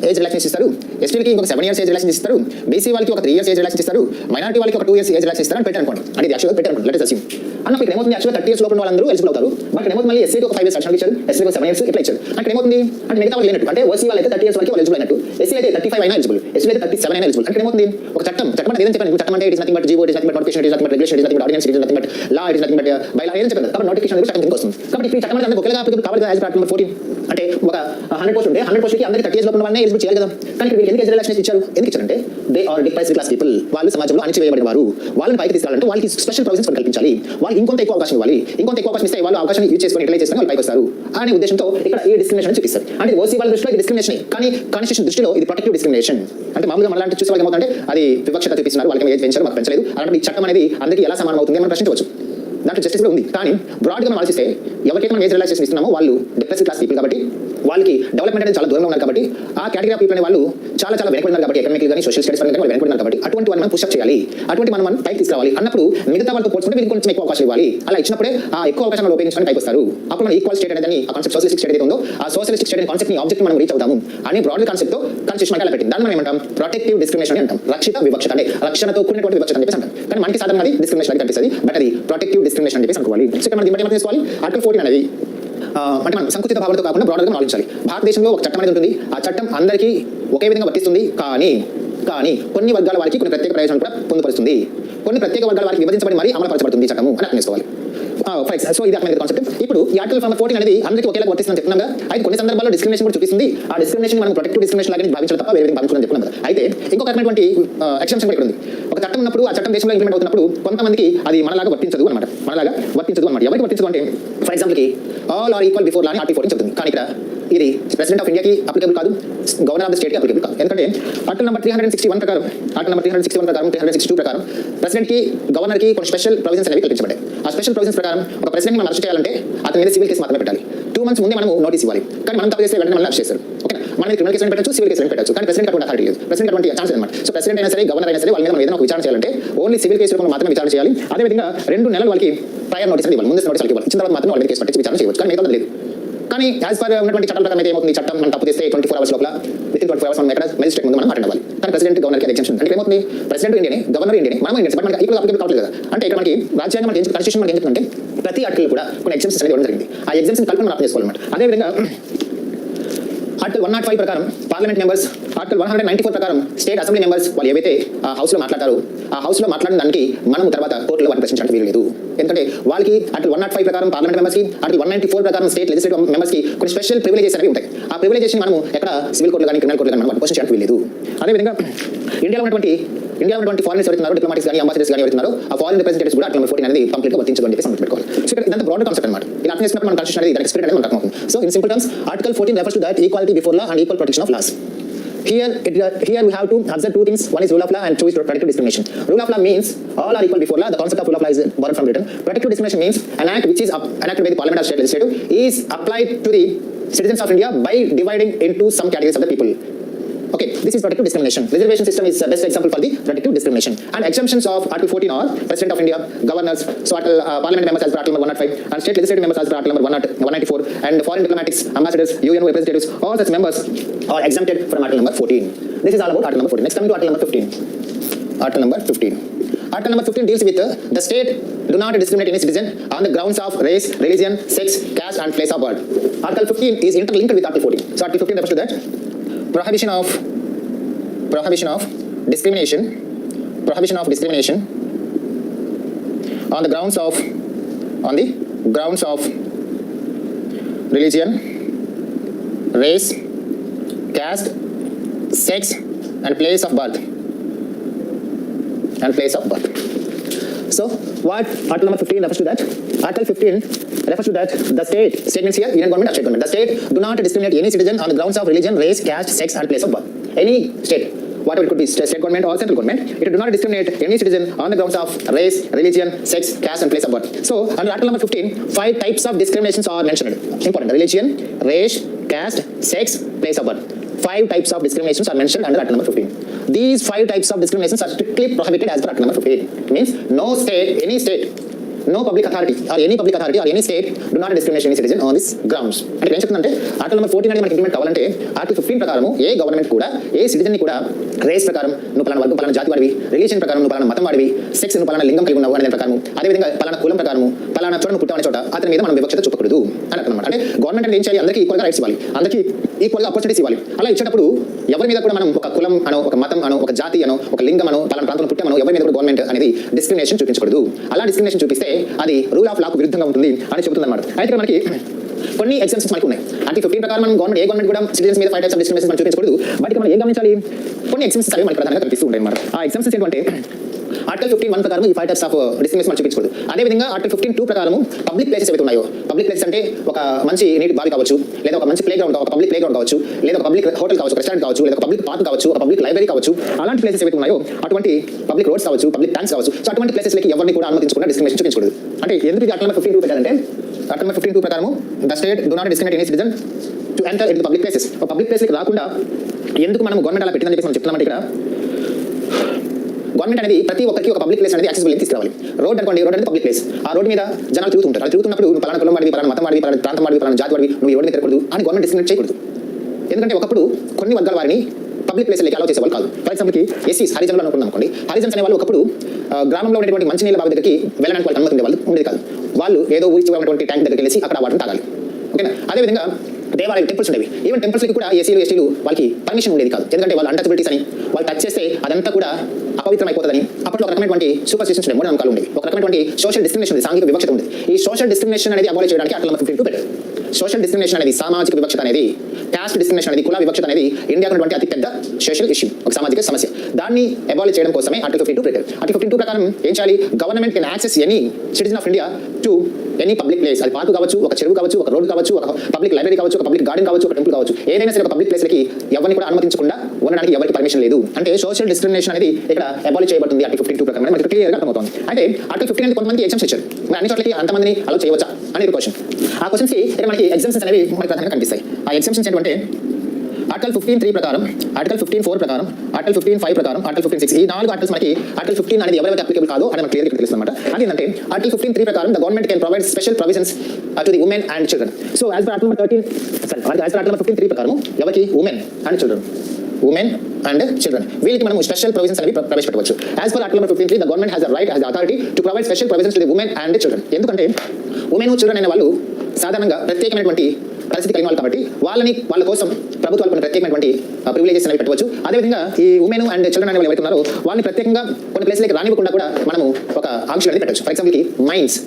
ఏజ్ రిలాక్సేషన్ ఇస్తారు, ఎస్టీలకి ఇంకొక 7 years ఏజ్ రిలాక్సేషన్ ఇస్తారు, బీసీ వాళ్ళకి ఒక 3 years ఏజ్ రిలాక్సేషన్ ఇస్తారు, మైనారిటీ వాళ్ళకి ఒక 2 years ఏజ్ రిలాక్సేషన్ ఇస్తారు అని పెట్టారు అనుకోండి. అంటే ఇది యాక్చువల్గా పెట్టారు అనుకోండి. Let us assume. అన్నప్పుడు ఇక్కడ ఏమవుతుంది? యాక్చువల్గా 30 years లోపల వాళ్ళందరూ ఎలిజిబుల్ అవుతారు. బట్ ఏమవుతుంది? మళ్ళీ ఎస్సీకి ఒక 5 years అడిషనల్ ఇచ్చారు, ఎస్సీకి ఒక 7 years ఇట్లా ఇచ్చారు. అంటే ఏమవుతుంది? అంటే మిగతా వాళ్ళు లేనట్టు. అంటే ఓసీ వాళ్ళు అయితే 30 years వరకు వాళ్ళు ఎలిజిబుల్ అయినట్టు, ఎస్సీ అయితే 35 అయినా ఎలిజిబుల్, ఎస్సీ అయితే 37 అయినా ఎలిజిబుల్. అంటే ఏమవుతుంది? ఒక చట్టం అంటే ఏదైనా చెప్పండి. చట్టం అంటే it is nothing but GO, it is nothing but notification, it is nothing but regulation, it is nothing but ordinance, it is nothing but law, it is nothing but by law ఏదైనా చెప్పండి. కాబట్టి notification అనేది చట్టం కిందకి వస్తుంది. కాబట్టి ఈ చట్టం అనేది ఒకేలా కావాలి కదా. యాజ్ పార్ట్ నెంబర్ 14 అంటే ఒక 100 పోస్ట్ ఉంటే 100 పోస్టులకి అందరికీ 30 years లోపల వాళ్ళని ఎలిజిబుల్ చేయాలి కదా. కానీ వీళ్ళు ఎందుకు ఏజ్ రిలాక్సేషన్ ఇచ్చారు? ఎందుకు ఇచ్చారంటే they are depressed class people. వాళ్ళు సమాజంలో అణచివేయబడిన వారు. వాళ్ళని పైకి తీసుకురావాలంటే వాళ్ళకి స్పెషల్ ప్రొవిజన్స్ కల్పించాలి. వాళ్ళకి ఇంకొంత ఎక్కువ అవకాశం ఇవ్వాలి. ఇంకొంత ఎక్కువ అవకాశం ఇస్తే వాళ్ళు అవకాశం యూజ్ చేసుకొని యూటిలైజ్ చేసుకొని వాళ్ళు పైకి వస్తారు అనే ఉద్దేశంతో ఇక్కడ ఈ డిస్క్రిమినేషన్ చూపిస్తారు. అంటే ఓసీ వాళ్ళ దృష్టిలో ఇది డిస్క్రిమినేషన్, కానీ కాన్స్టిట్యూషన్ దృష్టిలో ఇది ప్రొటెక్టివ్ డిస్క్రిమినేషన్. అంటే మామూలుగా మనలాంటి చూసే వాళ్ళకి ఏమవుతుందంటే అది వివక్షత చూపిస్తున్నారు, వాళ్ళకి ఏజ్ పెంచారు, మాకు పెంచలేదు. అలాంటి ఈ చట్టం అనేది అందరికీ ఎలా సమానం అవుతుంది మనం ప్రశ్నించవచ్చు. దాంట్లో జస్టిస్ కూడా ఉంది. కానీ బ్రాడ్గా మనం ఆలోచిస్తే ఎవరికైతే మనం ఏజ్ రిలాక్సేషన్ ఇస్తున్నామో వాళ్ళు డిప్రెస్డ్ క్లాస్ పీపుల్ కాబట్టి వాళ్ళకి డెవలప్మెంట్ అనేది చాలా దూరంగా ఉన్నారు. కాబట్టి ఆ కేటగిరీ ఆఫ్ పీపుల్ అనే వాళ్ళు చాలా వెనకబడినారు. కాబట్టి ఎకనామిక్ కానీ సోషల్ స్టడీస్ కానీ వాళ్ళు వెనకబడినారు. కాబట్టి అటువంటి మనం పుషప్ చేయాలి, అటువంటి మనం పైకి తీసుకురావాలి అన్నప్పుడు మిగతా వాళ్ళతో పోల్చుకుంటే వీళ్ళకి కొంచెం ఎక్కువ అవకాశం ఇవ్వాలి. అలా ఇచ్చినప్పుడే ఆ ఎక్కువ అవకాశాలను ఉపయోగించుకొని పైకి వస్తారు. అప్పుడు మనం ఈక్వల్ స్టేట్ అనేది ఆ కాన్సెప్ట్ సోషలిస్టిక్ స్టేట్ ఏదో ఉందో ఆ సోషలిస్టిక్ స్టేట్ కాన్సెప్ట్ ని ఆబ్జెక్ట్ మనం రీచ్ అవుతాము అని బ్రాడ్ కాన్సెప్ట్ తో కాన్స్టిట్యూషన్ అలా పెట్టింది. దాన్ని మనం ఏమంటాం? ప్రొటెక్టివ్ డిస్క్రిమినేషన్ అంటాం. రక్షిత వివక్షత అంటే రక్షణతో కూడినటువంటి వివక్షత అని చెప్పేసి అంటాం. కానీ మనకి సాధారణంగా అది డిస్క్రిమినేషన్ అని కనిపిస్తుంది. బట్ అది ప్రొటెక్టివ్ డిస్క్రిమినేషన్ అని చెప్పేసి అనుకోవాలి. సో ఇక్కడ మనం దీన్ని తీసుకోవాలి. ఆర్టికల్ 14 అనేది అంటే మనం సంకుచిత భావంతో కాకుండా బ్రాడ్గా ఆలోచించాలి. భారతదేశంలో ఒక చట్టం అనేది ఉంటుంది. ఆ చట్టం అందరికీ ఒకే విధంగా వర్తిస్తుంది. కానీ కానీ కొన్ని వర్గాల వారికి కొన్ని ప్రత్యేక ప్రయోజనాలు కూడా పొందుపరుస్తుంది. కొన్ని ప్రత్యేక వర్గాల వారికి విభజించబడి మరి అమలుపరచబడుతుంది ఈ చట్టము అని అర్థం చేసుకోవాలి. సో ఇది అర్థమైంది కాన్సెప్ట్. ఇప్పుడు ఈ ఆర్టికల్ 14 అనేది అందరికీ ఒకేలా వర్తిస్తుందని చెప్తున్నాం కదా. అయితే కొన్ని సందర్భాల్లో డిస్క్రిమినేషన్ కూడా చూపిస్తుంది. ఆ డిస్క్రిమినేషన్ మనం ప్రొటెక్టివ్ డిస్క్రిమినేషన్ లాగా భావించాలి తప్ప వేరే విధంగా భావించాలని చెప్తున్నాం కదా. అయితే ఇంకొక రకమైనటువంటి ఎక్సెప్షన్ కూడా ఇక్కడ ఉంది. ఒక చట్టం ఉన్నప్పుడు ఆ చట్టం దేశంలో ఇంప్లిమెంట్ అవుతున్నప్పుడు కొంతమందికి అది మనలాగా వర్తించదు అనమాట. ఎవరికి వర్తించదు అంటే ఫర్ ఎగ్జాంపుల్కి all are equal before law అని ఆర్టికల్ 14 చెప్తుంది. కానీ ఇక్కడ ఇది ప్రెసిడెంట్ ఆఫ్ ఇండియాకి అప్లికబుల్ కాదు, గవర్నర్ ఆఫ్ ద స్టేట్కి అప్లికబుల్ కాదు. ఎందుకంటే ఆర్టికల్ నెంబర్ 361 ప్రకారం 362 ప్రకారం ప్రెసిడెంట్కి గవర్నర్కి కొన్ని స్పెషల్ ప్రొవిజన్స్ అనేవి కల్పించబడ్డాయి. ఆ స్పెషల్ ప్రొవిజన్స్ ప్రకారం ఒక ప్రెసిడెంట్ని మనం అరెస్ట్ చేయాలంటే అతని మీద సివిల్ కేసు మాత్రమే పెట్టాలి. 2 months ముందే మనం నోటీస్ ఇవ్వాలి. కానీ మనం తప్పు చేస్తే వెంటనే మనం అరెస్ట్ చేస్తారు. ఓకే, మనం క్రిమినల్ కేసు పెట్టచ్చు, సివిల్ కేసు పెట్టచ్చు. కానీ ప్రెసిడెంట్ అటువంటి అథారిటీ లేదు, ప్రెసిడెంట్ అటువంటి ఛాన్స్ అనమాట. సో ప్రెసిడెంట్ అయినా సరే గవర్నర్ అయినా సరే వాళ్ళ మీద మనం ఏదైనా ఒక విచారణ చేయాలంటే ఓన్లీ సివిల్ కేసులో మాత్రమే విచారణ చేయాలి. అదేవిధంగా 2 నెలలు వాళ్ళకి ప్రయర్ నోటీస్ ఇవ్వాలి, ముందు నోటీస్ ఇవ్వాలి. ఇచ్చిన తర్వాత మాత్రం వాళ్ళ మీద కేసు పెట్టి విచారణ చేయవచ్చు. కానీ మిగతా లేదు. కానీ యాజ్ పర్ ఉన్నటువంటి చట్టం ప్రకారం అయితే ఏమవుతుంది, చట్టం మనం తప్పు చేస్తే 24 hours లోపల విత్ ఇన్ 24 hours మనం ఎక్కడ మెజిస్ట్రేట్ ముందు మనం అటెండ్ అవ్వాలి. కానీ ప్రెసిడెంట్ గవర్నర్కి అది ఎగ్జెంప్షన్. అంటే ఏమవుతుంది, ప్రెసిడెంట్ ఇండియనే, గవర్నర్ ఇండియనే, మనం ఇండియన్స్, బట్ మనకి ఈక్వల్ అప్లికేబుల్ కావట్లేదు కదా. అంటే ఇక్కడ మనకి రాజ్యాంగం మనకి కాన్స్టిట్యూషన్ మనకి ఏం చెప్తుందంటే ప్రతి ఆర్టికల్ కూడా కొన్ని ఎగ్జెంప్షన్స్ అనేది ఇవ్వడం జరిగింది. ఆ ఎగ్జెంప్షన్ కలిపి మనం అర్థం చేసుకోవాలన్నమాట. అదేవిధంగా ఆర్టికల్ 105 ప్రకారం పార్లమెంట్ మెంబర్స్, ఆర్టికల్ 194 ప్రకారం స్టేట్ అసెంబ్లీ మెంబర్స్ వాళ్ళు ఏవైతే ఆ హౌస్లో మాట్లాడతారో ఆ హౌస్లో మాట్లాడిన దానికి మనం తర్వాత కోర్టులో వాటిని ప్రశ్నించడానికి వీలు లేదు. ఎందుకంటే వాళ్ళకి ఆర్టికల్ 105 ప్రకారం పార్లమెంట్ మెంబర్స్కి, ఆర్టికల్ 194 ప్రకారం స్టేట్ లెజిస్లేటివ్ మెంబర్స్కి కొన్ని స్పెషల్ ప్రివిలేజెస్ అనేవి ఉంటాయి. ఆ ప్రివిలేజెస్ మనం ఎక్కడ సివిల్ కోర్టులో కానీ క్రిమినల్ కోర్టులో కానీ మనం క్వశ్చన్ చేయడానికి వీలు లేదు. అదేవిధంగా ఇండియాలో ఉన్నటువంటి ఫారినర్స్ ఎవరున్నారో, డిప్లొమాటిక్స్ కానీ అంబాసిడర్స్ కానీ ఎవరున్నారో ఆ ఫారిన్ రిప్రజెంటేటివ్స్ కూడా ఆర్టికల్ 14 అనేది కంప్లీట్గా వర్తించదు అని చెప్పి మనం పెట్టుకోవాలి. సో ఇక్కడ ఇదంతా బ్రాడ్ కాన్సెప్ట్ అనమాట. ఇలా అర్థం చేసినప్పుడు మన కాన్స్టిట్యూషన్ అనేది దానికి స్పిరిట్ అనేది మనకు అర్థమవుతుంది. So in simple terms article 14 refers to that equality before law and equal protection of laws. Here we have to observe 2 things. One is rule of law and 2 is protective discrimination. Rule of law means all are equal before law. The concept of rule of law is borrowed from Britain. Protective discrimination means an act which is enacted by the parliament or state legislative is applied to the citizens of India by dividing into some categories of the people. Okay, this is protective discrimination. Reservation system is the best example for the protective discrimination. And exemptions of Article 14 are President of India, governors, so Parliament members as per Article number 105, and state legislative members as per Article number 194, and foreign diplomatics, ambassadors, UN representatives, all such members are exempted from Article number 14. This is all about Article number 14. Next coming to Article number 15. Article number 15. Article number 15 deals with the state do not discriminate any citizen on the grounds of race, religion, sex, caste, and place of birth. Article 15 is interlinked with Article 14. So Article 15 refers to that. Prohibition of discrimination on the grounds of religion, race, caste, sex, and place of birth. So what Article number 15 refers to that? Article 15 refers to that the state means here Union government or state government. The state do not discriminate any citizen on the grounds of religion, race, caste, sex, and place of birth. Any state, whatever it could be, state government or central government, it do not discriminate any citizen on the grounds of race, religion, sex, caste, and place of birth. So under Article number 15, 5 types of discriminations are mentioned. Important: religion, race, caste, sex, place of birth. 5 types of discriminations are mentioned under Article number 15. These 5 types of discriminations are strictly prohibited as per Article number 15. Means no state, any state, no public authority or any state do not discriminate any citizen on this grounds. అంటే ఏం చెప్తుందంటే article number 14 అనేది మనకి implement కావాలంటే article 15 ప్రకారం ఏ government కూడా ఏ citizen ని కూడా రేస్ ప్రకారం నువ్వు పలానా వర్గం, పలానా జాతి వాడివి, రిలీజియన్ ప్రకారం నువ్వు పలానా మతం వాడివి, సెక్స్ నువ్వు పలానా లింగం కలిగి ఉన్నావు అనే ప్రకారం, అదేవిధంగా పలానా కులం ప్రకారం పలానా చోట నువ్వు పుట్టావనే చోట అతని మీద మనం వివక్షత చూపకూడదు అని అన్నమాట. అంటే గవర్నమెంట్ అనేది ఏం చేయాలి, అందరికీ ఈక్వల్గా రైట్స్ ఇవ్వాలి, అందరికీ ఈక్వల్గా ఆపర్చునిటీస్ ఇవ్వాలి. అలా ఇచ్చేటప్పుడు ఎవరి మీద కూడా మనం ఒక కులం అనో, ఒక మతం అనో, ఒక జాతి అనో, ఒక లింగం అనో, పలానా ప్రాంతంలో పుట్టామనో ఎవరి మీద కూడా గవర్నమెంట్ అనేది డిస్క్రిమినేషన్ చూపించకూడదు. అలా డిస్క్రిమినేషన్ చూపిస్తే అది రూల్ ఆఫ్ లాకు విరుద్ధంగా ఉంటుంది అని చెబుతుంది అన్నమాట. అయితే మనకి కొన్ని ఎగ్జామ్షన్స్ మనకు ఉన్నాయి. ఆర్టికల్ 15 ప్రకారం మనం గవర్నమెంట్ కూడా సిటిజన్స్ మీద 5 types of discrimination మనం చూపించకూడదు. బట్ మనం ఏం గమనించాలి, కొన్ని ఎగ్జామ్షన్స్ అనేవి మనకు ప్రధానంగా కనిపిస్తూ ఉంటాయి అన్నమాట. ఆ ఎగ్జామ్షన్స్ ఏంటంటే ఆర్టికల్ 15(1) ప్రకారం ఈ 5 types of discrimination మనం చూపించకూడదు. అదేవిధంగా ఆర్టికల్ 15(2) ప్రకారం పబ్లిక్ ప్లేసెస్ ఏవైతే ఉన్నాయో, పబ్లిక్ ప్లేసెస్ అంటే ఒక మంచి నీటి బావి కావచ్చు, లేదా ఒక మంచి ప్లేగ్రౌండ్, ఒక పబ్లిక్ ప్లేగ్రౌండ్ కావచ్చు, లేదా ఒక పబ్లిక్ హోటల్ కావచ్చు, రెస్టారెంట్ కావచ్చు, లేదా ఒక పబ్లిక్ పార్క్ కావచ్చు, ఒక పబ్లిక్ లైబ్రరీ కావచ్చు, అలాంటి ప్లేసెస్ ఏవైతే ఉన్నాయో అటువంటి పబ్లిక్ రోడ్స్ కావచ్చు, పబ్లిక్ ట్యాంక్స్ కావచ్చు, సో అటువంటి ప్లేసెస్లకి ఎవరిని కూడా అనుమతించకుండా డిస్క్రిమినేషన్ చూపించకూడదు. అంటే ఎందుకు ఇది ఆర్టికల్ 15(2) పెట్టారంటే ఆర్టికల్ 15(2) ప్రకారం the state do not discriminate any citizen to enter in the public places. Public ప్లేస్కి రాకుండా ఎందుకు మనం గవర్నమెంట్ అలా పెట్టిందని చెప్పి మనం చెప్తున్నామంటే ఇక్కడ గవర్నమెంట్ అనేది ప్రతి ఒక్కరికి ఒక పబ్లిక్ ప్లేస్ అనేది యాక్సెసిబుల్ తీసుకురావాలి. రోడ్ అనుకోండి, రోడ్ అనేది పబ్లిక్ ప్లేస్. ఆ రోడ్ మీద జనాలు తిరుగుతుంటారు. అది తిరుగుతున్నప్పుడు నువ్వు పలానా కులం వాడివి, పలానా మతం వాడివి, పలానా ప్రాంతం వాడివి, పలానా జాతి వాడివి, నువ్వు ఎవరి మీద తిరగకూడదు అని గవర్నమెంట్ డిస్క్రిమినేట్ చేయకూడదు. ఎందుకంటే ఒకప్పుడు కొన్ని వర్గాల వారిని పబ్లిక్ ప్లేస్లకి అలౌ చేసేవాళ్ళు కాదు. ఫర్ ఎగ్జాంపుల్కి ఎస్సీస్, హరిజనులు అనుకున్నాం అనుకోండి. హరిజన్స్ అనే వాళ్ళు ఒకప్పుడు గ్రామంలో ఉన్నటువంటి మంచినీళ్ళ బావి దగ్గరికి వెళ్ళడానికి వాళ్ళకి అనుమతి ఉండేది కాదు. వాళ్ళు ఏదో ఊరి చివరి ఉన్నటువంటి ట్యాంక్ దగ్గరికి వెళ్ళి అక్కడ వాటిని తాగాలి. ఓకేనా? అదేవిధంగా దేవాలయాలు టెంపుల్స్ ఉండేవి. ఈవెన్ టెంపుల్స్కి కూడా ఎస్సీలు ఎస్టీలు వాళ్ళకి పర్మిషన్ ఉండేది కాదు. ఎందుకంటే వాళ్ళు అన్టచబిలిటీస్ అని, వాళ్ళు టచ్ చేస్తే అదంతా కూడా అపవిత్రం అయిపోతుందని. అప్పట్లో ఒక రకమైనటువంటి సూపర్ స్టిషన్స్ ఉండే, మూఢనమ్మకాలు ఉండేవి. ఒక రకమైనటువంటి సోషల్ డిస్క్రిమినేషన్ ఉంది, సాంఘిక వివక్షత ఉంది. ఈ సోషల్ డిస్క్రిమినేషన్ అనేది అబాలిష్ చేయడానికి ఆర్టికల్ నెంబర్ 52 పెట్టారు. సోషల్ డిస్క్రిమినేషన్ అనేది, సామాజిక వివక్షత అనేది, క్యాస్ట్ డిస్క్రిమినేషన్ అనేది, కుల వివక్షత అనేది ఇండియాకు ఉన్నటువంటి అతి పెద్ద సోషల్ ఇష్యూ, ఒక సామాజిక సమస్య. దాన్ని అబాలిష్ చేయడం కోసమే ఆర్టికల్ 52 పెట్టారు. ఆర్టికల్ 52 ప్రకారం ఏం చేయాలి? Government can access any citizen of India to any public place. అది పార్క్ కావచ్చు, ఒక చెరువు కావచ్చు, ఒక రోడ్ కావచ్చు, ఒక పబ్లిక్ లైబ్రరీ కావచ్చు, ఒక పబ్లిక్ గార్డెన్ కావచ్చు, ఒక టెంపుల్ కావచ్చు, ఏదైనా సరే ఒక పబ్లిక్ ప్లేస్లకి ఎవరిని కూడా అనుమతించకుండా ఉండడానికి ఎవరికి పర్మిషన్ లేదు. అంటే సోషల్ డిస్క్రిమినేషన్ అనేది ఇక్కడ అబాలిష్ చేయబడుతుంది ఆర్టికల్ 52 ప్రకారం. మనకి క్లియర్గా అర్థమవుతుంది. అంటే ఆర్టికల్ 15 అనేది కొంతమంది ఎగ్జామ్స్ ఇచ్చారు. మరి అన్ని చోట్లకి అంతమందిని అలో చేయవచ్చా అనేది క్వశ్చన్. ఆ క్వశ్చన్స్కి ఇక్కడ మనకి ఎగ్జామ్షన్స్ అనేవి మనకి ప్రధానంగా కనిపిస్తాయి. ఆ ఎగ్జామ్షన్స్ ఏంటంటే ఆర్టికల్ 15(3) ప్రకారం, ఆర్టికల్ 15(4) ప్రకారం, ఆర్టికల్ 15(5) ప్రకారం, ఆర్టికల్ 15(6) ఈ 4 ఆర్టికల్స్ మనకి ఆర్టికల్ 15 అనేది ఎవరైతే అప్లికబుల్ కాదో అని మనకి క్లియర్గా తెలుస్తుంది అనమాట. అదేంటంటే ఆర్టికల్ 15(3) ప్రకారం the government can provide special provisions to the women and children. So as per article 15(3) ప్రకారం ఎవరికి? Women and children, women and children, వీళ్ళకి మనం స్పెషల్ ప్రొవిజన్స్ అనేవి ప్రవేశపెట్టవచ్చు. As per article 15(3) the government has the right, has the authority to provide special provisions to the women and children. ఎందుకంటే women children అనే వాళ్ళు సాధారణంగా ప్రత్యేకమైనటువంటి పరిస్థితి కలిగిన వాళ్ళు కాబట్టి వాళ్ళ కోసం ప్రభుత్వాలు కొన్ని ప్రత్యేకమైనటువంటి ప్రివిలేజెస్ అనేవి పెట్టవచ్చు. అదేవిధంగా ఈ ఉమెన్ అండ్ చిల్డ్రన్ అనే వాళ్ళు ఎవరైతే ఉన్నారో వాళ్ళని ప్రత్యేకంగా కొన్ని ప్లేస్లకి రానివ్వకుండా కూడా మనము ఒక ఆంక్షలు అనేది పెట్టవచ్చు. ఫర్ ఎగ్జాంపుల్కి మైన్స్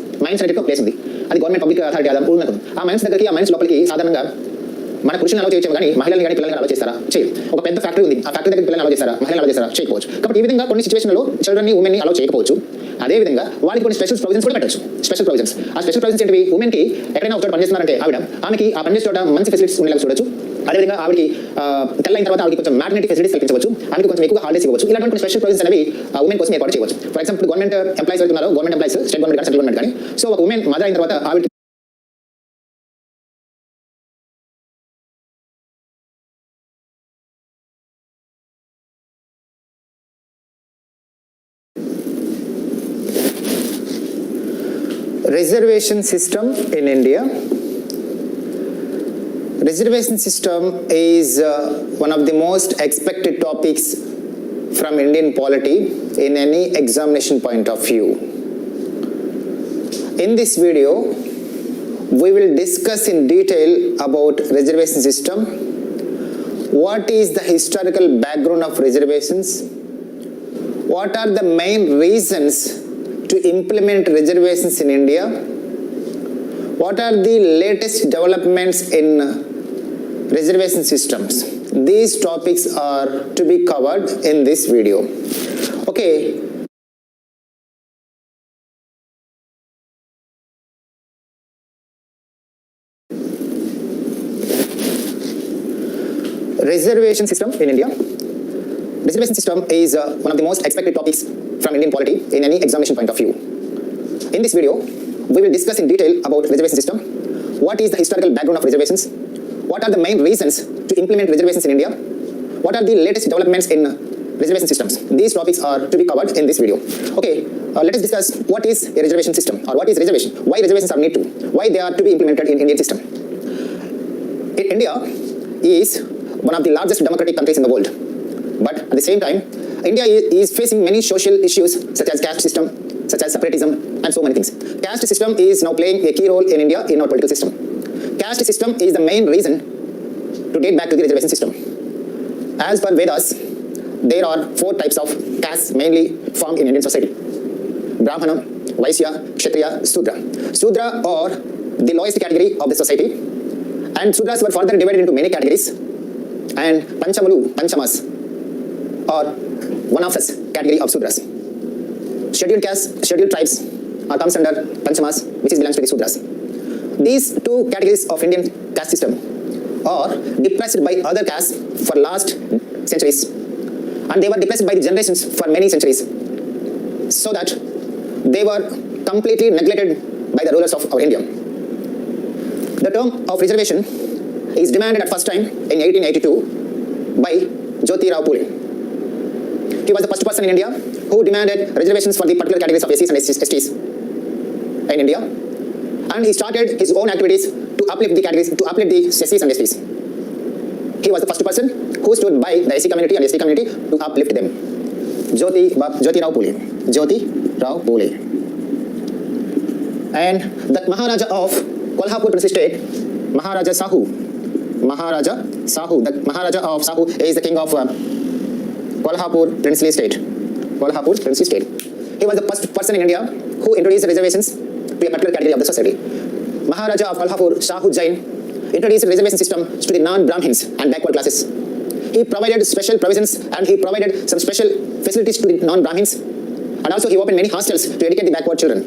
అనేది ఒక ప్లేస్ ఉంది, అది గవర్నమెంట్ పబ్లిక్ అథారిటీ ఉన్నది. ఆ మైన్స్ దగ్గరికి, ఆ మైన్స్ లోపలికి సాధారణంగా మన పురుషులను అలో చేయొచ్చు కానీ మహిళలు కానీ పిల్లల్ని అలో చేస్తారా? చేయం. ఒక పెద్ద ఫ్యాక్టరీ ఉంది, ఆ ఫ్యాక్టరీ దగ్గర పిల్లల్ని అలో చేస్తారా? మహిళలు అలో చేస్తారా? చేయకపోవచ్చు. కాబట్టి ఈ విధంగా కొన్ని సిచువేషన్లో చిల్డ్రన్ని, ఉమెన్ని అలో చేయకపోవచ్చు. అదేవిధంగా వాళ్ళకి కొన్ని స్పెషల్ ప్రొవిజన్స్ కూడా పెట్టచ్చు. స్పెషల్ ప్రొవిజన్స్, ఆ స్పెషల్ ప్రొవిజన్స్ ఏంటివి? ఉమెన్కి ఎక్కడైనా ఒక చోట పనిచేస్తున్నారంటే ఆమెకి ఆ పనిచేసే చోట మంచి ఫెసిలిటీస్ ఉండేలా చూడొచ్చు. అదేవిధంగా ఆవిడకి తెల్లైన తర్వాత ఆవిడకి కొంచెం మ్యాటర్నిటీ ఫెసిలిటీస్ కల్పించవచ్చు, ఆమెకి కొంచెం ఎక్కువ హాలిడేస్ ఇవ్వచ్చు. ఇలాంటి స్పెషల్ ప్రొవిజన్స్ అనేవి ఉమెన్ కోసం ఏర్పాటు చేయవచ్చు. ఫర్ ఎగ్జాంపుల్ గవర్నమెంట్ ఎంప్లాయీస్ వెళ్తున్నారు, గవర్నమెంట్ ఎంప్లాయీస్, స్టేట్ గవర్నమెంట్ కానీ సెంట్రల్ గవర్నమెంట్ కానీ. సో ఒక ఉమెన్ మదర్ అయిన తర్వాత ఆవిడ reservation system in India. Reservation system is one of the most expected topics from Indian polity in any examination point of view. In this video, we will discuss in detail about reservation system, what is the historical background of reservations, what are the main reasons to implement reservations in India, what are the latest developments in reservation systems. These topics are to be covered in this video. Okay. Reservation system in India. Reservation system is one of the most expected topics from Indian polity in any examination point of view. In this video, we will discuss in detail about reservation system, what is the historical background of reservations, what are the main reasons to implement reservations in India, what are the latest developments in reservation systems. These topics are to be covered in this video. Okay, let us discuss what is a reservation system, or what is reservation, why reservations are need to, why they are to be implemented in Indian system. India is one of the largest democratic countries in the world. But at the same time, India is facing many social issues such as caste system, such as separatism, and so many things. Caste system is now playing a key role in India in our political system. Caste system is the main reason to date back to the reservation system. As per Vedas, there are 4 types of castes mainly formed in Indian society: Brahmana, Vaishya, Kshatriya, Sudra. Sudra are the lowest category of the society, and Sudras were further divided into many categories, and Panchamas or one of such category of Sudras. Scheduled castes, scheduled tribes comes under Panchamas, which belongs to the Sudras. These 2 categories of Indian caste system are depressed by other castes for last centuries, and they were depressed by the generations for many centuries, so that they were completely neglected by the rulers of our India. The term of reservation is demanded at first time in 1882 by Jyotirao Phule. He was the first person in India who demanded reservations for the particular categories of SCs and STs in India, and he started his own activities to uplift the categories, to uplift the SCs and STs. He was the first person who stood by the SC community and ST community to uplift them. Jyotirao Phule. And the Maharaja of Kolhapur State, Maharaja Sahu, Maharaja Sahu. The Maharaja of Sahu is the king of Kolhapur princely state. Kolhapur princely state. He was the first person in India who introduced reservations to a particular category of the society. Maharaja of Kolhapur, Shahu Jain, introduced a reservation system to the non-Brahmins and backward classes. He provided special provisions and he provided some special facilities to the non-Brahmins, and also he opened many hostels to educate the backward children.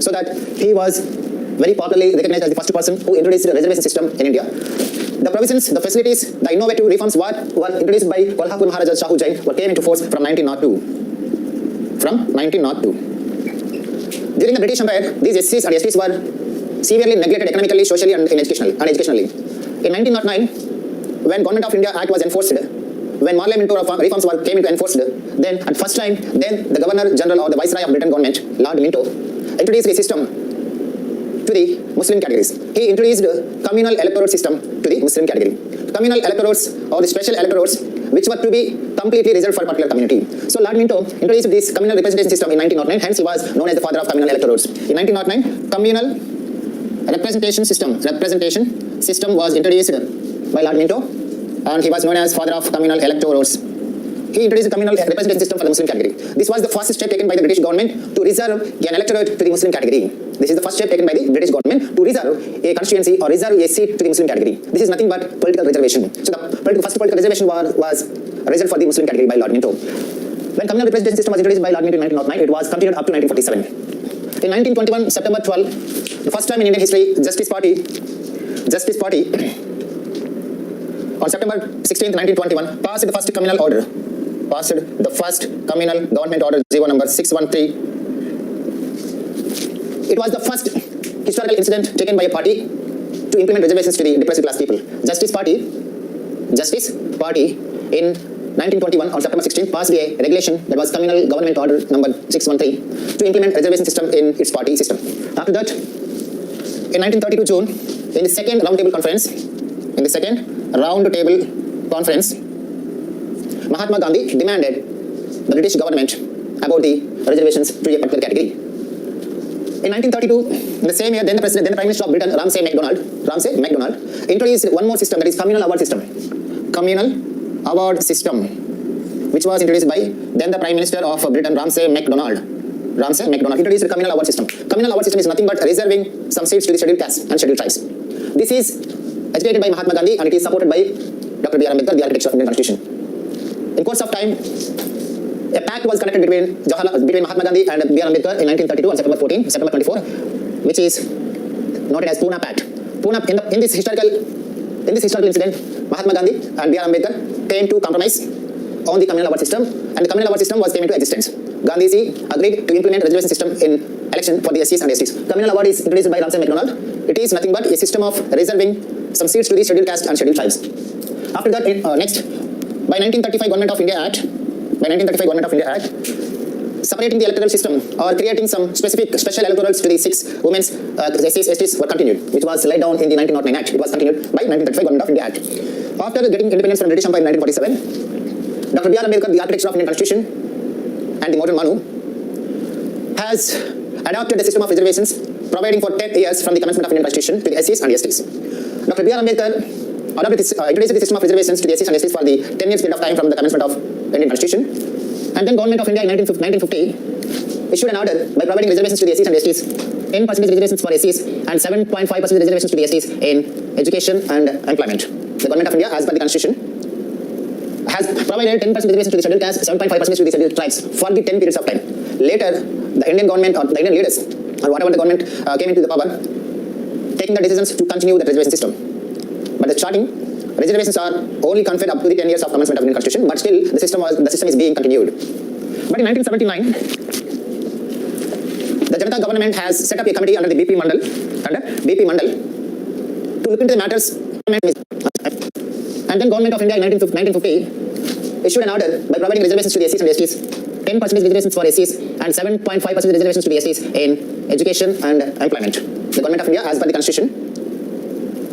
So that he was very popularly recognized as the first person who introduced the reservation system in India. The provisions, the facilities, the innovative reforms were introduced by Kolhapur Maharaja Shahu Jain came into force from 1902. From 1902. During the British Empire, these SCs and STs were severely neglected economically, socially, and educationally. In 1909, when Government of India Act was enforced, when Parliamentary reforms came into enforced, then at first time, then the Governor General or the Viceroy of Britain government, Lord Minto, introduced a system to the Muslim categories. He introduced a communal electorate system to the Muslim category. Communal electorates or the special electorates which were to be completely reserved for a particular community. So Lord Minto introduced this communal representation system in 1909, hence he was known as the father of communal electorates. In 1909, communal representation system was introduced by Lord Minto, and he was known as father of communal electorates. He introduced a communal representation system for the Muslim category. This was the first step taken by the British government to reserve an electorate to the Muslim category. This is the first step taken by the British government to reserve a constituency or reserve a seat to the Muslim category. This is nothing but political reservation. So the first political reservation was reserved for the Muslim category by Lord Minto. When communal representation system was introduced by Lord Minto in 1909, it was continued up to 1947. In 1921, September 12, the first time in Indian history, Justice Party on September 16, 1921, passed the first communal order. Passed the first communal government order, Zero number 613. It was the first historical incident taken by a party to implement reservations to the depressed class people. Justice Party in 1921 on September 16 passed a regulation that was communal government order number 613 to implement reservation system in its party system. After that, in 1932 June, in the second roundtable conference, Mahatma Gandhi demanded the British government about the reservations to a particular category. In 1932, in the same year, then the Prime Minister of Britain, Ramsay MacDonald, introduced one more system, that is communal award system. Communal award system, which was introduced by then the Prime Minister of Britain, Ramsay MacDonald introduced the communal award system. Communal award system is nothing but reserving some seats to the scheduled castes and scheduled tribes. This is agitated by Mahatma Gandhi and it is supported by Dr. B.R. Ambedkar, the architect of Indian Constitution. In course of time, a pact was connected between Mahatma Gandhi and B.R. Ambedkar in 1932 on September 24, which is noted as Pune Pact. In this historical incident, Mahatma Gandhi and B.R. Ambedkar came to compromise on the communal award system, and the communal award system came into existence. Gandhiji agreed to implement reservation system in election for the SCs and STs. Communal award is introduced by Ramsay MacDonald. It is nothing but a system of reserving some seats to the scheduled caste and scheduled tribes. After that, next, by 1935 Government of India Act, separating the electoral system or creating some special electorals to the 6 women's SCs, STs were continued, which was laid down in the 1909 Act. It was continued by 1935 Government of India Act. After getting independence from British Empire in 1947, Dr. B.R. Ambedkar, the architect of Indian Constitution and the modern Manu, has adopted the system of reservations providing for 10 years from the commencement of Indian Constitution to the SCs and STs. Dr. B.R. Ambedkar introduced the system of reservations to the SCs and STs for the 10 years period of time from the commencement of Indian Constitution. And then Government of India in 1950 issued an order by providing reservations to the SCs and STs, 10% reservations for SCs and 7.5% reservations to the STs in education and employment. The Government of India, as per the Constitution, has provided 10% reservations to the scheduled castes, 7.5% to the scheduled tribes for the 10 periods of time. Later, the Indian government or the Indian leaders or whatever the government came into the power, taking the decisions to continue the reservation system. But the starting, reservations are only conferred up to the 10 years of commencement of Indian Constitution, but still the system is being continued. But in 1979, the Janata government has set up a committee under BP Mandal to look into the matters. And then Government of India in 1950 issued an order by providing reservations to the SCs and STs, 10% reservations for SCs and 7.5% reservations to the STs in education and employment. The Government of India, as per the Constitution,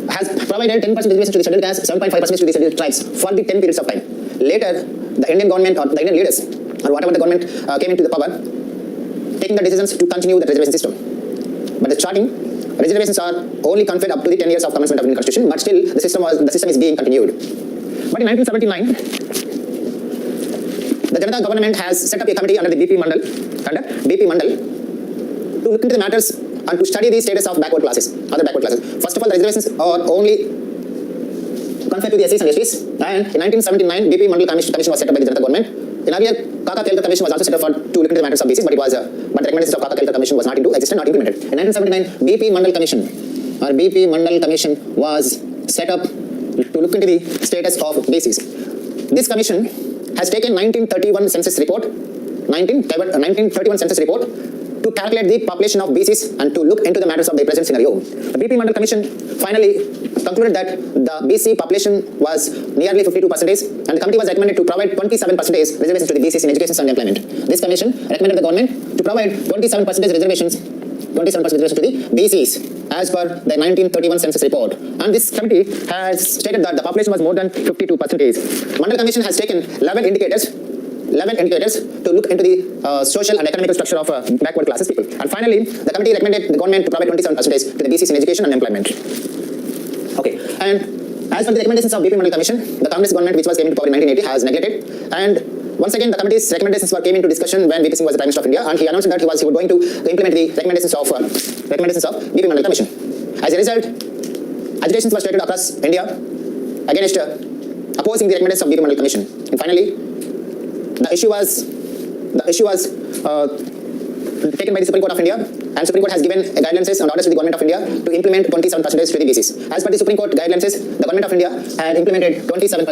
has provided 10% reservations to the scheduled castes, 7.5% to the scheduled tribes for the 10 periods of time. Later, the Indian government or the Indian leaders or whatever the government came into the power, taking the decisions to continue the reservation system. But the starting, reservations are only conferred up to the 10 years of commencement of Indian Constitution, but still the system is being continued. But in 1979, the Janata government has set up a committee under BP Mandal to look into the matters and to study the status of other backward classes. First of all, the reservations are only conferred to the SCs and STs, and in 1979, BP Mandal Commission was set up by the Janata government. In earlier, Kaka Kelkar Commission was also set up to look into the matters of BCs, but the recommendations of Kaka Kelkar Commission was not implemented. In 1979, BP Mandal Commission was set up to look into the status of BCs. This commission has taken 1931 census report to calculate the population of BCs and to look into the matters of the present scenario. The BP Mandal Commission finally concluded that the BC population was nearly 52%, and the committee was recommended to provide 27% reservations to the BCs in education and employment. This commission recommended the government to provide 27% reservations to the BCs as per the 1931 census report. And this committee has stated that the population was more than 52%. Mandal Commission has taken 11 indicators to look into the social and economic structure of backward classes people. And finally, the committee recommended the government to provide 27% to the BCs in education and employment. Okay, and as per the recommendations of BP Mandal Commission, the Congress government, which was came into power in 1980, has neglected. And once again, the committee's recommendations came into discussion when VP Singh was the Prime Minister of India, and he announced that he was going to implement the recommendations of BP Mandal Commission. As a result, agitations were started across India against opposing the recommendations of BP Mandal Commission. And finally, the issue was taken by the Supreme Court of India, and Supreme Court has given guidelines and orders to the Government of India to implement 27% to the BCs. As per the Supreme Court guidelines, the Government of India had implemented 27%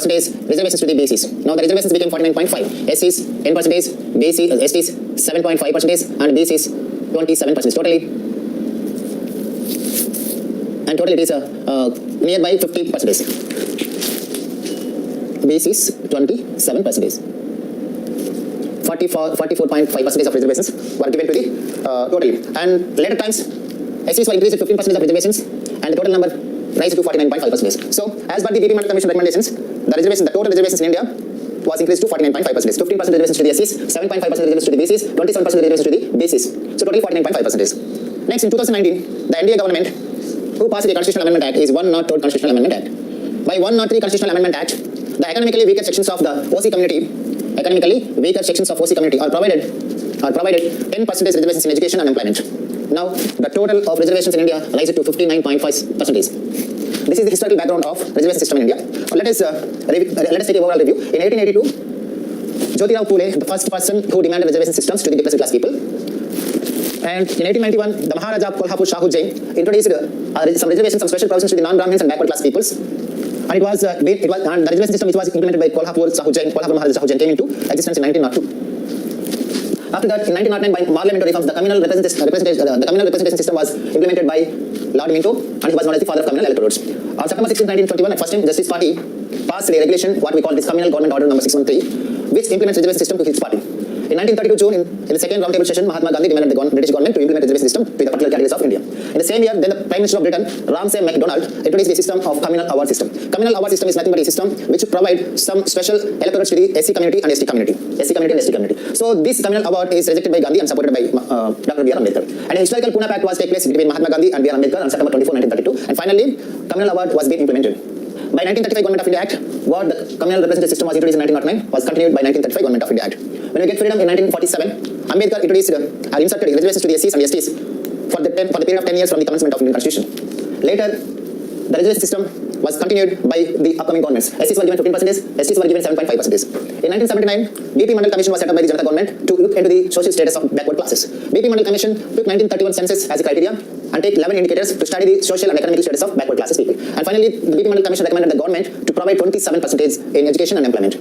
reservations to the BCs. Now the reservations became 49.5, SCs 10%, STs 7.5%, and BCs 27%. Total it is nearby 50%. BCs 27%. 44.5% of reservations were given to the totally. And later times, SCs were increased to 15% of reservations, and the total number rise to 49.5%. So, as per the BP Mandal Commission recommendations, the total reservations in India was increased to 49.5%. 15% reservations to the SCs, 7.5% reservations to the BCs, 27% reservations to the BCs. So, totally 49.5%. Next, in 2019, the NDA government, who passed the Constitutional Amendment Act, is 103 Constitutional Amendment Act. By 103 Constitutional Amendment Act, the economically weaker sections of the OC community are provided 10% reservations in education and employment. Now, the total of reservations in India rises to 59.5%. This is the historical background of reservation system in India. Let us take a overall review. In 1882, Jyotirao Phule, the first person who demanded reservation systems to the depressed class people. And in 1891, the Maharaja of Kolhapur Shahu Jain introduced some reservations, some special provisions to the non-Brahmins and backward class peoples. And the reservation system which was implemented by Kolhapur Maharaja Shahu Jain came into existence in 1902. After that, in 1909, by parliamentary reforms, the communal representation system was implemented by Lord Minto, and he was known as the father of communal electorates. On September 16, 1921, at first time, Justice Party passed a regulation, what we call this Communal Government Order number 613, which implements reservation system to his party. In 1932 June, in the second roundtable session, Mahatma Gandhi demanded the British government to implement the reservation system to the particular categories of India. In the same year, then the Prime Minister of Britain, Ramsay MacDonald, introduced the system of communal award system. Communal award system is nothing but a system which provide some special electorates to the SC community and ST community. So this communal award is rejected by Gandhi and supported by Dr. B.R. Ambedkar. And a historical Pune Pact was take place between Mahatma Gandhi and B.R. Ambedkar on September 24, 1932. And finally, communal award was being implemented. By 1935 Government of India Act, what the communal representative system was introduced in 1909 was continued by 1935 Government of India Act. When we get freedom in 1947, Ambedkar introduced inserted reservations to the SCs and STs for the period of 10 years from the commencement of Indian Constitution. Later, the reservation system was continued by the upcoming governments. SCs were given 15%, STs were given 7.5%. In 1979, BP Mandal Commission was set up by the Janata government to look into the social status of backward classes. BP Mandal Commission took 1931 census as a criteria and take 11 indicators to study the social and economic status of backward classes people. And finally, the BP Mandal Commission recommended the government to provide 27% in education and employment.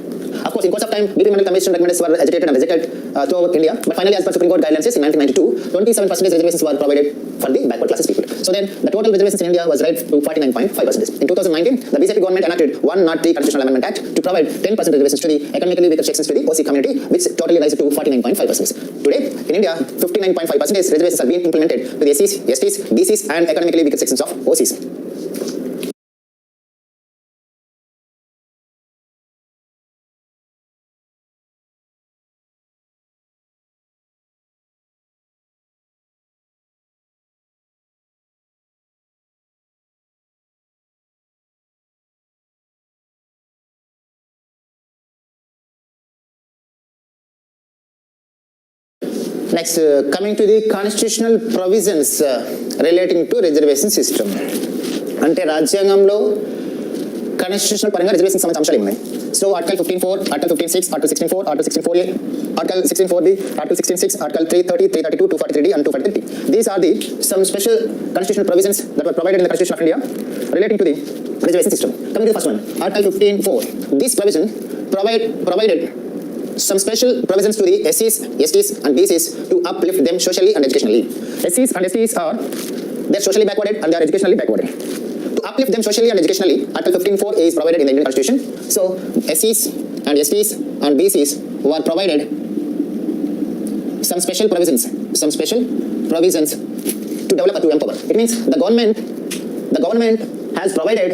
Of course, in course of time, BP Mandal Commission recommendations were agitated and rejected throughout India. But finally, as per Supreme Court guidelines in 1992, 27% reservations were provided for the backward classes people. So then, the total reservations in India was raised to 49.5%. In 2019, the BJP government enacted 103 Constitutional Amendment Act to provide 10% reservations to the economically weaker sections to the OC community, which totally rises to 49.5%. Today, in India, 59.5% reservations are being implemented to the SCs, STs, BCs, and economically weaker sections of OCs. Next, coming to the constitutional provisions relating to reservation system. అంటే రాజ్యాంగంలో constitutional పరంగా reservation సంబంధించిన అంశాలు ఉన్నాయి. So article 15(4), article 15(6), article 16(4), article 16(4)(a), article 16(4)(b), article 16(6), article 330, 332, 243D and 243. These are the some special constitutional provisions that were provided in the Constitution of India relating to the reservation system. Coming to the first one, article 15(4). This provision provided some special provisions to the SCs, STs and BCs to uplift them socially and educationally. SCs and STs are they're socially backwarded and they are educationally backwarded. To uplift them socially and educationally, Article 15(4) is provided in the Indian Constitution. So SCs and STs and BCs were provided some special provisions to develop to empower. It means the government has provided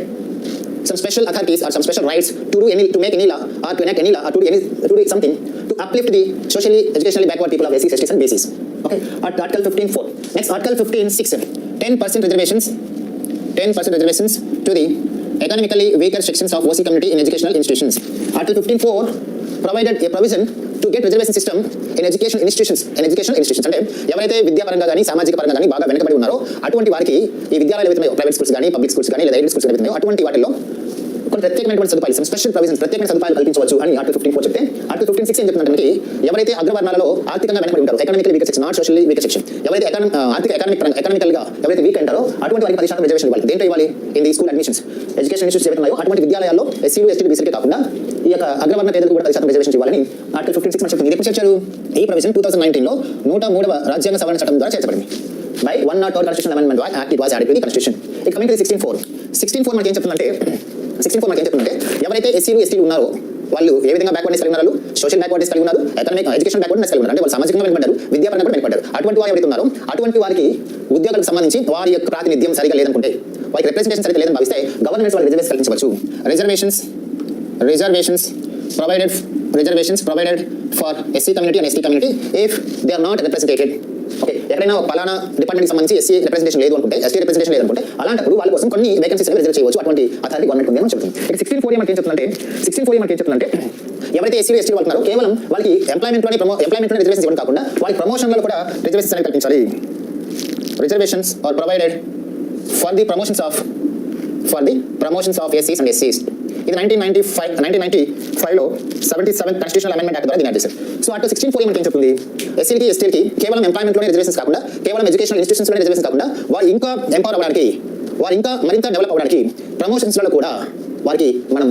some special authorities or some special rights to do any, to make any law or to enact any law or to do something to uplift the socially educationally backward people of SCs, STs and BCs. Okay, Article 15(4). Next, Article 15(6). 10% reservations to the economically weaker sections of OC community in educational institutions. Article 15(4) provided a provision to get reservation system in educational institutions. అంటే ఎవరైతే విద్యాపరంగా కానీ సామాజిక పరంగా కానీ బాగా వెనకబడి ఉన్నారో అటువంటి వారికి ఈ విద్యాలయాలు ఏవైతున్నాయో ప్రైవేట్ స్కూల్స్ కానీ పబ్లిక్ స్కూల్స్ కానీ లేదా ఎయిడెడ్ స్కూల్స్ ఏవైతున్నాయో అటువంటి వాటిలో కొన్ని ప్రత్యేకమైన సదుపాయాలు, some special provisions, ప్రత్యేకమైన సదుపాయాలు కల్పించవచ్చు అని ఆర్టికల్ 15(4) చెప్తే ఆర్టికల్ 15(6) ఏం చెప్తుందంటే ఎవరైతే అగ్రవర్ణాలలో ఆర్థికంగా వెనకబడి ఉంటారో economical weaker section, not socially weaker section, ఎవరైతే ఎకనామికల్ గా ఎవరైతే వీక్ అంటారో అటువంటి వారికి 10% రిజర్వేషన్ ఇవ్వాలి. దేంట్లో ఇవ్వాలి? In the school admissions, education institutes ఏవైతున్నాయో అటువంటి విద్యాలయాల్లో ఎస్సీలు, ఎస్టీలు, బీసీలకే కాకుండా ఈ యొక్క అగ్రవర్ణ పేదలకు కూడా 10% రిజర్వేషన్ ఇవ్వాలని ఆర్టికల్ 15(6) చెప్తుంది. ఇది ఎప్పుడు చేర్చారు? ఈ ప్రొవిజన్ 2019లో 103వ రాజ్యాంగ సవరణ చట్టం ద్వారా చేర్చబడింది. By 104 Constitutional Amendment Act it was added to the Constitution. It coming to the 16(4). 16(4) మనకి ఏం చెప్తుందంటే ఎవరైతే ఎస్సీలు, ఎస్టీలు ఉన్నారో వాళ్ళు ఏ విధంగా బ్యాక్వర్డ్నెస్ కలిగి ఉన్నారు? సోషల్ బ్యాక్వర్డ్నెస్ కలిగి ఉన్నారు, ఎకనామిక్ ఎడ్యుకేషన్ బ్యాక్వర్డ్నెస్ కలిగి ఉన్నారు. అంటే వాళ్ళు సామాజికంగా వెనుకబడ్డారు, విద్యాపరంగా కూడా వెనుకబడ్డారు. అటువంటి వారు ఎవరైతే ఉన్నారో అటువంటి వారికి ఉద్యోగాలకు సంబంధించి వారి యొక్క ప్రాతినిధ్యం సరిగా లేదనుకుంటే, వారికి రిప్రజెంటేషన్ సరిగా లేదని భావిస్తే గవర్నమెంట్ వాళ్ళకి రిజర్వేషన్ కల్పించవచ్చు. Reservations provided for SC community and ST community if they are not represented. Okay, ఎక్కడైనా పలానా డిపార్ట్మెంట్కి సంబంధించి ఎస్సీ రిప్రజెంటేషన్ లేదు అనుకుంటే, ఎస్టీ రిప్రజెంటేషన్ లేదనుకుంటే అలాంటప్పుడు వాళ్ళ కోసం కొన్ని వేకెన్సీస్ రిజర్వ్ చేయవచ్చు. అటువంటి అథారిటీ గవర్నమెంట్ ఉంది అని చెప్తుంది. ఇక 16(4) మనకి ఏం చెప్తుందంటే ఎవరైతే ఎస్సీ, ఎస్టీ వాళ్ళు ఉన్నారో కేవలం వాళ్ళకి ఎంప్లాయ్మెంట్లోనే రిజర్వేషన్ ఇవ్వడం కాకుండా వాళ్ళకి ప్రమోషన్లలో కూడా రిజర్వేషన్స్ అనేది కల్పించాలి. Reservations are provided for the promotions of SCs and SCs. ఇది 1995లో 77th Constitutional Amendment Act ద్వారా దీన్ని యాడ్ చేశారు. సో ఆర్టికల్ 16(4) మనకి ఏం చెప్తుంది? ఎస్సీలకి, ఎస్టీలకి కేవలం ఎంప్లాయ్మెంట్లోనే రిజర్వేషన్స్ కాకుండా, కేవలం ఎడ్యుకేషనల్ ఇన్స్టిట్యూషన్స్లోనే రిజర్వేషన్ కాకుండా, వారు ఇంకా ఎంపవర్ అవ్వడానికి, వారు ఇంకా మరింత డెవలప్ అవ్వడానికి ప్రమోషన్స్లలో కూడా వారికి మనం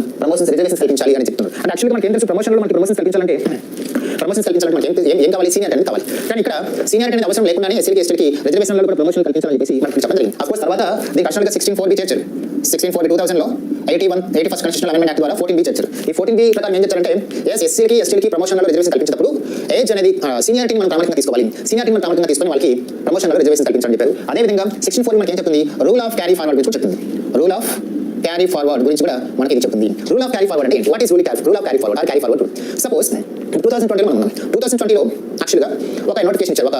రిజర్వేషన్స్ కల్పించాలి అని చెప్తున్నారు. అంటే యాక్చువల్గా మనకి ఏం తెలుసు? ప్రమోషన్స్ కల్పించాలంటే మనకి ఏం కావాలి? సీనియారిటీ అనేది కావాలి. కానీ ఇక్కడ సీనియారిటీ అనేది అవసరం లేకుండానే ఎస్సీలకి, ఎస్టీలకి రిజర్వేషన్లలో కూడా ప్రమోషన్ కల్పించాలని చెప్పేసి మనకి చెప్పడం జరిగింది. అఫ్కోర్స్ తర్వాత దీనికి అడిషనల్గా 16(4)(b) చేర్చారు. 16(4) 2000లో 81st Constitutional Amendment Act ద్వారా 14(b) చేర్చారు. ఈ 14(b) ప్రకారం ఏం చేస్తారంటే ఎస్సీలకి, ఎస్టీలకి ప్రమోషన్లలో రిజర్వేషన్ కల్పించేటప్పుడు ఏజ్ అనేది సీనియారిటీని మనం ప్రాముఖ్యంగా తీసుకోవాలి. సీనియారిటీని మనం ప్రాముఖ్యంగా తీసుకొని వాళ్ళకి ప్రమోషన్లలో రిజర్వేషన్ కల్పించాలని చెప్పారు. అదేవిధంగా 16(4) మనకి ఏం చెప్తుంది? రూల్ ఆఫ్ క్యారీ ఫార్వర్డ్ గురించి చెప్తుంది. రూల్ ఆఫ్ క్యారీ ఫార్వర్డ్ గురించి కూడా మనకి ఇది చెప్తుంది. రూల్ ఆఫ్ క్యారీ ఫార్వర్డ్ అంటే what is rule of carry forward or carry forward? Suppose 2020లో మనం ఉన్నాం. 2020లో యాక్చువల్గా ఒక నోటిఫికేషన్ ఇచ్చారు. ఒక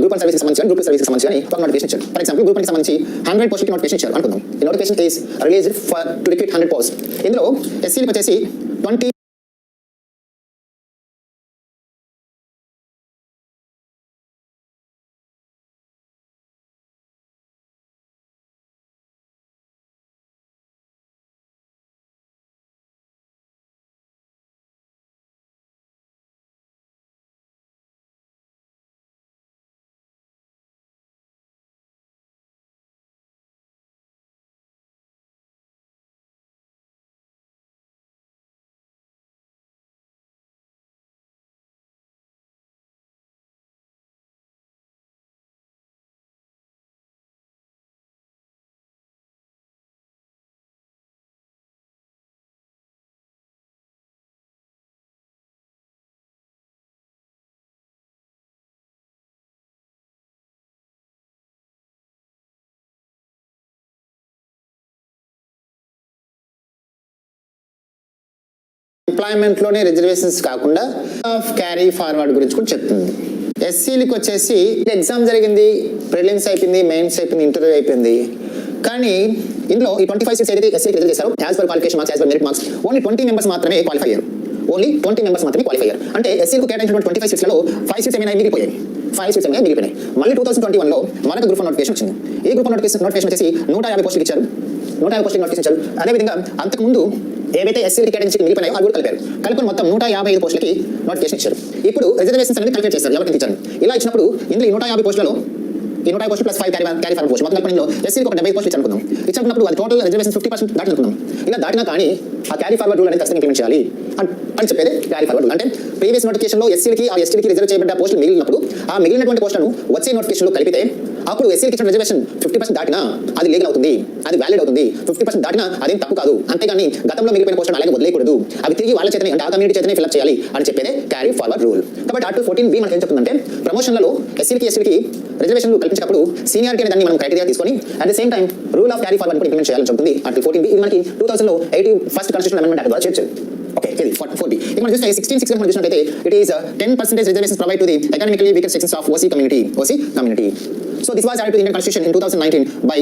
గ్రూప్ 1 సర్వీస్కి సంబంధించి, గ్రూప్ 2 సర్వీస్కి సంబంధించి అని ఒక నోటిఫికేషన్ ఇచ్చారు. ఫర్ ఎగ్జాంపుల్ గ్రూప్ 1కి సంబంధించి 100 పోస్టులకి నోటిఫికేషన్ ఇచ్చారు అనుకుందాం. ఈ notification is released for to recruit 100 post. ఇందులో ఎస్సీలకు వచ్చేసి 20 ఎంప్లాయ్మెంట్లోనే రిజర్వేషన్స్ కాకుండా ఆఫ్ క్యారీ ఫార్వర్డ్ గురించి కూడా చెప్తుంది. ఎస్సీలకు వచ్చేసి ఎగ్జామ్ జరిగింది, ప్రిలిమ్స్ అయిపోయింది, మెయిన్స్ అయిపోయింది, ఇంటర్వ్యూ అయిపోయింది. కానీ ఇందులో ఈ 25 సీట్స్ ఏదైతే ఎస్సీకి రిజర్వ్ చేశారో as per qualification marks, as per merit marks only 20 members మాత్రమే క్వాలిఫై అయ్యారు. అంటే ఎస్సీలకు కేటాయించినటువంటి 25 సీట్స్లలో 5 సీట్స్ ఏమైనా మిగిలిపోయాయి. 5 సీట్స్ అనేవి మిగిలిపోయినాయి. మళ్ళీ 2021లో మనకు గ్రూప్ 1 నోటిఫికేషన్ వచ్చింది. ఈ గ్రూప్ 1 నోటిఫికేషన్ వచ్చేసి 150 పోస్టులు ఇచ్చారు. 150 పోస్టులు నోటిఫికేషన్ ఇచ్చారు. అదేవిధంగా అంతకుముందు ఏవైతే ఎస్సీలకి కేటాయించి మిగిలిపోయినాయో అవి కూడా కలిపారు. కలుపుకొని మొత్తం 155 పోస్టులకి నోటిఫికేషన్ ఇచ్చారు. ఇప్పుడు రిజర్వేషన్స్ అనేది క్యాలిక్యులేట్ చేస్తారు ఎవరికి ఇచ్చారు. ఇలా ఇచ్చినప్పుడు ఇందులో ఈ 150 పోస్టులలో ఈ 150 పోస్టులు ప్లస్ 5 క్యారీ ఫార్వర్డ్ పోస్ట్ మొత్తం కలిపిలో ఎస్సీకి ఒక 70 పోస్టులు ఇచ్చారనుకుందాం. ఇచ్చినప్పుడు అది టోటల్ రిజర్వేషన్ 50% దాటిననుకుందాం. ఇలా దాటినా కానీ ఆ క్యారీ ఫార్వర్డ్ రూల్ అనేది ఖచ్చితంగా ఇంప్లిమెంట్ చేయాలి అని చెప్పేది క్యారీ ఫార్వర్డ్ రూల్. అంటే ప్రీవియస్ నోటిఫికేషన్లో ఎస్సీలకి ఆ ఎస్టీలకి రిజర్వ్ చేయబడ్డ పోస్టులు మిగిలినప్పుడు ఆ మిగిలినటువంటి పోస్టులను వచ్చే నోటిఫికేషన్లో కలిపితే అప్పుడు ఎస్సీలకి ఇచ్చిన రిజర్వేషన్ 50% దాటినా అది లీగల్ అవుతుంది, అది వ్యాలిడ్ అవుతుంది. 50% దాటినా అదేం తప్పు కాదు. అంతేగాని గతంలో మిగిలిపోయిన పోస్టులను అలాగే వదిలేయకూడదు, అవి తిరిగి వాళ్ళ చేతనే అంటే ఆ కమ్యూనిటీ చేతనే ఫిల్అప్ చేయాలి అని చెప్పేదే క్యారీ ఫార్వర్డ్ రూల్. కాబట్టి ఆర్టికల్ 14B మనకి ఏం చెప్తుందంటే ప్రమోషన్లలో ఎస్సీలకి ఎస్టీలకి రిజర్వేషన్లు కల్పించినప్పుడు సీనియారిటీ అనే దాన్ని మనం క్రైటీరియా తీసుకొని at the same time rule of carry forward కూడా ఇంప్లిమెంట్ చేయాలని చెప్తుంది ఆర్టికల్ 14B. ఇది మనకి 2081 కాన్స్టిట్యూషనల్ అమెండ్మెంట్ యాక్ట్ ద్వారా చేర్చారు. ఓకే, ఇది 4B. ఇక్కడ మనం చూస్తే 16 మనం చూసినట్లయితే it is 10% reservations provide to the economically weaker sections of OC community. So this was added to the Indian Constitution in 2019 by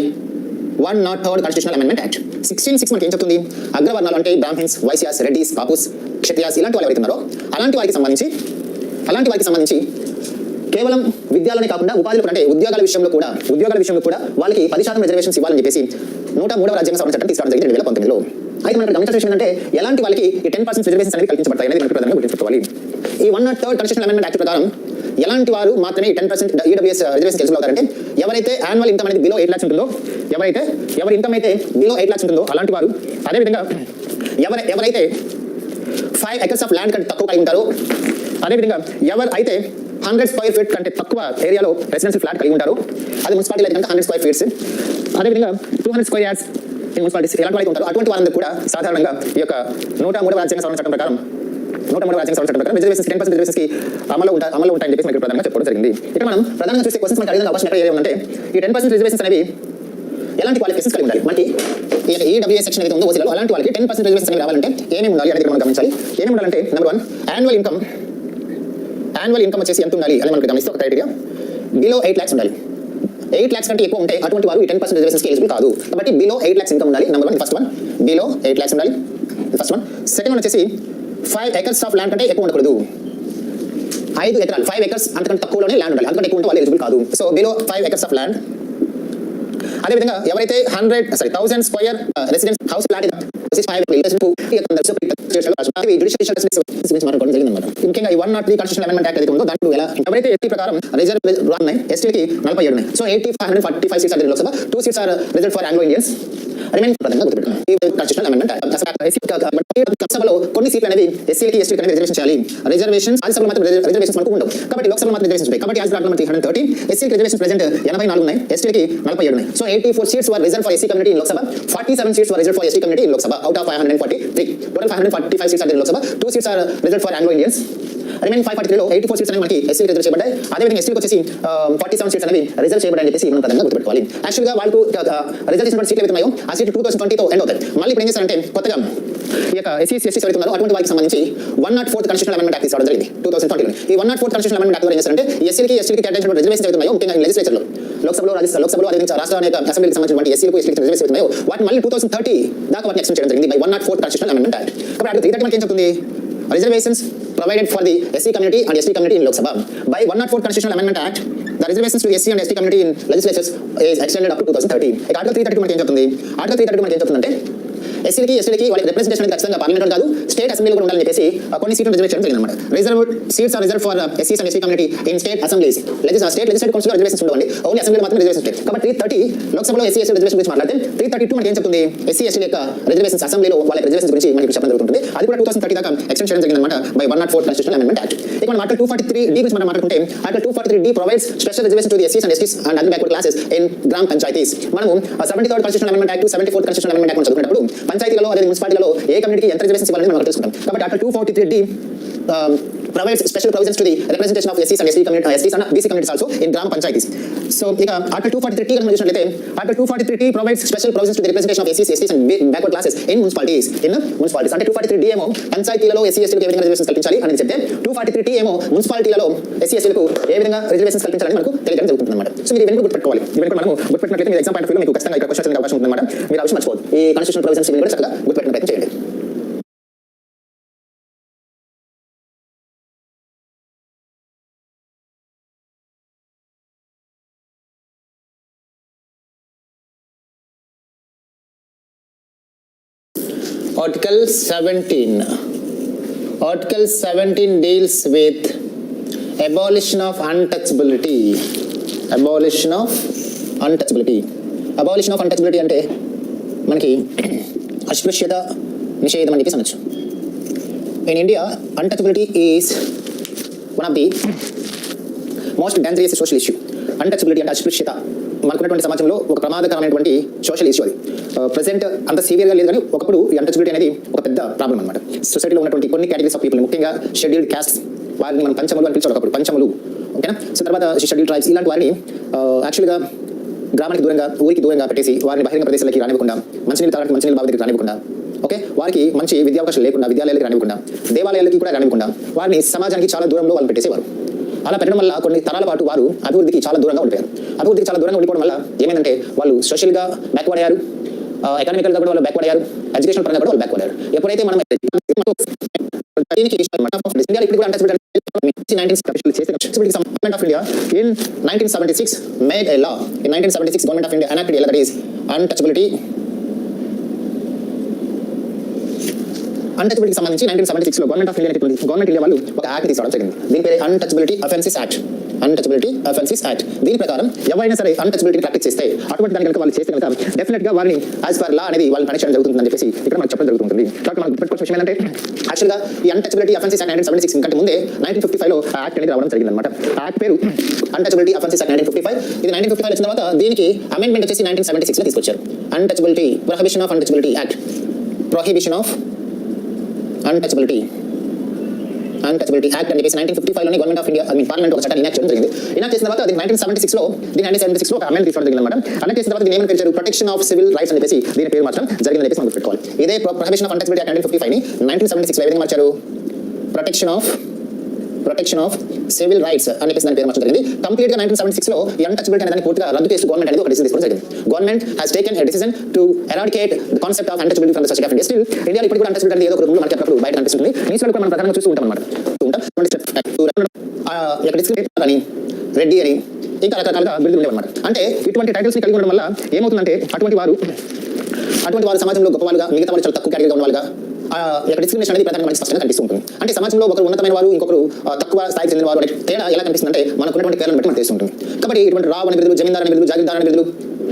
103rd Constitutional Amendment Act. 16(6) మనకి ఏం చెప్తుంది? అగ్రవర్ణాలు అంటే బ్రాహ్మిన్స్, వైశ్యాస్, రెడ్డిస్, కాపుస్, క్షత్రియాస్ ఇలాంటి వాళ్ళు ఎవరైతే ఉన్నారో అలాంటి వారికి సంబంధించి కేవలం విద్యాలనే కాకుండా ఉపాధులు అంటే ఉద్యోగాల విషయంలో కూడా వాళ్ళకి 10% రిజర్వేషన్స్ ఇవ్వాలని చెప్పేసి 103వ రాజ్యాంగ సవరణ చట్టం తీసుకురావడం జరిగింది 2019లో. అయితే మనకు గమనించాల్సిన విషయం ఏంటంటే ఎలాంటి వాళ్ళకి ఈ 10% రిజర్వేషన్స్ అనేవి కల్పించబడతాయి అనేది మనకు ప్రధానంగా గుర్తుంచుకోవాలి. ఈ 103rd Constitutional Amendment Act ప్రకారం ఎలాంటి వారు మాత్రమే 10% ఈడబ్ల్యూఎస్ రిజర్వేషన్ ఎలిజిబుల్ అవుతారంటే ఎవరైతే యాన్యువల్ ఇన్కమ్ అనేది బిలో 8 lakhs ఉంటుందో, ఎవరి ఇన్కమ్ అయితే బిలో 8 lakhs ఉంటుందో అలాంటి వారు, అదేవిధంగా ఎవరైతే 5 acres ఆఫ్ ల్యాండ్ కంటే తక్కువ కలిగి ఉంటారో, అదేవిధంగా ఎవరైతే 100 square feet కంటే తక్కువ ఏరియాలో రెసిడెన్షియల్ ఫ్లాట్ కలిగి ఉంటారో, అది మున్సిపాలిటీ అయితే 100 square feet, అదేవిధంగా 200 square yards మున్సిపాలిటీస్ ఎలాంటి వాళ్ళకి ఉంటారో అటువంటి వారందరూ కూడా సాధారణంగా ఈ యొక్క 103వ రాజ్యాంగ సవరణ చట్టం ప్రకారం రిజర్వేషన్స్ 10% రిజర్వేషన్స్ కి అమలు ఉంటాయని చెప్పేసి మనకి ప్రధానంగా చెప్పడం జరిగింది. ఇక్కడ మనం ప్రధానంగా చూస్తే క్వశ్చన్స్ మనకి అడిగిన అవకాశం ఎక్కడ ఏముందంటే ఈ 10% రిజర్వేషన్స్ అనేవి ఎలాంటి క్వాలిఫికేషన్స్ కలిగి ఉండాలి. మనకి ఈడబ్ల్యూఎస్ సెక్షన్ ఏదైతే ఉందో ఓసీలో అలాంటి వాళ్ళకి 10% రిజర్వేషన్స్ అనేవి రావాలంటే ఏమేమి ఉండాలి అనేది మనం గమనించాలి. ఏమేమి ఉండాలంటే నెంబర్ 1 యాన్యువల్ ఇన్కమ్ వచ్చేసి ఎంత ఉండాలి అని మనకు గమనిస్తే ఒక క్రైటీరియా బిలో 8 lakhs ఉండాలి. 8 lakhs కంటే ఎక్కువ ఉంటే అటువంటి వారు ఈ 10% రిజర్వేషన్స్కి ఎలిజిబుల్ కాదు. కాబట్టి బిలో 8 lakhs ఇన్కమ్ ఉండాలి. Number 1 first one below 8 lakhs ఉండాలి, ఫస్ట్ వన్. సెకండ్ వన్ వచ్చేసి 5 acres ఆఫ్ ల్యాండ్ కంటే ఎక్కువ ఉండకూడదు. 5 ఎకరాలు 5 acres అంతకంటే తక్కువలోనే ల్యాండ్ ఉండాలి, అంతకంటే ఎక్కువ ఉంటే వాళ్ళు ఎలిజిబుల్ కాదు. So below 5 acres of land. అదేవిధంగా ఎవరైతే 1000 square రెసిడెన్స్ హౌస్ ఫ్లాట్ ముఖ్యంగా ఈ 103 కాన్స్టిట్యూషనల్ అమెండ్మెంట్ యాక్ట్ ఏదైతే ఉందో దాంట్లో ఎవరైతే ఎస్టీ ప్రకారం రిజర్వ్ ఉన్నాయి ఎస్టీలకి 47 ఉన్నాయి. So 8545 seats are Lok Sabha, 2 seats are reserve for Anglo Indians. Remaining ప్రధానంగా గుర్తుపెట్టుకోండి ఈ కాన్స్టిట్యూషనల్ అమెండ్మెంట్ లోక్సభలో కొన్ని సీట్లు అనేది ఎస్సీలకి ఎస్టీలకి అనేది రిజర్వేషన్ చేయాలి. రిజర్వేషన్స్ రాజ్యసభలో మాత్రం రిజర్వేషన్స్ మనకు ఉండవు. కాబట్టి లోక్సభలో మాత్రం రిజర్వేషన్స్ ఉంటాయి. కాబట్టి యాజ్ పర్ ఆర్టికల్ 313 ఎస్సీలకి రిజర్వేషన్ ప్రెజెంట్ 84 ఉన్నాయి, ఎస్టీలకి 47 ఉన్నాయి. So 84 seats were reserved for SC community in Lok Sabha, 47 seats were reserved for ST community in Lok Sabha out of 543. Total 545 seats are there in Lok Sabha, 2 seats are reserved for Anglo Indians. Remaining 543 లో 84 seats అనేవి మనకి ఎస్సీకి reserve చేయబడ్డాయి. అదేవిధంగా ఎస్టీకి వచ్చేసి 47 seats అనేవి reserve చేయబడ్డాయని చెప్పేసి మనం ప్రధానంగా గుర్తుపెట్టుకోవాలి. యాక్చువల్గా వాళ్ళకు రిజర్వ్ చేసిన సీట్లు ఏవైతే ఉన్నాయో ఆ సీట్లు 2020తో ఎండ్ అవుతాయి. మళ్ళీ ఇప్పుడు ఏం చేస్తారంటే కొత్తగా ఈ యొక్క ఎస్సీస్ ఎస్టీస్ ఎవరైతే ఉన్నారో అటువంటి వారికి సంబంధించి 104th కాన్స్టిట్యూషనల్ అమెండ్మెంట్ యాక్ట్ తీసుకురావడం జరిగింది 2020లో. ఈ 104th కాన్స్టిట్యూషనల్ అమెండ్మెంట్ యాక్ట్ ద్వారా ఏం చేస్తారంటే ఎస్సీలకి ఎస్టీలకి కేటాయించిన రిజర్వేషన్స్ ఏవైతే ఉన్నాయో ముఖ్యంగా లోక్సభలో అదేవిధంగా రాష్ట్ర అనేక అసెంబ్లీకి సంబంధించిన ఎస్సీలకు ఎస్టీలకు రిజర్వేషన్స్ ఉన్నాయో వాటిని మళ్ళీ 2030 దాకా వాటిని ఎక్స్టెండ్ చేయడం జరిగింది by 104th constitutional amendment act. కాబట్టి ఆర్టికల్ 330 మనకి ఏం చెప్తుంది? Reservations provided for the SC community and ST community in Lok Sabha by 104th Constitutional Amendment Act. The reservations to SC and ST community in legislatures is extended up to 2030. Article 332 మనకి ఏం చెప్తుంది? Article 332 మనకి ఏం చెప్తుందంటే ఎస్సీలకి ఎస్టీలకి వాళ్ళకి representation అనేది ఖచ్చితంగా పార్లమెంట్ కాదు స్టేట్ అసెంబ్లీలో కూడా ఉండాలని చెప్పేసి కొన్ని సీట్లు రిజర్వ్ చేయడం జరిగిందన్నమాట. Reserved seats are reserve for ఎస్సీస్ and ST community in state assemblies. State legislative council reservations ఉండవండి, ఓన్లీ అసెంబ్లీలో మాత్రం రిజర్వేషన్స్ ఉంటాయి. కాబట్టి 330 లోక్సభలో ఎస్సీ ఎస్టీ రిజర్వేషన్ గురించి మాట్లాడితే 332 మనకి ఏం చెప్తుంది? ఎస్సీ ఎస్టీ యొక్క రిజర్వేషన్స్ అసెంబ్లీలో వాళ్ళ రిజర్వేషన్స్ గురించి మనకి చెప్పడం జరుగుతుంది. అది కూడా 2030 దాకా ఎక్స్టెండ్ చేయడం జరిగిందన్నమాట by 104th Constitutional Amendment Act. ఇక మనం ఆర్టికల్ 243D గురించి మనం మాట్లాడుకుంటే article 243D provides special reservation to the ఎస్సీస్ and STs and other backward classes in gram panchayats. మనము 73rd Constitutional Amendment Act 74th Constitutional Amendment Act చదువుకున్నప్పుడు పంచాయతీలలో అదే మున్సిపాలిటీలలో ఏ కమ్యూనిటీకి ఎంత రిజర్వేషన్స్ ఇవ్వాలని మనం తెలుసుకుంటాం. కాబట్టి article 243D provides special provisions to the representation of SCs and ST communities, STs and BC communities also in Gram Panchayats. So, Article 243T మనం చూసినట్లయితే Article 243T provides special provisions to the representation of SCs, STs and backward classes in municipalities. అంటే 243D ఏమో పంచాయతీలలో SC STలకు ఏ విధంగా reservations కల్పించాలి అని చెప్తే 243T ఏమో మున్సిపాలిటీలలో SC STలకు ఏ విధంగా రిజర్వేషన్స్ కల్పించాలని మనకు తెలియడం జరుగుతుంది అన్నమాట. సో మీరు ఇవన్నీ గుర్తుపెట్టుకోవాలి. ఇవన్నీ మనము గుర్తుపెట్టినట్లయితే మీ ఎగ్జామ్ పాయింట్ ఆఫ్ వ్యూలో మీకు ఖచ్చితంగా ఇక్కడ క్వశ్చన్స్ అనే అవకాశం ఉంటుందన్నమాట. మీరు అవసరం మర్చిపోదు. ఈ కాన్స్టిట్యూషనల్ ప్రొవిజన్స్ కూడా చక్కగా గుర్తుపెట్టిన ప్రయత్నం చేయండి. Article 17. Article 17 deals with abolition of untouchability. Abolition of untouchability. Abolition of untouchability అంటే మనకి అస్పృశ్యత నిషేధం అని చెప్పేసి అనొచ్చు. In India, untouchability is one of the most dangerous social issue. Untouchability అంటే అస్పృశ్యత మనకున్నటువంటి సమాజంలో ఒక ప్రమాదకరమైనటువంటి సోషల్ ఇష్యూ అది. ప్రజెంట్ అంత సివియర్గా లేదు కానీ ఒకప్పుడు ఈ అన్టచబిలిటీ అనేది ఒక పెద్ద ప్రాబ్లం అనమాట. సొసైటీలో ఉన్నటువంటి కొన్ని కేటగిరీస్ ఆఫ్ పీపుల్, ముఖ్యంగా షెడ్యూల్డ్ క్యాస్ట్, వారిని మనం పంచములు అని పిలిచారు ఒకప్పుడు, పంచములు, ఓకేనా. సో తర్వాత షెడ్యూల్డ్ ట్రైబ్స్, ఇలాంటి వారిని యాక్చువల్గా గ్రామానికి దూరంగా, ఊరికి దూరంగా పెట్టేసి వారిని బహిరంగ ప్రదేశాలకి రానివ్వకుండా, మంచినీళ్ళు తాగడానికి మంచినీళ్ళ బావి దగ్గరికి రానివ్వకుండా, ఓకే, వారికి మంచి విద్యా అవకాశాలు లేకుండా విద్యాలయాలకు రానివ్వకుండా, దేవాలయాలకి కూడా రానివ్వకుండా వారిని సమాజానికి చాలా దూరంలో వాళ్ళు పెట్టేసేవారు. అలా పెట్టడం వల్ల కొన్ని తరాల పాటు వారు అభివృద్ధికి చాలా దూరంగా ఉండిపోయారు. అభివృద్ధికి చాలా దూరంగా ఉండిపోవడం వల్ల ఏమైందంటే వాళ్ళు సోషల్గా బ్యాక్వర్డ్ అయ్యారు, ఎకనామికల్గా కూడా వాళ్ళు బ్యాక్వర్డ్ అయ్యారు, ఎడ్యుకేషన్ పరంగా కూడా వాళ్ళు బ్యాక్వర్డ్ అయ్యారు. ఎప్పుడైతే మనం in 1976 made a law. In 1976 Government of India enacted a law, that is untouchability కి సంబంధించి 1976 లో government of India government India వాళ్ళు ఒక యాక్ట్ తీసుకోవడం జరిగింది. దీని పేరు untouchability offences act. Untouchability offences act. దీని ప్రకారం ఎవరైనా సరే అన్టచబిలిటీ ప్రాక్టీస్ చేస్తే, అటువంటి దాని కనుక వాళ్ళు చేస్తే కనుక డెఫినెట్ గా వారిని యాజ్ పర్ లా అనేది వాళ్ళు పనిష్ చేయడం జరుగుతుందని చెప్పేసి ఇక్కడ మనకు చెప్పడం జరుగుతుంది. కాబట్టి మనం గుర్తుపెట్టుకోవాల్సిన విషయం ఏంటంటే యాక్చువల్గా ఈ అన్టచబిలిటీ అఫెన్సెస్ యాక్ట్ 1976 కంటే ముందే 1955 లో యాక్ట్ అనేది రావడం జరిగింది అనమాట. యాక్ట్ పేరు అన్టచబిలిటీ అఫెన్సెస్ యాక్ట్ 1955. ఇది 1955 వచ్చిన తర్వాత దీనికి అమెండ్మెంట్ వచ్చేసి 1976 లో తీసుకొచ్చారు. Untouchability prohibition of untouchability act. Prohibition of untouchability act అని చెప్పేసి 1955 లోనే గవర్నమెంట్ ఆఫ్ ఇండియా పార్లమెంట్ ఒక చట్టాన్ని ఇనాక్ట్ చేయడం జరిగింది. ఇనాక్ట్ చేసిన తర్వాత దీని 1976 లో ఒక అమెండ్మెంట్ తీసుకోవడం జరిగింది అనమాట. అమెండ్ చేసిన తర్వాత దీని ఏమని పిలిచారు, ప్రొటెక్షన్ ఆఫ్ సివిల్ రైట్స్ అని చెప్పేసి దీని పేరు మాత్రం జరిగిందని చెప్పేసి మనం గుర్తుపెట్టుకోవాలి. ఇదే ప్రొహిబిషన్ ఆఫ్ అన్టచబిలిటీ యాక్ట్ 1955 ని 1976 లో ఏదైనా మార్చారు, ప్రొటెక్షన్ ఆఫ్ సివిల్ రైట్స్ అని చెప్పేసి దాని పేరు మార్చడం జరిగింది. కంప్లీట్ గా 1976 లో ఈ అన్టచబిలిటీ అనేది పూర్తిగా రద్దు చేస్తూ గవర్నమెంట్ అనేది ఒక డిసిజన్ తీసుకోవడం జరిగింది. Government has taken a decision to eradicate the concept of untouchability from the society of India. Still ఇండియాలో ఇప్పుడు కూడా అన్టచబిలిటీ అనేది ఏదో ఒక రూపంలో మనకి అప్పుడు బయట కనిపిస్తుంది. న్యూస్లో కూడా మనం ప్రధానంగా చూస్తూ ఉంటాం అనమాట. అని రెడ్డి అని ఇంకా రకరకాలుగా బిరుదులు ఉండేవన్నమాట. అంటే ఇటువంటి టైటిల్స్ కలిగి ఉండడం వల్ల ఏమవుతుందంటే అటువంటి వారు సమాజంలో గొప్పవాళ్ళుగా, మిగతా వాళ్ళు చాలా తక్కువ కేటగిరీగా ఉన్న వాళ్ళుగా డిస్క్రిమినేషన్ అనేది ప్రధానంగా మనకి స్పష్టంగా కనిపిస్తూ ఉంటుంది. అంటే సమాజంలో ఒకరు ఉన్నతమైన వారు, ఇంకొకరు తక్కువ స్థాయికి చెందిన వారు అనే తేడా ఎలా కనిపిస్తుందంటే మనకున్నటువంటి పేర్లను బట్టి మనకు తెలుస్తుంటుంది. కాబట్టి ఇటువంటి రావు అని బిరుదులు, జమీందార్ అని బిరుదులు, జాగీర్దార్ అని బిరుదులు,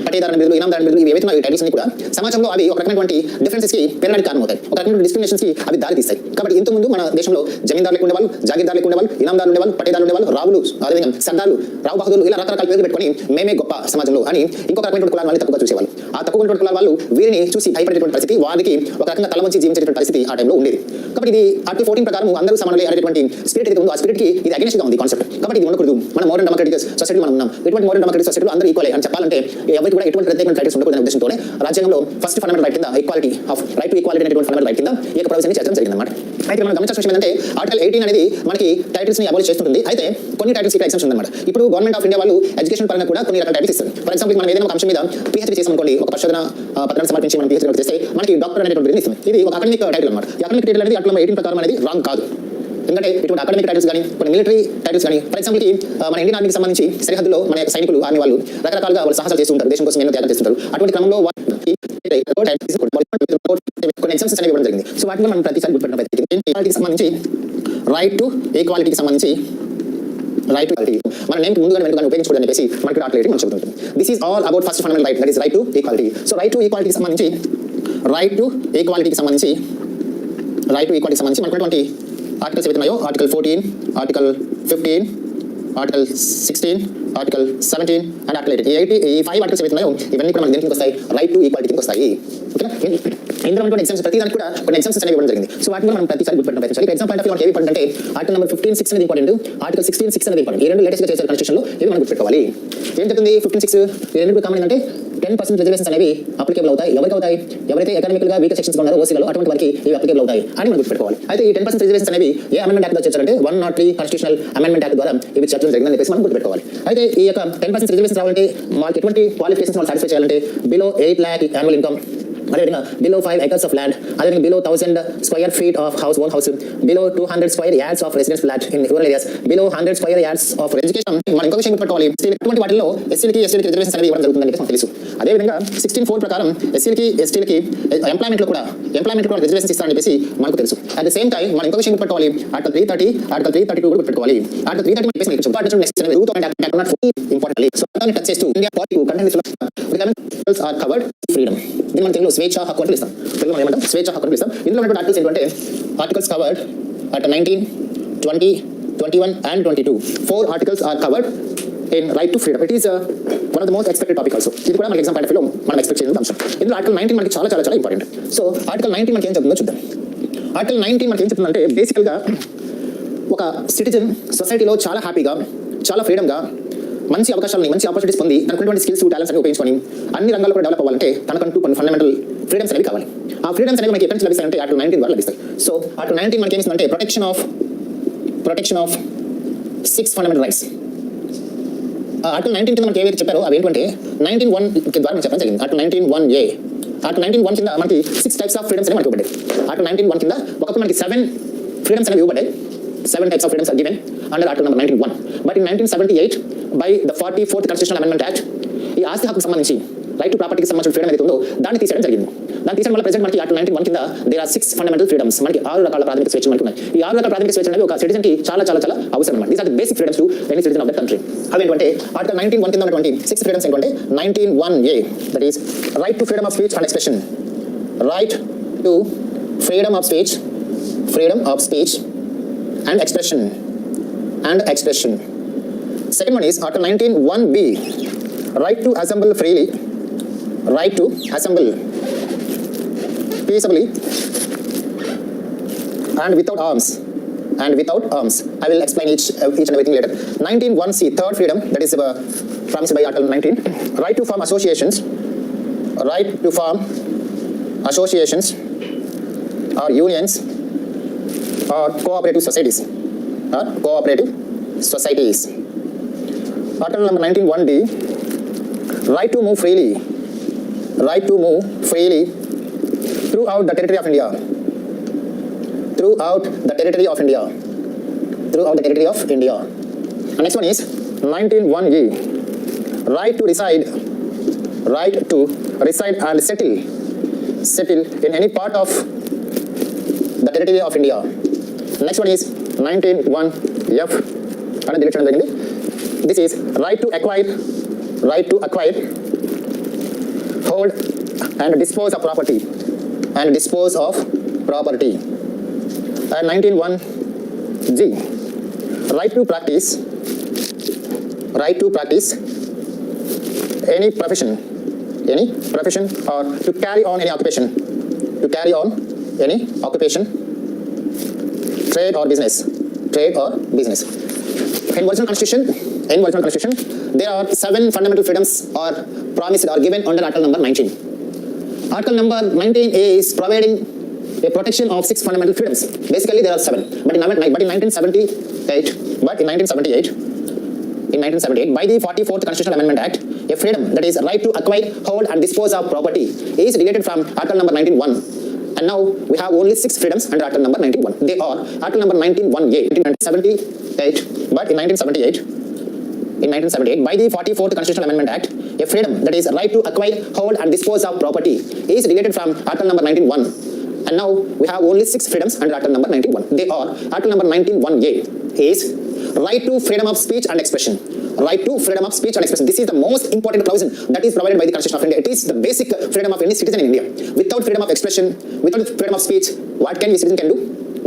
పటేదార్ అని బిరుదులు, ఇనాందార్ అని బిరుదులు, ఇవి ఏవైతే ఈ టైటిల్స్ అన్ని కూడా సమాజంలో అవి ఒక రకమైనటువంటి డిఫరెన్సెస్ కి పెరగడానికి కారణమవుతాయి, ఒక రకమైన డిస్క్రిమినేషన్స్ కి అవి దారి తీస్తాయి. కాబట్టి ఇంతకుముందు మన దేశంలో జమీందార్లు ఉండేవాళ్ళు, జాగీర్దార్లు ఉండేవాళ్ళు, ఇనాందార్లు ఉండేవాళ్ళు, పటేదార్లు ఉండేవాళ్ళు, రావులు, అదేవిధంగా సర్దార్లు, రావు బహదూర్లు, ఇలా రకరకాల పేర్లు పెట్టుకొని మేమే గొప్ప సమాజంలో అని ఇంకొక రకమైనటువంటి కులాల వాళ్ళని తక్కువగా చూసేవాళ్ళు. ఆ తక్కువ కులాల వాళ్ళు వీరిని చూసి భయపడేటువంటి పరిస్థితి, వారికి ఒక రకంగా తల వంచి జీవించేటువంటి పరిస్థితి ఆ టైంలో ఉండేది. కాబట్టి ఇది ఆర్టికల్ 14 ప్రకారం అందరూ సమానమే అనేటువంటి స్పిరిట్ ఏదైతే ఉందో ఆ స్పిరిట్ కి ఇది అగెనిస్ట్ గా ఉంది కాన్సెప్ట్. కాబట్టి ఇది ఉండకూడదు. మన మోడర్న్ డెమోక్రటిక్ సొసైటీ మనం ఉన్నాం. ఇటువంటి మోడర్న్ డెమోక్రటిక్ సొసైటీలో అందరూ ఈక్వల్ అని చెప్పాలంటే ఎవరికి కూడా ఎటువంటి ప్రత్యేకమైన టైటిల్స్ ఉండకూడదనే ఉద్దేశంతోనే రాజ్యాంగంలో ఫస్ట్ ఫండమెంటల్ రైట్ కింద equality of right to equality అనేటువంటి ఫండమెంటల్ రైట్ కింద ఈ యొక్క ప్రొవిజన్ చేర్చడం జరిగింది అన్నమాట. అయితే మనం గమనించాల్సిన విషయం ఏంటంటే ఆర్టికల్ 18 అనేది మనకి టైటిల్స్ ని అబాలిష్ చేస్తుంది. అయితే కొన్ని టైటిల్స్ ఇక్కడ ఎగ్జామ్స్ ఉందన్నమాట. ఇప్పుడు గవర్నమెంట్ ఆఫ్ ఇండియా వాళ్ళు ఎడ్యుకేషన్ పరంగా కూడా కొన్ని రకాల టైటిల్స్ ఇస్తారు. ఫర్ ఎగ్జాంపుల్ మనం ఏదైనా ఒక అంశం మీద PhD చేసామనుకోండి, ఒక పరిశోధన పత్రాన్ని సమర్పించి మనం PhD చేస్తే మనకి డాక్టర్ అనేటువంటి బిరుదుని ఇస్తుంది. ఇది ఒక అకాడమిక్ టైటిల్ అన్నమాట. ఈ అకాడమిక్ టైటిల్ అనేది ఆర్టికల్ 18 ప్రకారం అనేది రాంగ్ కాదు. ఎందుకంటే ఇటువంటి అకాడమిక్ టైటిల్స్ కానీ, కొన్ని మిలిటరీ టైటిల్స్ కానీ, ఫర్ ఎగ్జాంపుల్ మన ఇండియన్ ఆర్మీకి సంబంధించి సరిహద్దులో మన యొక్క సైనికులు, ఆర్మీ వాళ్ళు రకరకాలుగా వాళ్ళు సాహసాలు చేస్తుంటారు, దేశం కోసం ఎన్నో త్యాగం చేస్తుంటారు. అటువంటి క్రమంలో కొన్ని ఎగ్జామ్స్ అనేవి ఇవ్వడం జరిగింది. సో వాటిలో మనం ప్రతిసారి గుర్తుపెట్టిన సంబంధించి రైట్ టు ఈక్వాలిటీకి సంబంధించి రైట్ టు ఈక్వాలిటీ మన నేమ్ ముందుగానే వెనుకగానే ఉపయోగించుకోవడం చెప్పేసి మనకి ఆర్టికల్ మనం చెబుతుంటుంది. This is all about first fundamental right, that is right to equality. So right to ఈక్వాలిటీకి సంబంధించి మనకున్నటువంటి ఆర్టికల్స్ ఏవైతున్నాయో article 14, article 15, article 16, article 17 and article 18. ఈ 5 ఆర్టికల్స్ ఏవైతున్నాయో ఇవన్నీ కూడా మనకి దేనికి వస్తాయి, రైట్ టు ఈక్వాలిటీకి వస్తాయి. ఓకేనా. ఇందులో ఉన్నటువంటి ఎగ్జామ్స్ ప్రతి దానికి కూడా కొన్ని ఎగ్జామ్స్ అనేవి ఇవ్వడం జరిగింది. సో వాటిని మనం ప్రతిసారి గుర్తుపెట్టడం ప్రయత్నించాలి. ఎగ్జామ్ పాయింట్ ఆఫ్ వ్యూ మనకి ఏవి ఇంపార్టెంట్ అంటే ఆర్టికల్ నెంబర్ 15(6) అనేది ఇంపార్టెంట్, ఆర్టికల్ 16(6) అనేది ఇంపార్టెంట్. ఈ రెండు లేటెస్ట్ గా చేసే కాన్స్టిట్యూషన్ లో ఇవి మనం గుర్తుపెట్టుకోవాలి. ఏం చెప్తుంది 15(6)? ఈ రెండు కామన్ ఏంటంటే 10% రిజర్వేషన్స్ అనేవి అప్లికేబుల్ అవుతాయి. ఎవరికి అవుతాయి? ఎవరైతే ఎకనామికల్ గా వీక్ సెక్షన్స్ ఉన్నారో ఓసీలలో అటువంటి వారికి ఇవి అప్లికేబుల్ అవుతాయి అని మనం గుర్తుపెట్టుకోవాలి. అయితే ఈ 10% రిజర్వేషన్స్ అనేవి ఏ అమెండ్మెంట్ యాక్ట్ ద్వారా చేర్చారంటే 103 కాన్స్టిట్యూషనల్ అమెండ్మెంట్ యాక్ట్ ద్వారా ఇవి చేర్చడం జరిగిందని చెప్పేసి మనం గుర్తుపెట్టుకోవాలి. అయితే ఈ యొక్క 10% రిజర్వేషన్స్ రావాలంటే మాకు ఎటువంటి క్వాలిఫికేషన్స్ వాళ్ళు సాటిస్ఫై చేయాలంటే బిలో 8 lakh యాన్యువల్ ఇన్కమ్, అదేవిధంగా బిలో 5 acres of land, అదేవిధంగా below 1000 square feet of own house, below 200 square yards of residence flat in rural areas, below 100 square yards of education. మనం ఇంకో విషయం గుర్తుపెట్టుకోవాలి, ఇటువంటి వాటిల్లో ఎస్సీలకి రిజర్వేషన్స్ అనేవి ఇవ్వడం జరుగుతుందని మనకు తెలుసు. అదేవిధంగా 16(4) ప్రకారం ఎస్సీలకి ఎస్టీలకి ఎంప్లాయ్మెంట్లో కూడా రిజర్వేషన్స్ ఇస్తారని చెప్పేసి మనకు తెలుసు. అట్ ద సేమ్ టైం మనం ఇంకో విషయం గుర్తుపెట్టుకోవాలి, ఆర్టికల్ 330, ఆర్టికల్ 332 కూడా గుర్తుపెట్టుకోవాలి. Article 330 next importantly so touch చేస్తూ Indian polity content are covered freedom. దీని మన తెలుగులో స్వేచ్ఛ హక్కు అంటే ఇస్తాం. తెలుగులో మనం ఏమంటాం స్వేచ్ఛ హక్కు అంటే ఇస్తాం. ఇందులో ఉన్నటువంటి ఆర్టికల్స్ ఏంటంటే articles covered at 19, 20, 21 and 22. 4 articles are covered in right to freedom. It is one of the most expected topic also. ఇది కూడా మనకి ఎగ్జామ్ పాయింట్ ఆఫ్ వ్యూలో మనం ఎక్స్పెక్ట్ చేసిన అంశం. ఇందులో ఆర్టికల్ 19 మనకి చాలా చాలా చాలా ఇంపార్టెంట్. సో ఆర్టికల్ 19 మనకి ఏం చెప్తుందో చూద్దాం. ఆర్టికల్ 19 మనకి ఏం చెప్తుందంటే బేసికల్గా ఒక సిటిజన్ సొసైటీలో చాలా హ్యాపీగా, చాలా ఫ్రీడమ్గా, మంచి అవకాశాలని, మంచి ఆపర్చునిటీస్ పొంది తనకున్నటువంటి స్కిల్స్, టాలెంట్స్ అని ఉపయోగించుకొని అన్ని రంగాల్లో కూడా డెవలప్ అవ్వాలంటే తనకంటూ కొన్ని ఫండమెంటల్ ఫ్రీడమ్స్ అనేవి కావాలి. ఆ ఫ్రీడమ్స్ అనేవి మనకి ఎక్కడి నుంచి లభిస్తాయంటే ఆర్టికల్ 19 ద్వారా లభిస్తాయి. సో ఆర్టికల్ 19 మనకి ఏమిస్తుందంటే protection of 6 fundamental rights. Article 19 కింద మనకి ఏవైతే చెప్పారో అవి ఏంటంటే 19(1) ద్వారా మనం చెప్పడం జరిగింది. Article 19(1)(a). ఆర్టికల్ 19(1) కింద మనకి 6 types of freedoms అనేవి మనకి ఇవ్వబడ్డాయి. ఆర్టికల్ 19(1) కింద ఒకప్పుడు మనకి 7 freedoms అనేవి ఇవ్వబడ్డాయి. 7 types of freedoms are given under article number 19(1). But in 1978 by the 44th Constitutional Amendment Act ఈ ఆస్తి హక్కుకు సంబంధించి రైట్ టు ప్రాపర్టీకి సంబంధించిన ఫ్రీడమ్ ఏదైతే ఉందో దాన్ని తీసేయడం జరిగింది. దాన్ని తీసేయడం వల్ల ప్రెజెంట్ మనకి ఆర్టికల్ 19(1) కింద దేర్ ఆర్ 6 ఫండమెంటల్ ఫ్రీడమ్స్. మనకి 6 రకాల ప్రాథమిక స్వేచ్ఛలు మనకి ఉన్నాయి. ఈ 6 రకాల ప్రాథమిక స్వేచ్ఛలు అనేవి ఒక సిటిజన్ కి చాలా చాలా చాలా అవసరం అన్నమాట. These are the basic freedoms to any citizen of the country. అవి ఏంటంటే ఆర్టికల్ 19(1) కింద ఉన్నటువంటి 6 ఫ్రీడమ్స్ ఏంటంటే 19(1)(a) that is right to freedom of speech and expression. Right to freedom of speech and expression. Second one is article 19(1)(b), right to assemble freely, right to assemble peaceably and without arms. I will explain each and everything later. 19(1)(c), third freedom, that is promised by article 19, right to form associations or unions or cooperative societies. Article number 19(1)(d), right to move freely throughout the territory of India. And next one is 19(1)(e), right to reside and settle in any part of the territory of India. Next one is 19(1)(f) and deletion జరిగింది. This is right to acquire, hold and dispose of property. And 19(1)(g), right to practice any profession or to carry on any occupation, trade or business. In original constitution there are 7 fundamental freedoms are promised or given under article number 19. Article number 19(a) is providing a protection of 6 fundamental freedoms. Basically there are 7, but in 1978 by the 44th Constitutional Amendment Act, a freedom, that is right to acquire, hold and dispose of property, is deleted from article number 19(1). And now we have only 6 freedoms under article number 19(1). They are article number 19(1)(a). But in 1978 by the 44th Constitutional Amendment Act, a freedom, that is right to acquire, hold and dispose of property, is deleted from article number 19(1). And now we have only 6 freedoms under article number 19(1). They are article number 19(1)(a) is right to freedom of speech and expression. This is the most important clause that is provided by the Constitution of India. It is the basic freedom of any citizen in India. Without freedom of expression, without freedom of speech, what can a citizen can do?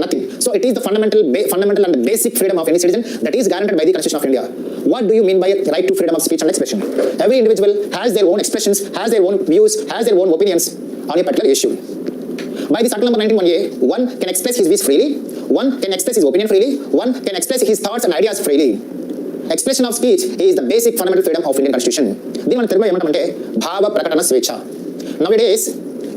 Nothing. So it is the fundamental and the basic freedom of any citizen that is guaranteed by the Constitution of India. What do you mean by right to freedom of speech and expression? Every individual has their own expressions, has their own views, has their own opinions on a particular issue. By this article number 19(1)(a), one can express his views freely, one can express his opinion freely, one can express his thoughts and ideas freely. Expression of speech is the basic fundamental freedom of Indian Constitution. దీని మన తెలుగులో ఏమంటామంటే భావ ప్రకటన స్వేచ్ఛ. నౌడేస్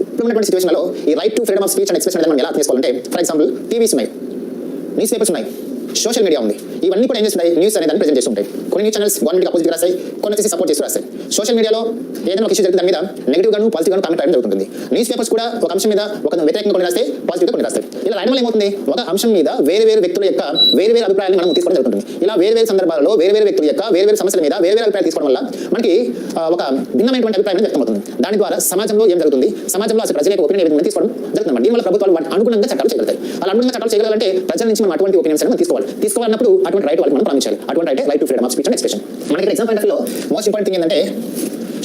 ఇప్పుడున్నటువంటి సిచ్యువేషన్లో ఈ right to freedom of speech and expression అనేది మనం ఎలా అర్థం చేసుకోవాలంటే, ఫర్ ఎగ్జాంపుల్ టీవీస్ ఉన్నాయి, న్యూస్ పేపర్స్ ఉన్నాయి, సోషల్ మీడియా ఉంది. ఇవన్నీ కూడా ఏం చేస్తాయి, న్యూస్ అనేది దాన్ని ప్రెజెంట్ చేస్తుంటాయి. కొన్ని న్యూస్ ఛానల్స్ గవర్నమెంట్ అపోజిట్ రాస్తాయి, కొన్ని వచ్చేసి సపోర్ట్ చేస్తూ రాస్తాయి. సోషల్ మీడియాలో ఏదైనా ఒక ఇష్యూ జరిగితే దాని మీద నెగిటివ్ గాను పాజిటివ్ గాను కామెంట్ రాయడం జరుగుతుంది. న్యూస్ పేపర్స్ కూడా ఒక అంశం మీద ఒక వ్యతిరేకంగా కొన్ని రాస్తాయి, పాజిటివ్గా కొన్ని రాస్తాయి. ఇలా రాయడం వల్ల ఏమవుతుంది, ఒక అంశం మీద వేరే వేరే వ్యక్తుల యొక్క వేరే వేరే అభిప్రాయాన్ని మనం తీసుకోవడం జరుగుతుంది. ఇలా వేరే వేరే సందర్భాలలో వేరే వేరే వ్యక్తుల యొక్క వేరే వేరే సమస్యల మీద వేరే వేరే అభిప్రాయాలు తీసుకోవడం వల్ల మనకి ఒక భిన్నమైనటువంటి అభిప్రాయం వ్యక్తమవుతుంది. దాని ద్వారా సమాజంలో ఏం జరుగుతుంది, సమాజంలో అసలు ప్రజల యొక్క ఒపీనియన్ ఏ విధంగా తీసుకోవడం జరుగుతుంది. దీనివల్ల ప్రభుత్వాలు వాటి అనుగుణంగా చట్టాలు చేయగలుగుతాయి. అలా అనుగుణంగా చట్టాలు చేయగలంటే ప్రజల నుంచి మనం అటువంటి ఒపీనియన్స్ మనం తీసుకోవాలన్నప్పుడు అటువంటి రైట్ వాళ్ళకి మనం ప్రారంభించాలి. అటువంటి right right to freedom of speech and expression. మనకి ఎగ్జామ్ పాయింట్ ఆఫ్ వ్యూలో మోస్ట్ ఇంపార్టెంట్ థింగ్ ఏంటంటే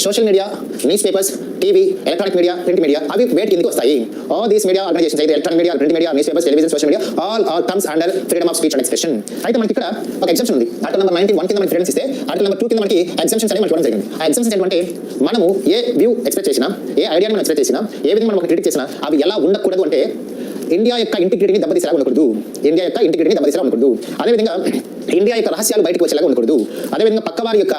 social media, news papers, TV, electronic media, print media అవి వేటి కిందకి వస్తాయి. ఆల్ దీస్ మీడియా ఆర్గనైజేషన్స్ అయితే electronic media, print media, news papers, television, social media all comes under freedom of speech and expression. అయితే మనకి ఇక్కడ ఒక ఎగ్జామ్షన్ ఉంది. ఆర్టికల్ నెంబర్ 91 కింద మనకి ఫ్రీడమ్స్ ఇస్తే ఆర్టికల్ నెంబర్ 2 కింద మనకి ఎగ్జామ్షన్స్ అనేవి మనకి జరిగింది. ఆ ఎగ్జామ్షన్స్ ఏంటంటే మనము ఏ వ్యూ ఎక్స్ప్రెస్ చేసినా, ఏ ఐడియాని మనం ఎక్స్ప్రెస్ చేసినా, ఏ విధంగా మనం క్రిటిక్ చేసినా అవి ఎలా ఉండకూడదు అంటే ఇండియా యొక్క ఇంటిగ్రిటీని దెబ్బతీసేలా ఉండకూడదు. ఇండియా యొక్క ఇంటిగ్రిటీని దెబ్బతీసేలా ఉండకూడదు. అదేవిధంగా ఇండియా యొక్క రహస్యాలు బయటకు వచ్చేలాగా ఉండకూడదు. అదేవిధంగా పక్కవారి యొక్క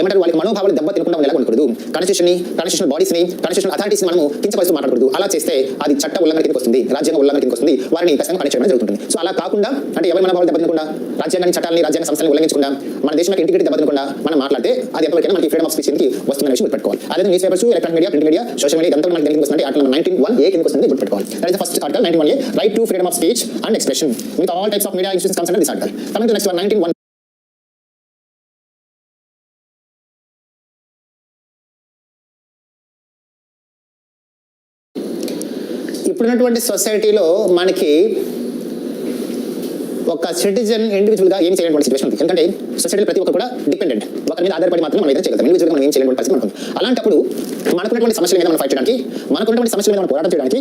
ఏమంటారు వాళ్ళకి మనోభావాలు దెబ్బ తినకుండా ఉండేలా ఉండకూడదు. కాన్స్టిట్యూషనల్ బాడీస్ని, కాన్స్టిట్యూషనల్ అథారిటీస్ని మనము కించపరుస్తూ మాట్లాడకూడదు. అలా చేస్తే అది చట్ట ఉల్లంఘన కిందకి వస్తుంది, రాజ్యాంగ ఉల్లంఘన కిందకి వస్తుంది. వారిని ఖచ్చితంగా పనిష్ చేయడం జరుగుతుంది. సో అలా కాకుండా అంటే ఎవరి మనోభావాలు దెబ్బ తినకుండా, రాజ్యాంగాన్ని, చట్టాలని, రాజ్యాంగ సంస్థలను ఉల్లంఘించకుండా, మన దేశం యొక్క ఇంటిగ్రిటీ దెబ్బ తినకుండా మనం మాట్లాడితే అది ఎంతవరకైనా మనకి ఫ్రీడమ్ ఆఫ్ స్పీచ్ కిందకి వస్తుందనే విషయం గుర్తుపెట్టుకోవాలి. అదే news papers, electronic media, print media, social media ఎంత మనకి కిందకి వస్తుంది ఆర్టికల్ 91A కిందకి వస్తుంది గుర్తుపెట్టుకోవాలి. That is the first article 91A, right to freedom of speech and expression with all types of media institutions comes under this article. Coming to next one 91. ఇప్పుడున్నటువంటి సొసైటీలో మనకి ఒక సిటిజన్ ఇండివిజువల్గా ఏం చేయలేని సిచువేషన్ ఉంది. ఎందుకంటే సొసైటీలో ప్రతి ఒక్కరు కూడా డిపెండెంట్, ఒకరి మీద ఆధారపడి మాత్రం మనం ఏదైనా చేయగలుగుతాం. ఇండివిజువల్గా మనం ఏం చేయలేని పరిస్థితి ఉంటుంది. అలాంటప్పుడు మనకున్నటువంటి సమస్యల మీద మనం ఫైట్ చేయడానికి, మనకున్నటువంటి సమస్యల మీద మనం పోరాటం చేయడానికి,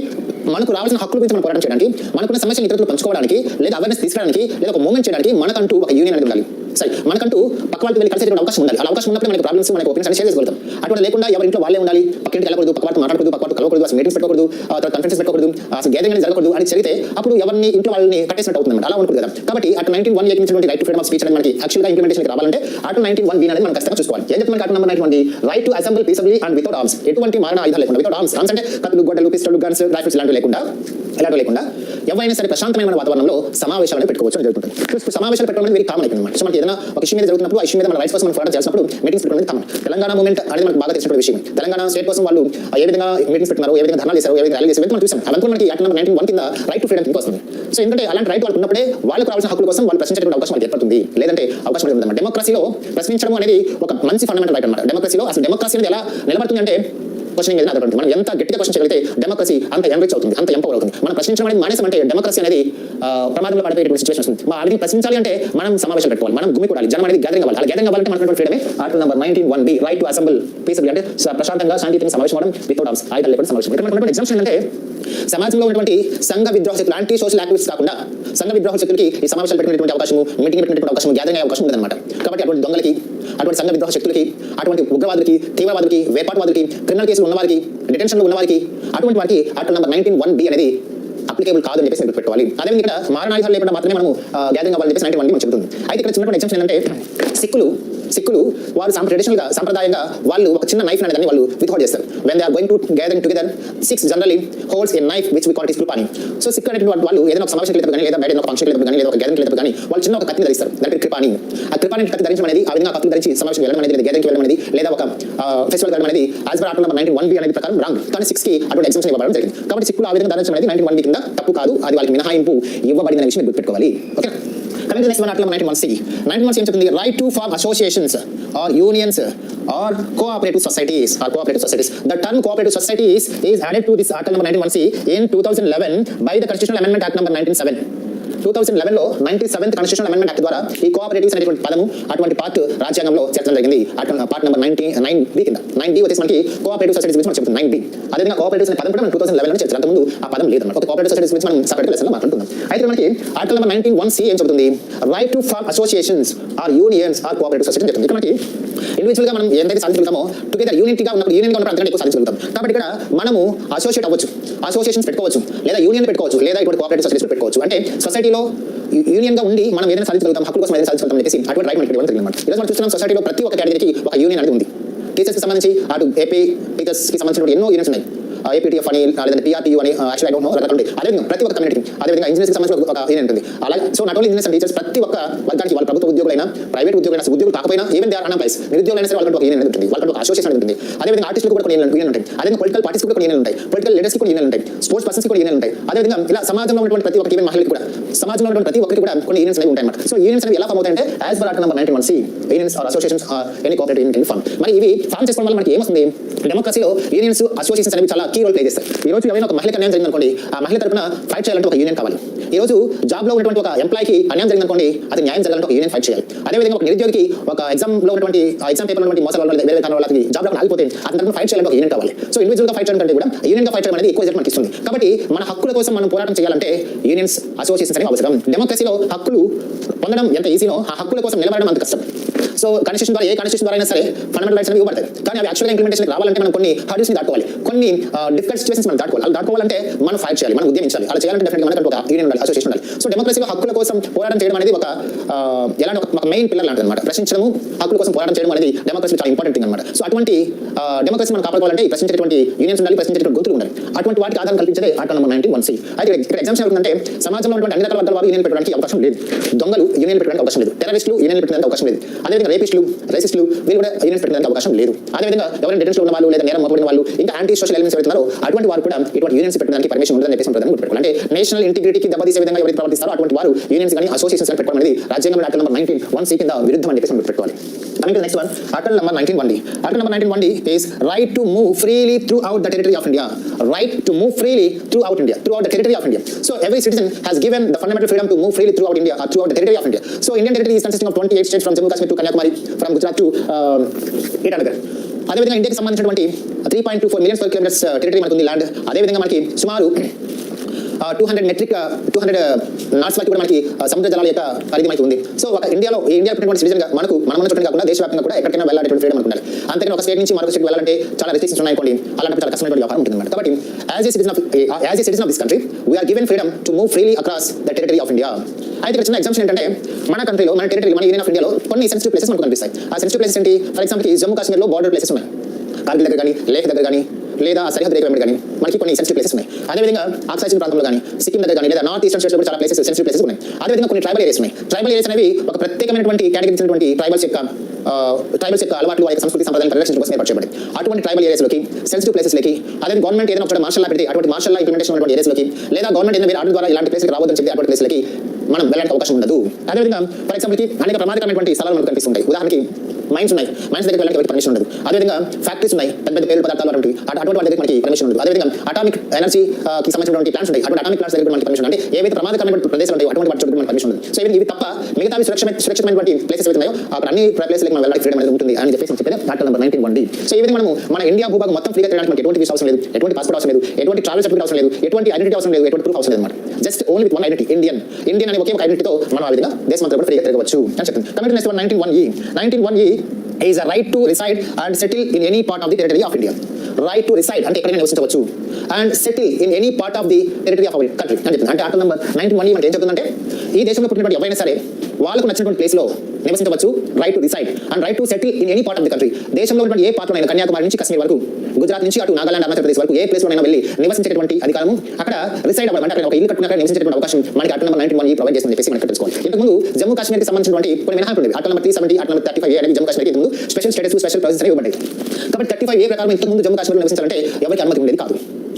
మనకు రావాల్సిన హక్కుల గురించి మనం పోరాటం చేయడానికి, మనకున్న సమస్యలు ఇతరులు పంచుకోవడానికి, లేదా అవేర్నెస్ తీసుకురావడానికి, లేదా ఒక మూవ్మెంట్ చేయడానికి మనకంటూ ఒక యూనియన్ అనేది ఉండాలి. సరే, మనకంటూ పక్క వాళ్ళకి వెళ్ళి కలిసి అవకాశం ఉండాలి. అలా అవకాశం ఉన్నప్పుడు మనకి ప్రాబ్లమ్స్, మనకి ఒపీనియన్స్ షేర్ చేసుకోగలుగుతాం. అటువంటి లేకుండా ఎవరి ఇంట్లో వాళ్ళే ఉండాలి, పక్కింటికి వెళ్ళకూడదు, పక్క వాళ్ళతో మాట్లాడకూడదు, పక్క వాళ్ళతో కలవకూడదు, అసలు మీటింగ్స్ పెట్టుకోకూడదు, కాన్ఫరెన్స్ పెట్టుకోకూడదు, అసలు గ్యాదరింగ్ అనేది జరగకూడదు అని జరిగితే అప్పుడు ఎవరిని ఇంట్లో వాళ్ళని కట్టేసినట్టు అవుతుంది. అలా ఉండదు కదా. కాబట్టి అటు 91A కింద right to freedom of speech అనేది మనకి యాక్చువల్గా ఇంప్లిమెంటేషన్ రావాలంటే అటు 91B అనేది మనం ఖచ్చితంగా చూసుకోవాలి. ఏం చెప్తుంది అటు number 91 right to assembly peaceably and without arms. ఎటువంటి మారణ ఆయుధాలు లేకుండా, వితౌట్ ఆర్మ్స్. ఆర్మ్స్ అంటే కత్తులు, గొడ్డలు, పిస్టల్, గన్స్, రైఫిల్స్ ఇలాంటివి లేకుండా ఎవరైనా సరే ప్రశాంతమైన వాతావరణంలో సమావేశాలను పెట్టుకోవచ్చు అని జరుగుతుంది. సమావేశాలు పెట్టడం అనేది వెరీ కామన్ అయిపోయింది అనమాట. సో మనకి ఏదైనా ఒక ఇష్యూ మీద జరుగుతున్నప్పుడు ఆ ఇష్యూ మీద మన రైట్స్ కోసం మనం పోరాటం చేసినప్పుడు మీటింగ్స్ పెట్టుకోవడం కామన్. తెలంగాణ మూవ్మెంట్ అనేది మనకు బాగా తెలిసిన విషయం. తెలంగాణ స్టేట్ కోసం వాళ్ళు ఏ విధంగా మీటింగ్స్ పెట్టుకున్నారు, ఏ విధంగా ధర్నాలు చేశారు, ఏ విధంగా ర్యాలీ చేశారు మనం చూసాం. అవంతా మనకి యాక్ట్ నెంబర్ 91 కింద రైట్ టు ఫ్రీడమ్ కింద వస్తుంది. సో ఎందుకంటే అలాంటి రైట్ వాళ్ళకు ఉన్నప్పుడే వాళ్ళకు రావాల్సిన హక్కుల కోసం వాళ్ళు ప్రశ్నించేటువంటి అవకాశం వాళ్ళకి ఏర్పడుతుంది. లేదంటే అవకాశం లేదు. డెమోక్రసీలో ప్రశ్నించడం అనేది ఒక మంచి ఫండమెంటల్ రైట్ అన్నమాట. డెమోక్రసీలో అసలు డెమోక్రసీ అనేది ఎలా నిలబడుతుంది అంటే క్వశ్చనింగ్ ఏదైనా అదొకటి. మనం ఎంత గట్టిగా క్వశ్చన్ చేయగలిగితే డెమోక్రసీ అంత ఎన్రిచ్ అవుతుంది, అంత ఎంపవర్ అవుతుంది. మనం ప్రశ్నించడం అనేది మానేసం అంటే డెమోక్రసీ అనేది ప్రమాదంలో పడిపోయేటువంటి సిచువేషన్ వస్తుంది. అది ప్రశ్నించాలి అంటే మనం సమావేశం పెట్టుకోవాలి, మనం గుమి కొడాలి, జనం అనేది గ్యాదరింగ్ అవ్వాలి. అలా గ్యాదరింగ్ అవ్వాలంటే మనకు ఫ్రీడమే article number 91B right to assembly peaceably అంటే ప్రశాంతంగా శాంతియుతంగా సమావేశం అవ్వడం వితౌట్ ఆర్మ్స్, ఆయుధాలు లేకుండా సమావేశం. ఇక్కడ మనకు ఎగ్జామ్షన్ ఏంటంటే సమాజంలో ఉన్నటువంటి సంఘ విద్రోహ శక్తులు, యాంటీ సోషల్ యాక్టివిటీస్ కాకుండా సంఘ విద్రోహ శక్తులకి ఈ సమావేశాలు పెట్టుకునేటువంటి అవకాశం, మీటింగ్ పెట్టుకునేటువంటి అవకాశం, గ్యాదరింగ్ అయ్యే అవకాశం ఉందన్నమాట. కాబట్టి అటువంటి దొంగలకి, అటువంటి సంఘ విద్రోహ శక్తులకి, అటువంటి ఉగ్రవాదులకి, తీవ్రవాదులకి, వేపాటువాదులకి, క్రిమినల్ కేసులు ఉన్నవారికి, డిటెన్షన్లో ఉన్నవారికి, అటువంటి వారికి ఆర్టికల్ నెంబర్ 91B అనేది అప్లికేబుల్ కాదు అని చెప్పేసి పెట్టుకోవాలి. అదే ఇక్కడ మారణాయుధాలు లేకుండా మాత్రమే మనం గ్యాదరింగ్ అవ్వాలని చెప్పేసి 91B మనం చెబుతుంది. అయితే ఇక్కడ చిన్నటువంటి ఎగ్జామ్షన్ ఏంటంటే సిక్కులు వారు ట్రెడిషనల్గా సంప్రదాయంగా వాళ్ళు ఒక చిన్న నైఫ్ అనేది వాళ్ళు విత్హోల్డ్ చేస్తారు. When they are going to gathering together, Sikhs generally holds a knife which we call it kirpan. So Sikh అనేటువంటి వాళ్ళు ఏదైనా ఒక సమావేశం లేకపోతే కానీ, లేదా బయట ఒక ఫంక్షన్ లేకపోతే కానీ, లేదా ఒక గ్యాదరింగ్ లేకపోతే కానీ వాళ్ళు చిన్న ఒక కత్తిని ధరిస్తారు. దానికి కృపాని. ఆ కృపాని కత్తి ధరించడం అనేది, ఆ విధంగా కత్తులు ధరించి సమావేశం వెళ్ళడం అనేది, లేదా గ్యాదరింగ్ వెళ్ళడం అనేది, లేదా ఒక ఫెస్టివల్ వెళ్ళడం అనేది as per article number 91B అనేది ప్రకారం రాంగ్. కానీ 6 కి అటువంటి ఎగ్జామ్షన్ ఇవ్వడం జరిగింది. కాబట్టి సిక్కులు ఆ విధంగా ధరించడం అనేది 91B కింద తప్పు కాదు, అది వాళ్ళకి మినహాయింపు ఇవ్వబడిన విషయం గుర్తుపెట్టుకోవాలి. Okay. Coming to the next one, article 91C. 91C ఏం చెప్తుంది? Right to form associations or unions or cooperative societies. The term cooperative societies is added to this article number 91C in 2011 by the Constitutional Amendment Act number 197. 2011 లో 97th constitutional amendment act ద్వారా ఈ cooperatives అనేటువంటి పదము అటువంటి part రాజ్యాంగంలో చేర్చడం జరిగింది. Part number 9B కింద. 9B వచ్చేసి మనకి కోఆపరేటివ్ సొసైటీస్ గురించి మనం చెప్తుంది. 9B అదేవిధంగా కోఆపరేటివ్స్ అనే పదం కూడా మనం 2011 లో చేర్చారు. అంతకుముందు ఆ పదం లేదన్నమాట. ఒక కోఆపరేటివ్ సొసైటీస్ గురించి మనం సెపరేట్ లెసన్ లో మాట్లాడుతున్నాం. అయితే మనకి ఆర్టికల్ నెంబర్ 91C ఏం చెబుతుంది? Right to form associations or unions or cooperative society చెప్తుంది. ఇక్కడ మనకి ఇండివిజువల్ గా మనం ఎంతైతే సాధించగలుగుతామో టుగెదర్ యూనిటీగా ఉన్నప్పుడు అంతకంటే ఎక్కువ సాధించగలుగుతాం. కాబట్టి ఇక్కడ మనము అసోసియేట్ అవ్వచ్చు, అసోసియేషన్స్ పెట్టుకోవచ్చు, లేదా యూనియన్ పెట్టుకోవచ్చు, లేదా ఇటువంటి కోఆపరేటివ్ సొసైటీస్ పెట్టుకోవచ్చు. అంటే సొసైటీలో యూనియన్ గా ఉండి మనం ఏదైనా సాధించగలుగుతాం, హక్కుల కోసం ఏదైనా సాధించగలుగుతాం అని చెప్పేసి అటువంటి రైట్ మనకి ఇవ్వడం జరిగిందన్నమాట. ఈరోజు మనం చూస్తున్నాం సొసైటీలో ప్రతి ఒక్క కేటగిరీకి ఒక యూనియన్ అనేది ఉంది. టీచర్స్ కి సంబంధించి అటు ఏపీ టీచర్స్ కి సంబంధించిన ఎన్నో యూనియన్స్ ఉన్నాయి. ఏపీటీఎఫ్ అని లేదంటే పిఆర్టీయూ అని యాక్చువల్ ఐ డోంట్ నో రకరకాల ఉంటాయి. అదేవిధంగా ప్రతి ఒక్క కమ్యూనిటీ, అదేవిధంగా ఇంజనీర్స్కి సంబంధించిన ఒక యూనియన్ ఉంటుంది. అలాగే so not only engineers and teachers, ప్రతి ఒక్క వర్గానికి వాళ్ళ ప్రభుత్వ ఉద్యోగులైనా ప్రైవేట్ ఉద్యోగులైనా ఉద్యోగులు కాకపోయినా ఈవెన్ దే ఆర్ అన్ఎంప్లాయ్స్, నిరుద్యోగులైనా సరే వాళ్ళకి ఒక యూనియన్ ఉంటుంది, వాళ్ళకి ఒక అసోసియేషన్ ఉంటుంది. అదేవిధంగా ఆర్టిస్టులకు కూడా కొన్ని యూనియన్ ఉంటాయి. అదేవిధంగా పొలిటికల్ పార్టీస్ కూడా కొన్ని యూనియన్ ఉంటాయి, పొలిటికల్ లీడర్స్కి కూడా యూనియన్ ఉంటాయి, స్పోర్ట్స్ పర్సన్స్కి కూడా యూనియన్ ఉంటాయి. అదేవిధంగా ఇలా సమాజంలో ఉన్నటువంటి ప్రతి ఒక్క ఈవెన్ మహిళలకు కూడా, సమాజంలో ఉన్నటువంటి ప్రతి ఒక్కరికి కూడా కొన్ని యూనియన్స్ అనేవి ఉంటాయి అన్నమాట. సో యూనియన్స్ అనేవి ఎలా ఫామ్ అవుతాయంటే as per article number 91C unions or associations any cooperative union form. మరి ఇవి ఫామ్ చేసుకోవడం వల్ల మనకి ఏమొస్తుంది? డెమోక్రసీలో యూనియన్స్ అసోసియేషన్స్ అనేవి చాలా కీ రోల్ ప్లే చేస్తాయి. ఈ రోజు ఎవరైనా ఒక మహిళకి అన్యాయం జరిగిందనుకోండి, ఆ మహిళ తరపున ఫైట్ చేయాలంటే ఒక యూనియన్ కావాలి. ఈ రోజు జాబ్ లో ఉన్నటువంటి ఒక ఎంప్లాయీకి అన్యాయం జరిగిందనుకోండి, అది న్యాయం జరగాలంటే ఒక యూనియన్ ఫైట్ చేయాలి. అదేవిధంగా ఒక నిరుద్యోగికి ఒక ఎగ్జామ్ లో ఉన్నటువంటి ఎగ్జామ్ పేపర్ ఉన్నటువంటి మోసాల వల్ల వేరే కారణాల వల్ల జాబ్ లో ఆగిపోతే అతని తరపున ఫైట్ చేయాలంటే ఒక యూనియన్ కావాలి. సో ఇండివిజువల్ గా ఫైట్ చేయడం కంటే కూడా యూనియన్ గా ఫైట్ చేయడం అనేది ఎక్కువ రిజల్ట్ మనకి ఇస్తుంది. కాబట్టి మన హక్కుల కోసం మనం పోరాటం చేయాలంటే యూనియన్స్ అసోసియేషన్స్ అనేవి అవసరం. డెమోక్రసీలో హక్కులు పొందడం ఎంత ఈజీనో ఆ హక్కుల కోసం నిలబడడం అంత కష్టం. సో కాన్స్టిట్యూషన్ ద్వారా ఏ కాన్స్టిట్యూషన్ ద్వారా అయినా సరే ఫండమెంటల్ రైట్స్ అనేవి ఇవ్వబడతాయి. కానీ అవి యాక్చువల్గా ఇంప్లిమెంటేషన్ రావాలంటే మనం కొన్ని హర్డిల్స్ ని దాటుకోవాలి, కొన్ని డిఫికల్ట్ సిచువేషన్స్ మనం దాటుకోవాలి. అలా దాటుకోవాలంటే మనం ఫైట్ చేయాలి, మనం ఉద్యమించాలి. అలా చేయాలంటే డెఫినెట్గా మనకు ఒక యూనియన్ ఉండాలి, అసోసియేషన్ ఉండాలి. సో డెమోక్రసీలో హక్కుల కోసం పోరాటం చేయడం అనేది ఒక ఎలాంటి ఒక మెయిన్ పిల్లర్ లాంటిది అనమాట. ప్రశ్నించడం, హక్కుల కోసం పోరాటం చేయడం అనేది డెమోక్రసీ చాలా ఇంపార్టెంట్ థింగ్ అనమాట. సో అటువంటి డెమోక్రసీ మనం కాపాడుకోవాలంటే ప్రశ్నించేటువంటి యూనియన్స్ ఉండాలి, ప్రశ్నించేటువంటి గొంతులు ఉండాలి. అటువంటి వాటికి ఆధారం కల్పించే ఆర్టికల్ నంబర్ 91C. అయితే ఇక్కడ ఎగ్జామ్షన్ అవుతుందంటే సమాజంలో ఉన్నటువంటి అన్ని రకాల వర్గాల వారు యూనియన్ పెట్టడానికి అవకాశం లేదు. దొంగలు యూనియన్ పెట్టడానికి అవకాశం లేదు, టెర్రరిస్టులు యూనియన్ పెట్టడానికి అవకాశం లేదు, అదేవిధంగా రేపిస్టులు, రేసిస్టులు వీళ్ళు కూడా యూనియన్ పెట్టడానికి అవకాశం లేదు. అదేవిధంగా ఎవరైనా డిటెన్షన్ ఉన్న వాళ్ళు లేదా నేరం మోపడిన వాళ్ళు ఇంకా యాంటీ సోషల్ ఎలిమెంట్స్ ఎవరున్నారో అటువంటి వారు కూడా ఇటువంటి యూనియన్స్ పెట్టడానికి పర్మిషన్ ఉండదని చెప్పేసి ఉంటుందని గుర్తుపెట్టుకోవాలి. అంటే నేషనల్ ఇంటిగ్రిటీకి దెబ్బతీసే విధంగా ఎవరైతే ప్రవర్తిస్తారో అటువంటి వారు యూనియన్స్ కానీ అసోసియేషన్స్ అని పెట్టుకోవడం అనేది రాజ్యాంగంలో ఆర్టికల్ నంబర్ 91C కింద విరుద్ధం అని చెప్పేసి గుర్తుపెట్టుకోవాలి. Coming to the next one, Article number 19(1)D. Article number 19(1)D is right to move freely throughout the territory of India. Right to move freely throughout India, throughout the territory of India. So every citizen has given the fundamental freedom to move freely throughout India, or throughout the territory of India. So Indian territory is consisting of 28 states from Jammu Kashmir to Kanyakumari, from Gujarat to Itanagar. అదేవిధంగా ఇండియాకి సంబంధించినటువంటి 3.24 million square kilometers territory మనకు ఉంది land. అదేవిధంగా మనకి సుమారు 200 knots వరకు కూడా మనకి సముద్ర జలాల యొక్క పరిధి మనకి ఉంది. సో ఒక ఇండియాలో పుట్టినటువంటి సిటిజన్ గా మనకు మన చుట్టూ కాకుండా దేశవ్యాప్తంగా కూడా ఎక్కడికైనా వెళ్ళాలంటే ఫ్రీడమ్ అనుకుంటారు. అంతేకాని ఒక స్టేట్ నుంచి మరొక స్టేట్ వెళ్ళాలంటే చాలా రెస్ట్రిక్షన్స్ ఉన్నాయి అనుకోండి, అలాంటి చాలా కష్టమైనటువంటి వ్యవహారం ఉంటుంది. కాబట్టి as a citizen of this country we are given freedom to move freely across the territory of India. అయితే ఇక్కడ చిన్న ఎగ్జాంప్షన్ ఏంటంటే మన కంట్రీలో మన టెరిటరీ మన యూనియన్ ఆఫ్ ఇండియాలో కొన్ని సెన్సిటివ్ ప్లేసెస్ మనకు కనిపిస్తాయి. ఆ సెన్సిటివ్ ప్లేసెస్ ఏంటి? ఫర్ ఎగ్జాంపుల్ జమ్మూ కాశ్మీర్లో బార్డర్ ప్లేసెస్ ఉన్నాయి, కార్గిల్ దగ్గర కానీ, లేహ్ దగ్గర కానీ, లేదా సరిహద్దు రేఖ వెంబడి కానీ మనకి కొన్ని సెన్సిటివ్ ప్లేసెస్ ఉన్నాయి. అదేవిధంగా ఆక్సాయిచిన్ ప్రాంతంలో కానీ, సిక్కిం దగ్గర కానీ, లేదా నార్త్ ఈస్టర్న్ స్టేట్స్ లో చాలా ప్లేసెస్ సెన్సిటివ్ ప్లేసెస్ ఉన్నాయి. అదేవిధంగా కొన్ని ట్రైబల్ ఏరియాస్ ఉన్నాయి. ట్రైబల్ ఏరియాస్ అనేవి ఒక ప్రత్యేకమైనటువంటి కేటగిరీ ట్రైబల్స్ యొక్క అలవాట్లు, వారి సంస్కృతి సంప్రదాయాలను పరిరక్షించడం కోసం ఏర్పాటు చేయబడింది. అటువంటి ట్రైబల్ ఏరియాస్లోకి, సెన్సిటివ్ ప్లేసెస్లోకి, అదే గవర్నమెంట్ ఏదైనా ఒక మార్షల్ లా పెడితే అటువంటి మార్షల్ లా ఇంప్లిమెంటేషన్ ఉన్నటువంటి ఏరియాస్లోకి, లేదా గవర్నమెంట్ ఏదైనా ఆర్డర్ ద్వారా ఇలాంటి ప్లేస్కి రావద్దని చెప్పి అటువంటి ప్లేస్లకి మనం వెళ్ళడానికి అవకాశం ఉండదు. అదేవిధంగా ఫర్ ఎగ్జాంపుల్కి అనేక ప్రమాదకరమైనటువంటి స్థలాలు మనకు కనిపిస్తుంటాయి. ఉదాహరణకి మైన్స్ ఉన్నాయి, మైన్స్ దగ్గర వెళ్ళడానికి పర్మిషన్ ఉండదు. అదేవిధంగా ఫ్యాక్టరీస్ ఉన్నాయి, పెద్ద పెద్ద పేరు పదార్థాలు అటువంటి వాటి దగ్గర మనకి పర్మిషన్ ఉండదు. అదేవిధంగా అటామిక్ ఎనర్జీకి సంబంధించినటువంటి ప్లాంట్స్ ఉంటాయి, అటువంటి అటామిక్ ప్లాంట్స్ దగ్గర మనకి పర్మిషన్, అంటే ఏవైతే ప్రమాదకరమైన ప్రదేశాలు ఉంటాయో అటువంటి వాటి చుట్టూ మనకి పర్మిషన్ ఉండదు. సో ఇవి తప్ప మిగతా సురక్షితమైనటువంటి ప్లేసెస్ ఉన్నాయో అక్కడ అన్ని ప్లేస్లకి మనం వెళ్ళడానికి ఫ్రీడమ్ అనేది ఉంటుంది అని చెప్పేసి చెప్పేది ఆర్టికల్ నంబర్ 19(1)D. సో ఈ విధంగా మనం మన ఇండియా భూభాగం మొత్తం ఫ్రీగా తిరగడానికి మనకి ఎటువంటి వీసా అవసరం లేదు, ఎటువంటి పాస్పోర్ట్ అవసరం లేదు, ఎటువంటి ట్రావెల్ సర్టిఫికేట్ అవసరం లేదు, ఎటువంటి ఐడెంటిటీ అవసరం లేదు, ఎటువంటి ప్రూఫ్ అవసరం లేదు అనమాట. Just only with one identity, Indian అనే ఒకే ఒక ఐడెంటిటీతో మనం ఆ విధంగా దేశమంతా కూడా ఫ్రీగా తిరగవచ్చు అని చెప్తుంది. Coming to next one, 19(1)E is a right to reside and settle in any part of the territory of India. Right to reside అంటే ఎక్కడైనా నివసించవచ్చు, and settle in any part of the territory of our country అని చెప్తుంది. అంటే article number 19(1)E అంటే ఏం చెప్తుందంటే ఈ దేశంలో పుట్టినటువంటి ఎవరైనా సరే వాళ్ళకు నచ్చినటువంటి ప్లేస్ లో నివసించవచ్చు. Right to reside and right to settle in any part of the country. దేశంలో ఉన్నటువంటి ఏ పార్ట్లో అయినా, కన్యాకుమారి నుంచి కశ్మీర్ వరకు, గుజరాత్ నుంచి అటు నాగాలాండ్, అరుణాచల్ ప్రదేశ్ వరకు ఏ ప్లేస్ లోనైనా వెళ్ళి నివసించేటువంటి అధికారము, అక్కడ రిసైడ్ అవ్వడం అంటే అక్కడ ఒక ఇల్లు కట్టుకున్న నివసించేటువంటి అవకాశం మనకి ఆర్టికల్ నంబర్ 19(1)E ప్రొవైడ్ చేస్తుందని చెప్పేసి మనకి తెలుసుకోవాలి. ఇంతకుముందు జమ్మూ కాశ్మీర్కి సంబంధించినటువంటి కొన్ని మినహాయింపులు ఉండేవి. Article number 370, article number 35A అనేది జమ్మూ కాశ్మీర్కి ఇంతకుముందు స్పెషల్ స్టేటస్, స్పెషల్ ప్రాసెస్ అనేవి ఇవ్వబడ్డాయి. కాబట్టి 35A ప్రకారం ఇంతకుముందు జమ్మూ కాశ్మీర్లో నివసించాలంటే ఎవరికి అనుమతి ఉండేది కాదు.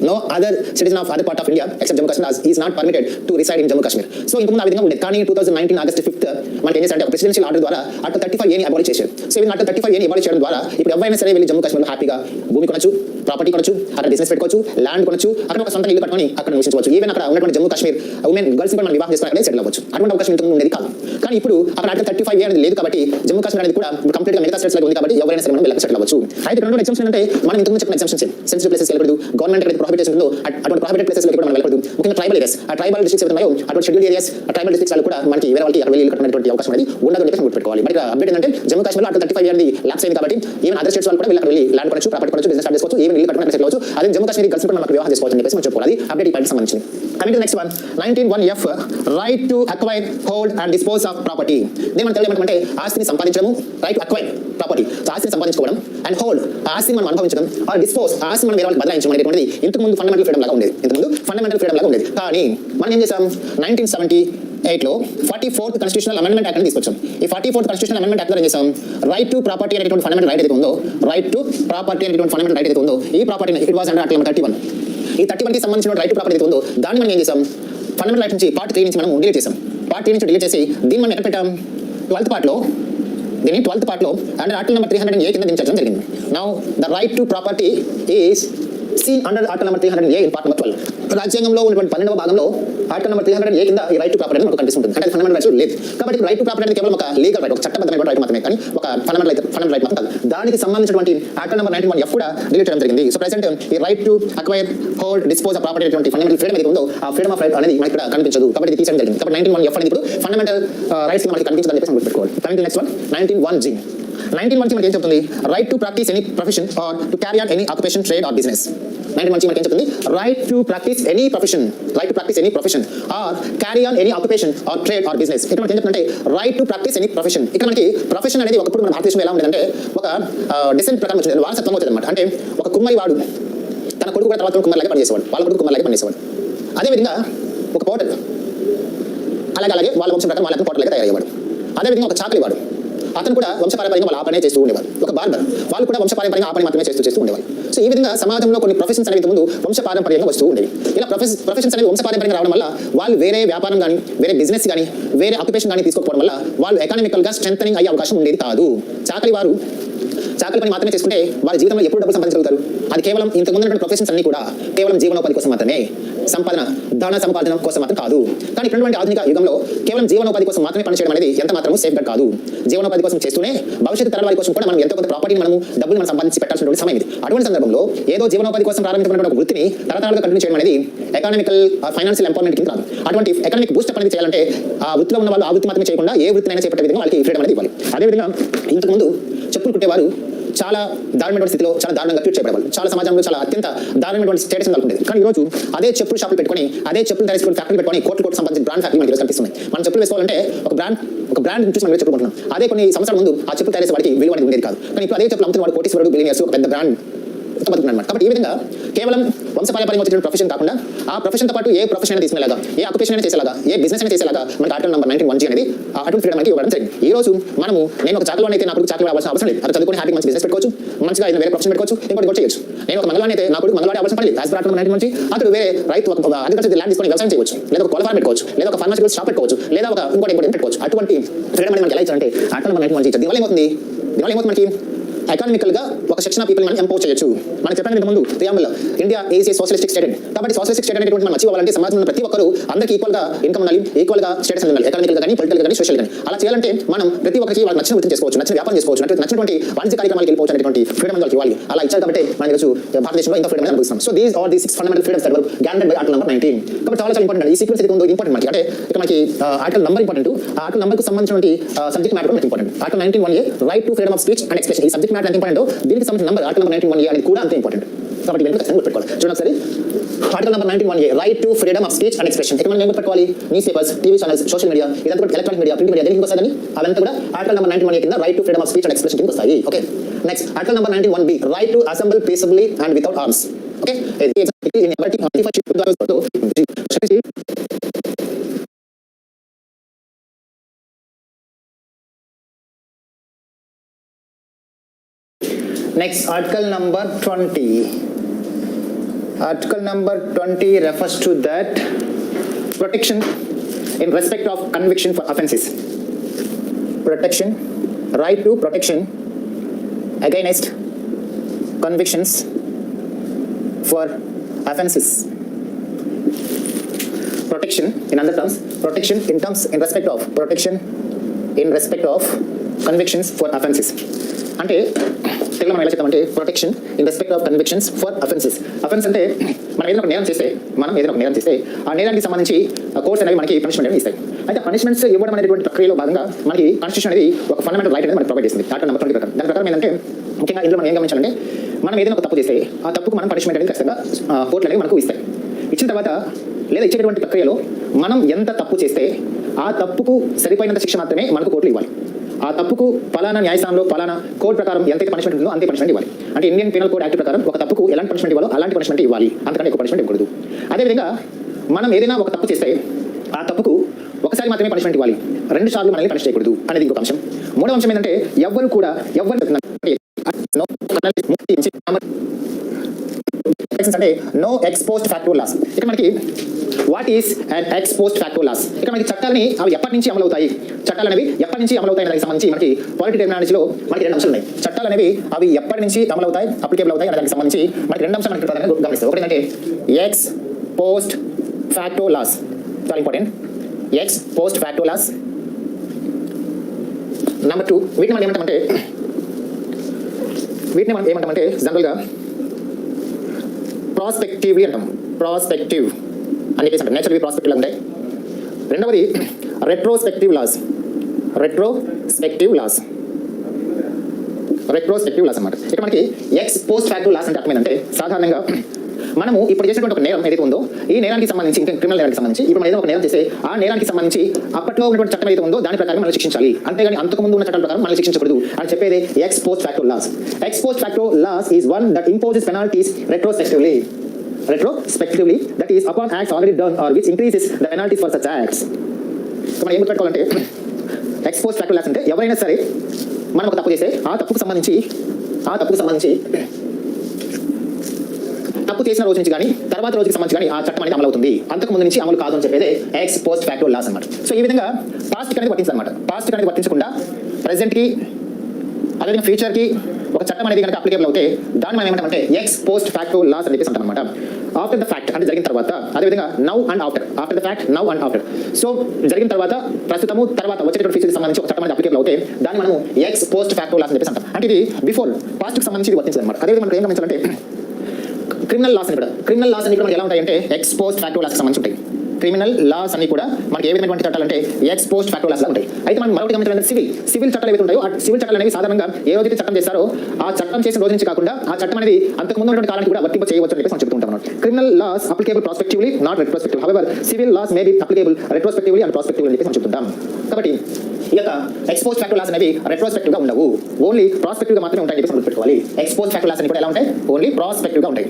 No other citizen of other part of India except Jammu Kashmir is not permitted to reside in Jammu Kashmir. So ఇంతకుముందు ఆ విధంగా ఉండేది. కానీ 2019 ఆగస్ట్ 5th మనకి ఏం చేశారంటే ఒక ప్రెసిడెన్షియల్ ఆర్డర్ ద్వారా ఆర్టికల్ 35A ని అబాలిష్ చేశారు. సో ఈ ఆర్టికల్ 35A ని అబాలిష్ చేయడం ద్వారా ఇప్పుడు ఎవరైనా సరే వెళ్ళి జమ్మూ కాశ్మీర్లో హ్యాపీగా భూమి కొనొచ్చు, ప్రాపర్టీ కొనొచ్చు, అక్కడ బిజినెస్ పెట్టుకోవచ్చు, ల్యాండ్ కొనొచ్చు, అక్కడ ఒక సొంత ఇల్లు కట్టుకొని అక్కడ నివసించవచ్చు. ఈవెన్ అక్కడ ఉన్నటువంటి జమ్మూ కాశ్మీర్ ఉమెన్ గర్ల్స్ మనం వివాహం చేసుకుని అక్కడే సెటిల్ అవ్వచ్చు. అటువంటి అవకాశం ఇంతకుముందు ఉండేది కాదు. కానీ ఇప్పుడు అక్కడ ఆర్టికల్ 35A అనేది లేదు కాబట్టి జమ్మూ కాశ్మీర్ అనేది కూడా కంప్లీట్గా మిగతా స్టేట్స్ లాగా ఉంది కాబట్టి ఎవరైనా సరే మనం వెళ్ళి సెటిల్ అవ్వచ్చు. అయితే రెండు ఎగ్జామ్షన్ అంటే మనం ఇంతకుముందు చెప్పిన ఎగ్జామ్షన్స్ సెన్సిటివ్ ప్లేసెస్ వెళ్ళకూడదు, గవర్నమెంట్ ఎక్కడైతే ప్రొహిబిట్ చేస్తుందో అటువంటి ప్రొహిబిటెడ్ ప్లేసెస్ లోకి మనం వెళ్ళకూడదు. ముఖ్యంగా ట్రైబల్ ఏరియాస్, ఆ ట్రైబల్ డిస్ట్రిక్ట్స్ ఉన్నాయో అటువంటి షెడ్యూల్ ఏరియాస్, ఆ ట్రైబల్ డిస్ట్రిక్ట్స్ కూడా మనకి వేరే వాళ్ళకి అక్కడ వెళ్ళి కట్టుకునేటువంటి అవకాశం అనేది ఉండదు అని చెప్పి గుర్తుపెట్టుకోవాలి. మరి అప్డేట్ ఏంటంటే జమ్మూ కాశ్మీర్లో ఆర్టికల్ 35 అనేది ల్యాప్స్ అయింది కాబట్టి ఈవెన్ అదర్ స్టేట్స్ వాళ్ళు కూడా వెళ్ళి ల్యాండ్ కొనొచ్చు, ప్రాపర్టీ కొనొచ్చు, బిజినెస్ స్టార్ట్ చేసుకోవచ్చు, ఈవెన్ ఇల్లు కట్టుకుని సెటిల్ అవ్వచ్చు. అదే జమ్మూ కాశ్మీర్ కలిసి కూడా మనకు వివాహం చేసుకోవచ్చు అని చెప్పేసి మనం చెప్పుకోవాలి. అది అప్డేట్ ఈ పాయింట్ సంబంధించింది. Coming to next one 19(1)(f) right to acquire, hold and dispose of property. దీని మనం తెలియమంటే ఆస్తిని సంపాదించడము, రైట్ టు అక్వైర్ ప్రాపర్టీ, ఆస్తిని సంపాదించుకోవడం, అండ్ హోల్డ్ ఆస్తిని మనం అనుభవించడం, ఆర్ డిస్పోజ్ ఆస్తిని మనం వేరే వాళ్ళకి బదలాయించడం అనేటువంటిది ఇంతకు ముందు ఫండమెంటల్ ఫ్రీడమ్ లాగా ఉండేది. కానీ మనం ఏం చేసాం 1978లో 44th కాన్స్టిట్యూషనల్ అమెండ్మెంట్ యాక్ట్ అని తీసుకొచ్చాం. ఈ 44th కాన్స్టిట్యూషనల్ అమెండ్మెంట్ యాక్ట్ ఏం చేసాం, రైట్ టు ప్రాపర్టీ అనేటువంటి ఫండమెంటల్ రైట్ ఏదైతే ఉందో, రైట్ టు ప్రాపర్టీ అనేటువంటి ఫండమెంటల్ రైట్ ఏదైతే ఉందో, ఈ ప్రాపర్టీని ఇట్ వాస్ అండర్ ఆర్టికల్ 31. ఈ 31కి సంబంధించిన రైట్ టు ప్రాపర్టీ ఏదైతే ఉందో దాన్ని మనం ఏం చేసాం, ఫండమెంటల్ రైట్ నుంచి పార్ట్ 3 నుంచి మనం డిలీట్ చేసాం. పార్ట్ 3 నుంచి డిలీట్ చేసి దీన్ని మనం ఎక్కడ పెట్టాం, 12th పార్ట్లో అండర్ ఆర్టికల్ నెంబర్ 300A కింద దించడం జరిగింది. Now the right to property is seen under article number 300A in part number 12. రాజ్యాంగంలో ఉన్నటువంటి 12వ భాగంలో ఆర్టికల్ నెంబర్ 300A కింద ఈ రైట్ టు ప్రాపర్టీ అనేది మనకు కనిపిస్తుంది. అంటే ఫండమెంటల్ రైట్స్ లేదు. కాబట్టి రైట్ టు ప్రాపర్టీ అనేది కేవలం ఒక లీగల్ రైట్, ఒక చట్టబద్ధమైన రైట్ మాత్రమే, కానీ ఒక ఫండమెంటల్ రైట్ మాత్రం కాదు. దానికి సంబంధించినటువంటి ఆర్టికల్ నెంబర్ 91(f) కూడా డిలీట్ చేయడం జరిగింది. సో ప్రెసెంట్ ఈ right to acquire, hold, dispose of property అనేటువంటి ఫండమెంటల్ ఫ్రీడమ్ ఏది ఉందో ఆ ఫ్రీడమ్ ఆఫ్ రైట్ అనేది మనకి ఇక్కడ కనిపించదు. కాబట్టి ఇది తీసేయడం జరిగింది. కాబట్టి 91(f) అనేది ఇప్పుడు ఫండమెంటల్ రైట్స్ మనకి కనిపించదని చెప్పేసి గుర్తుపెట్టుకోవాలి. Next one 19(1)(g). 19(1)(g) మనకి ఏం చెప్తుంది, right to practice any profession or to carry on any occupation, trade or business. 19(1)(g) మనకి ఏం చెప్తుంది, right to practice any profession or carry on any occupation or trade or business. ఇక్కడ మనకి ఏం చెప్తుందంటే right to practice any profession. ఇక్కడ మనకి profession అనేది ఒకప్పుడు మన భారతదేశంలో ఎలా ఉండేదంటే ఒక డిసెంట్ ప్రకారం వచ్చింది, వారసత్వం వచ్చేది అనమాట. అంటే ఒక కుమ్మరి వాడు తన కొడుకు కూడా తర్వాత కుమ్మరిలాగా పనిచేసేవాడు, వాళ్ళ కొడుకు కుమ్మరిలాగా పనిచేసేవాడు. అదేవిధంగా ఒక పోటర్ అలాగే వాళ్ళ వంశం ప్రకారం వాళ్ళకి పోటర్లాగా తయారయ్యేవాడు. అదేవిధంగా ఒక చాకలి వాడు అతను కూడా వంశపారంపర్యంగా వాళ్ళు ఆ పనే చేస్తూ ఉండేవారు. ఒక బార్బర్ వాళ్ళు కూడా వంశపారంపర్యంగా ఆ పని మాత్రమే చేస్తూ ఉండేవారు. సో ఈ విధంగా సమాజంలో కొన్ని ప్రొఫెషన్స్ అనేవి ముందు వంశపారంపర్యంగా వస్తూ ఉండేవి. ఇలా ప్రొఫెషన్స్ అనేవి వంశపారంపర్యంగా రావడం వల్ల వాళ్ళు వేరే వ్యాపారం కానీ, వేరే బిజినెస్ కానీ, వేరే ఆక్యుపేషన్ కానీ తీసుకోకపోవడం వల్ల వాళ్ళు ఎకనామికల్గా స్ట్రెంథనింగ్ అయ్యే అవకాశం ఉండేది కాదు. చాకలి పని మాత్రమే చేసుకుంటే వాళ్ళ జీవితంలో ఎప్పుడు డబ్బులు సంపాదించగలుగుతారు? అది కేవలం ఇంతకు ముందు ప్రొఫెషన్స్ అన్ని కూడా కేవలం జీవనోపాధి కోసం మాత్రమే, ధన సంపాదన కోసం మాత్రం కాదు. కానీ ఇటువంటి ఆధునిక యుగంలో కేవలం జీవనోపాధి కోసం మాత్రమే పనిచేయడం అనేది ఎంత మాత్రమూ సేఫ్ గార్డ్ కాదు. జీవనోపాధి కోసం చేస్తూనే భవిష్యత్తు తరాల వారి కోసం కూడా మనం ఎంతో కొంత ప్రాపర్టీని డబ్బులు సంపాదించి పెట్టాల్సినటువంటి సమయం ఇది. అటువంటి సందర్భంలో ఏదో జీవనోపాధి కోసం ప్రారంభించినటువంటి ఒక వృత్తిని తరతరాలుగా కంటిన్యూ చేయడం అనేది ఎకనామికల్ ఫైనాన్షియల్ ఎంపవర్మెంట్ కింద రాదు. అటువంటి ఎకనామిక్ బూస్టప్ అనేది చేయాలంటే ఆ వృత్తిలో ఉన్న వాళ్ళు ఆ వృత్తి మాత్రమే చేయకుండా ఏ వృత్తినైనా చేపట్టే విధంగా వాళ్ళకి ఫ్రీడమ్ అనేది ఇవ్వాలి. అదేవిధంగా ఇంతకుముందు చెప్పులు కుట్టేవారు చాలా దారుణమైన స్థితిలో చాలా దారుణంగా ట్రీట్ చేయబడేవాళ్ళు. చాలా సమాజంలో చాలా అత్యంత దారుణమైన స్టేటస్ ఉండేది. కానీ ఈరోజు అదే చెప్పులు షాపులు పెట్టుకొని, అదే చెప్పులు తయారు ఫ్యాక్టరీ పెట్టుకొని కోట్లు సంబంధించిన బ్రాండ్ ఫ్యాక్టరీ మనకి కనిపిస్తున్నాయి. మనం చెప్పులు వేసుకోవాలంటే ఒక బ్రాండ్ చూసి మనం చెప్పుకుంటున్నాం. అదే కొన్ని సంవత్సరాల ముందు ఆ చెప్పులు తయారు వాడికి విలువ అనేది ఉండేది కాదు. కానీ ఇప్పుడు అదే చెప్పులు అమ్ముతున్న వాడు కోటీశ్వరుడు, బిలియనర్స్, ఒక పెద్ద బ్రాండ్ బతుకున్నారన్నమాట. కాబట్టి ఈ విధంగా కేవలం వంశపారంపర్యంగా వచ్చినటువంటి ప్రొఫెషన్ కాకుండా ఆ ప్రొఫెషన్తో పాటు ఏ ప్రొఫెషన్ అయినా తీసుకునేలాగా, ఏ ఆక్యుపేషన్ అయినా చేసేలాగా, ఏ బిజినెస్ అయినా చేసేలాగా మనకి ఆర్టికల్ నెంబర్ 19(1)(g) అనేది అటువంటి ఫ్రీడమ్ మనకి ఇవ్వడం జరిగింది. ఈ రోజు నేను ఒక చాకలి అయితే నా కొడుకు చాకలి అవ్వాల్సిన అవసరం లేదు. అది చదువుకుని హ్యాపీ మంచి బిజినెస్ పెట్టుకోవచ్చు, మంచిగా వేరే ప్రొఫెషన్ పెట్టుకోవచ్చు, ఇంకోటి కూడా చేయొచ్చు. నేను ఒక మంగళవాడి అయితే నా కొడుకు మంగళవాడి అవ్వాల్సిన పని లేదు. యాజ్ పర్ ఆర్టికల్ 19(1)(g) అతడు వేరే రైతు అగ్రికల్చర్ ల్యాండ్ తీసుకొని వ్యవసాయం చేయవచ్చు, లేదా ఒక కోళ్ళ ఫార్మ్ పెట్టుకోవచ్చు, లేదా ఒక ఫార్మాసిటికల్ షాప్ పెట్టుకోవచ్చు, లేదా ఒక ఇంకోటి పెట్టుకోవచ్చు. అటువంటి ఫ్రీడమ్ అనేది మనకి ఎలా ఇచ్చారంటే ఆర్టికల్ నెంబర్ 19(1)(g) ఇచ్చారు. దీనివల్ల ఏమవుతుంది మనకి ఎకనామికల్ గా ఒక సెక్షన్ ఆఫ్ పీపుల్ మనం ఎంపవర్ చేయొచ్చు. మనం చెప్పిన ముందు preamble India is a socialistic state. కాబట్టి సోషలిస్టిక్ స్టేట్ అనేటువంటి మనం అచీవ్ అవ్వాలంటే సమాజంలో ప్రతి ఒక్కరు అందరికీ ఈక్వల్ గా ఇన్కమ్ ఉండాలి, ఈక్వల్ గా స్టేటస్ ఉండాలి, ఎకనామికల్ గా కానీ, పొలిటికల్ గా కానీ, సోషల్ కానీ. అలా చేయాలంటే మనం ప్రతి ఒక్కరికి వాళ్ళకి నచ్చిన వృత్తి చేసుకోవచ్చు, నచ్చిన వ్యాపారం చేసుకోవచ్చు, నచ్చినటువంటి వాణిజ్య కార్యక్రమాలకు వెళ్ళిపోవచ్చు అనేటువంటి ఫ్రీడమ్ వాళ్ళకి ఇవ్వాలి. అలా ఇచ్చారు కాబట్టి మనం ఈరోజు భారతదేశంలో ఇంత ఫ్రీడమ్ అనుభవిస్తాం. So these are the 6 fundamental freedoms that were granted by article number 19. కాబట్టి చాలా ఇంపార్టెంట్. ఈ సీక్వెన్స్ ఏదో ఇంపార్టెంట్ మనకి. అంటే ఇక్కడ మనకి article number important, article number కు సంబంధించినటువంటి సబ్జెక్ట్ మ్యాటర్ కూడా important. Article 19(1)(a) right to freedom of speech and expression. ఈ సబ్జెక్ట్ మ్యాటర్ ఎంత ఇంపార్టెంట్, దీనికి సంబంధించిన నెంబర్ ఆర్టికల్ నెంబర్ 19(1)(a) అనేది కూడా అంతే ఇంపార్టెంట్. కాబట్టి ఇవన్నీ ఖచ్చితంగా గుర్తుపెట్టుకోవాలి. చూడండి ఒకసారి article number 19(1)(a) right to freedom of speech and expression. ఇక్కడ మనం ఏం గుర్తుపెట్టుకోవాలి, news papers, TV channels, social media, ఇదంతా కూడా ఎలక్ట్రానిక్ మీడియా, ప్రింట్ మీడియా, దేనికి వస్తాయని అవంతా కూడా ఆర్టికల్ నెంబర్ 19(1)(a) కింద right to freedom of speech and expression కింద వస్తాయి. Okay, next article number 19(1)(b) right to assemble peaceably and without arms. Okay, next article number 20. Article number 20 refers to that protection in respect of conviction for offences. Protection, right to protection against convictions for offences. Protection in other terms, protection in respect of, protection in respect of convictions for offences. అంటే తెలుగులో మనం ఎలా చెప్తామంటే protection in respect of convictions for offences. Offence అంటే మనం ఏదైనా ఒక నేరం చేస్తే ఆ నేరానికి సంబంధించి కోర్ట్స్ అనేవి మనకి పనిష్మెంట్ అనేది ఇస్తాయి. అయితే పనిష్మెంట్స్ ఇవ్వడం అనేటువంటి ప్రక్రియలో భాగంగా మనకి కాన్స్టిట్యూషన్ అనేది ఒక ఫండమెంటల్ రైట్ అనేది మనకి ప్రొవైడ్ చేస్తుంది. ఆర్టికల్ నెంబర్ 20 ప్రకారం. దాని ప్రకారం ఏంటంటే ముఖ్యంగా ఇందులో మనం ఏం గమనించాలంటే మనం ఏదైనా ఒక తప్పు చేస్తే ఆ తప్పుకు మనం పనిష్మెంట్ అనేది ఖచ్చితంగా కోర్టులు అనేవి మనకు ఇస్తాయి. ఇచ్చిన తర్వాత లేదా ఇచ్చేటువంటి ప్రక్రియలో మనం ఎంత తప్పు చేస్తే ఆ తప్పుకు సరిపోయినంత శిక్ష మాత్రమే మనకు కోర్టులు ఇవ్వాలి. ఆ తప్పుకు పలానా న్యాయస్థానంలో పలానా కోడ్ ప్రకారం ఎంతైతే పనిష్మెంట్ ఉందో అంతే పనిష్మెంట్ ఇవ్వాలి. అంటే ఇండియన్ పీనల్ కోడ్ యాక్ట్ ప్రకారం ఒక తప్పుకు ఎలాంటి పనిష్మెంట్ ఇవ్వాలో అలాంటి పనిష్మెంట్ ఇవ్వాలి, అంతకంటే ఎక్కువ పనిష్మెంట్ ఇవ్వకూడదు. అదేవిధంగా మనం ఏదైనా ఒక తప్పు చేస్తే ఆ తప్పుకు ఒకసారి మాత్రమే పనిష్మెంట్ ఇవ్వాలి, 2 సార్లు మనల్ని పనిష్ చేయకూడదు అనేది ఇంకొక అంశం. మూడవ అంశం ఏంటంటే ఎవరు అంటే no ex post facto laws. ఇక్కడ మనకి what is and ex post facto laws. ఇక్కడ మనకి చట్టాలని అవి ఎప్పటి నుంచి అమలవుతాయి, చట్టాలు అనేవి ఎప్పటి నుంచి అమలవుతాయి దానికి సంబంధించి మనకి పాలిటీ టెర్మినాలజీలో మనకి 2 అంశాలు ఉన్నాయి. చట్టాలు అనేవి అవి ఎప్పటి నుంచి అమలవుతాయి, అప్లికేబుల్ అవుతాయి అనే దానికి సంబంధించి మనకి 2 అంశాలు మనకి ప్రధానంగా గమనిస్తాం. ఒకటి ఏంటంటే ఎక్స్ పోస్ట్ ఫ్యాక్టో లాస్, చాలా important. Ex post facto laws. Number 2 వీటిని మనం ఏమంటామంటే జనరల్గా ప్రాస్పెక్టివ్లీ అంటాం. ప్రాస్పెక్టివ్ అని చెప్పేసి అంటాం. నేచురల్ ప్రాస్పెక్టివ్ ఉంటాయి. రెండవది రెట్రోస్పెక్టివ్ లాస్. రెట్రోస్పెక్టివ్ లాస్ అన్నమాట. ఇక్కడ మనకి ఎక్స్ పోస్ట్ ఫ్యాక్టో లాస్ అంటే అర్థమైందంటే సాధారణంగా మనము ఇప్పుడు చేసినటువంటి ఒక నేరం ఏదైతే ఉందో ఈ నేరానికి సంబంధించి ఇంకా క్రిమినల్ నేరానికి సంబంధించి ఇప్పుడు మనం ఏదైనా ఒక నేరం చేస్తే ఆ నేరానికి సంబంధించి అప్పట్లో ఉన్నటువంటి చట్టం ఏదైతే ఉందో దాని ప్రకారం మనం శిక్షించాలి, అంతేగాని అంతకుముందు ఉన్న చట్టం ప్రకారం మనం శిక్షించకూడదు అని చెప్పేది ex post facto laws. Ex post facto laws is one that imposes penalties retrospectively, that is upon acts already done or which increases the penalties for such acts. మనం ఏం గుర్తుపెట్టుకోవాలంటే ఎక్స్ పోస్ట్ ఫ్యాక్టో లాస్ అంటే ఎవరైనా సరే మనం ఒక తప్పు చేస్తే ఆ తప్పుకు సంబంధించి తప్పు చేసిన రోజు నుంచి కానీ తర్వాత రోజుకి సంబంధించి కానీ ఆ చట్టం అనేది అమలు అవుతుంది, అంతకు ముందు నుంచి అమలు కాదు అని చెప్పేది ఎక్స్ పోస్ట్ ఫ్యాక్టో లాస్ అన్నమాట. సో ఈ విధంగా పాస్ట్ అనేది వర్తించాలన్నమాట. పాస్ట్ అనేది వర్తించకుండా ప్రెజెంట్కి అదేవిధంగా ఫ్యూచర్కి ఒక చట్టం అనేది కనుక అప్లికేబుల్ అవుతే దాన్ని మనం ఏమంటామంటే ఎక్స్ పోస్ట్ ఫ్యాక్టో లాస్ అని చెప్పేసి అంటాం అనమాట. ఆఫ్టర్ ద ఫ్యాక్ట్ అంటే జరిగిన తర్వాత, అదేవిధంగా now and after the fact, now and after. So జరిగిన తర్వాత, ప్రస్తుతము, తర్వాత వచ్చేటువంటి ఫ్యూచర్కి సంబంధించి ఒక చట్టం అనేది అప్లికేబుల్ అవుతే దాన్ని మనం ఎక్స్ పోస్ట్ ఫ్యాక్టో లాస్ అని చెప్పేసి అంటాం. అంటే ఇది బిఫోర్ పాస్ట్కి సంబంధించి ఇది వర్తించదు అనమాట. అదేవిధంగా మనం ఏం గమనించాలంటే క్రిమినల్ లాస్ అని కూడా మనకి ఎలా ఉంటాయంటే ఎక్స్ పోస్ట్ ఫ్యాక్టో లాస్కి సంబంధించి ఉంటాయి. క్రిమినల్ లాస్ అన్ని కూడా మనకి ఏ విధమైనటువంటి చట్టాలు అంటే ఎక్స్ పోస్ట్ ఫ్యాక్టో లాస్ లా ఉంటాయి. అయితే మనం మరొకటి గమనించాలంటే సివిల్ చట్టాలు ఏవైతే ఉంటాయో ఆ సివిల్ చట్టాలు అనేవి సాధారణంగా ఏ రోజైతే చట్టం చేస్తారో ఆ చట్టం చేసిన రోజు నుంచి కాకుండా ఆ చట్టం అనేది అంతకు ముందు ఉన్నటువంటి కాలానికి కూడా వర్తింప చేయవచ్చు అని చెప్పి మనం చెప్తుంటాం అన్నమాట. Criminal laws applicable prospectively, not retrospective. However civil laws may be applicable retrospectively and prospectively అని చెప్పి మనం చెప్తుంటాం. కాబట్టి ఈ యొక్క ఎక్స్ పోస్ట్ ఫ్యాక్టో లాస్ అనేవి రెట్రోస్పెక్టివ్ గా ఉండవు, ఓన్లీ ప్రాస్పెక్టివ్ గా మాత్రమే ఉంటాయని చెప్పి మనం పెట్టుకోవాలి. ఎక్స్ పోస్ట్ ఫ్యాక్టో లాస్ అని కూడా ఎలా ఉంటాయి, ఓన్లీ ప్రాస్పెక్టివ్ గా ఉంటాయి.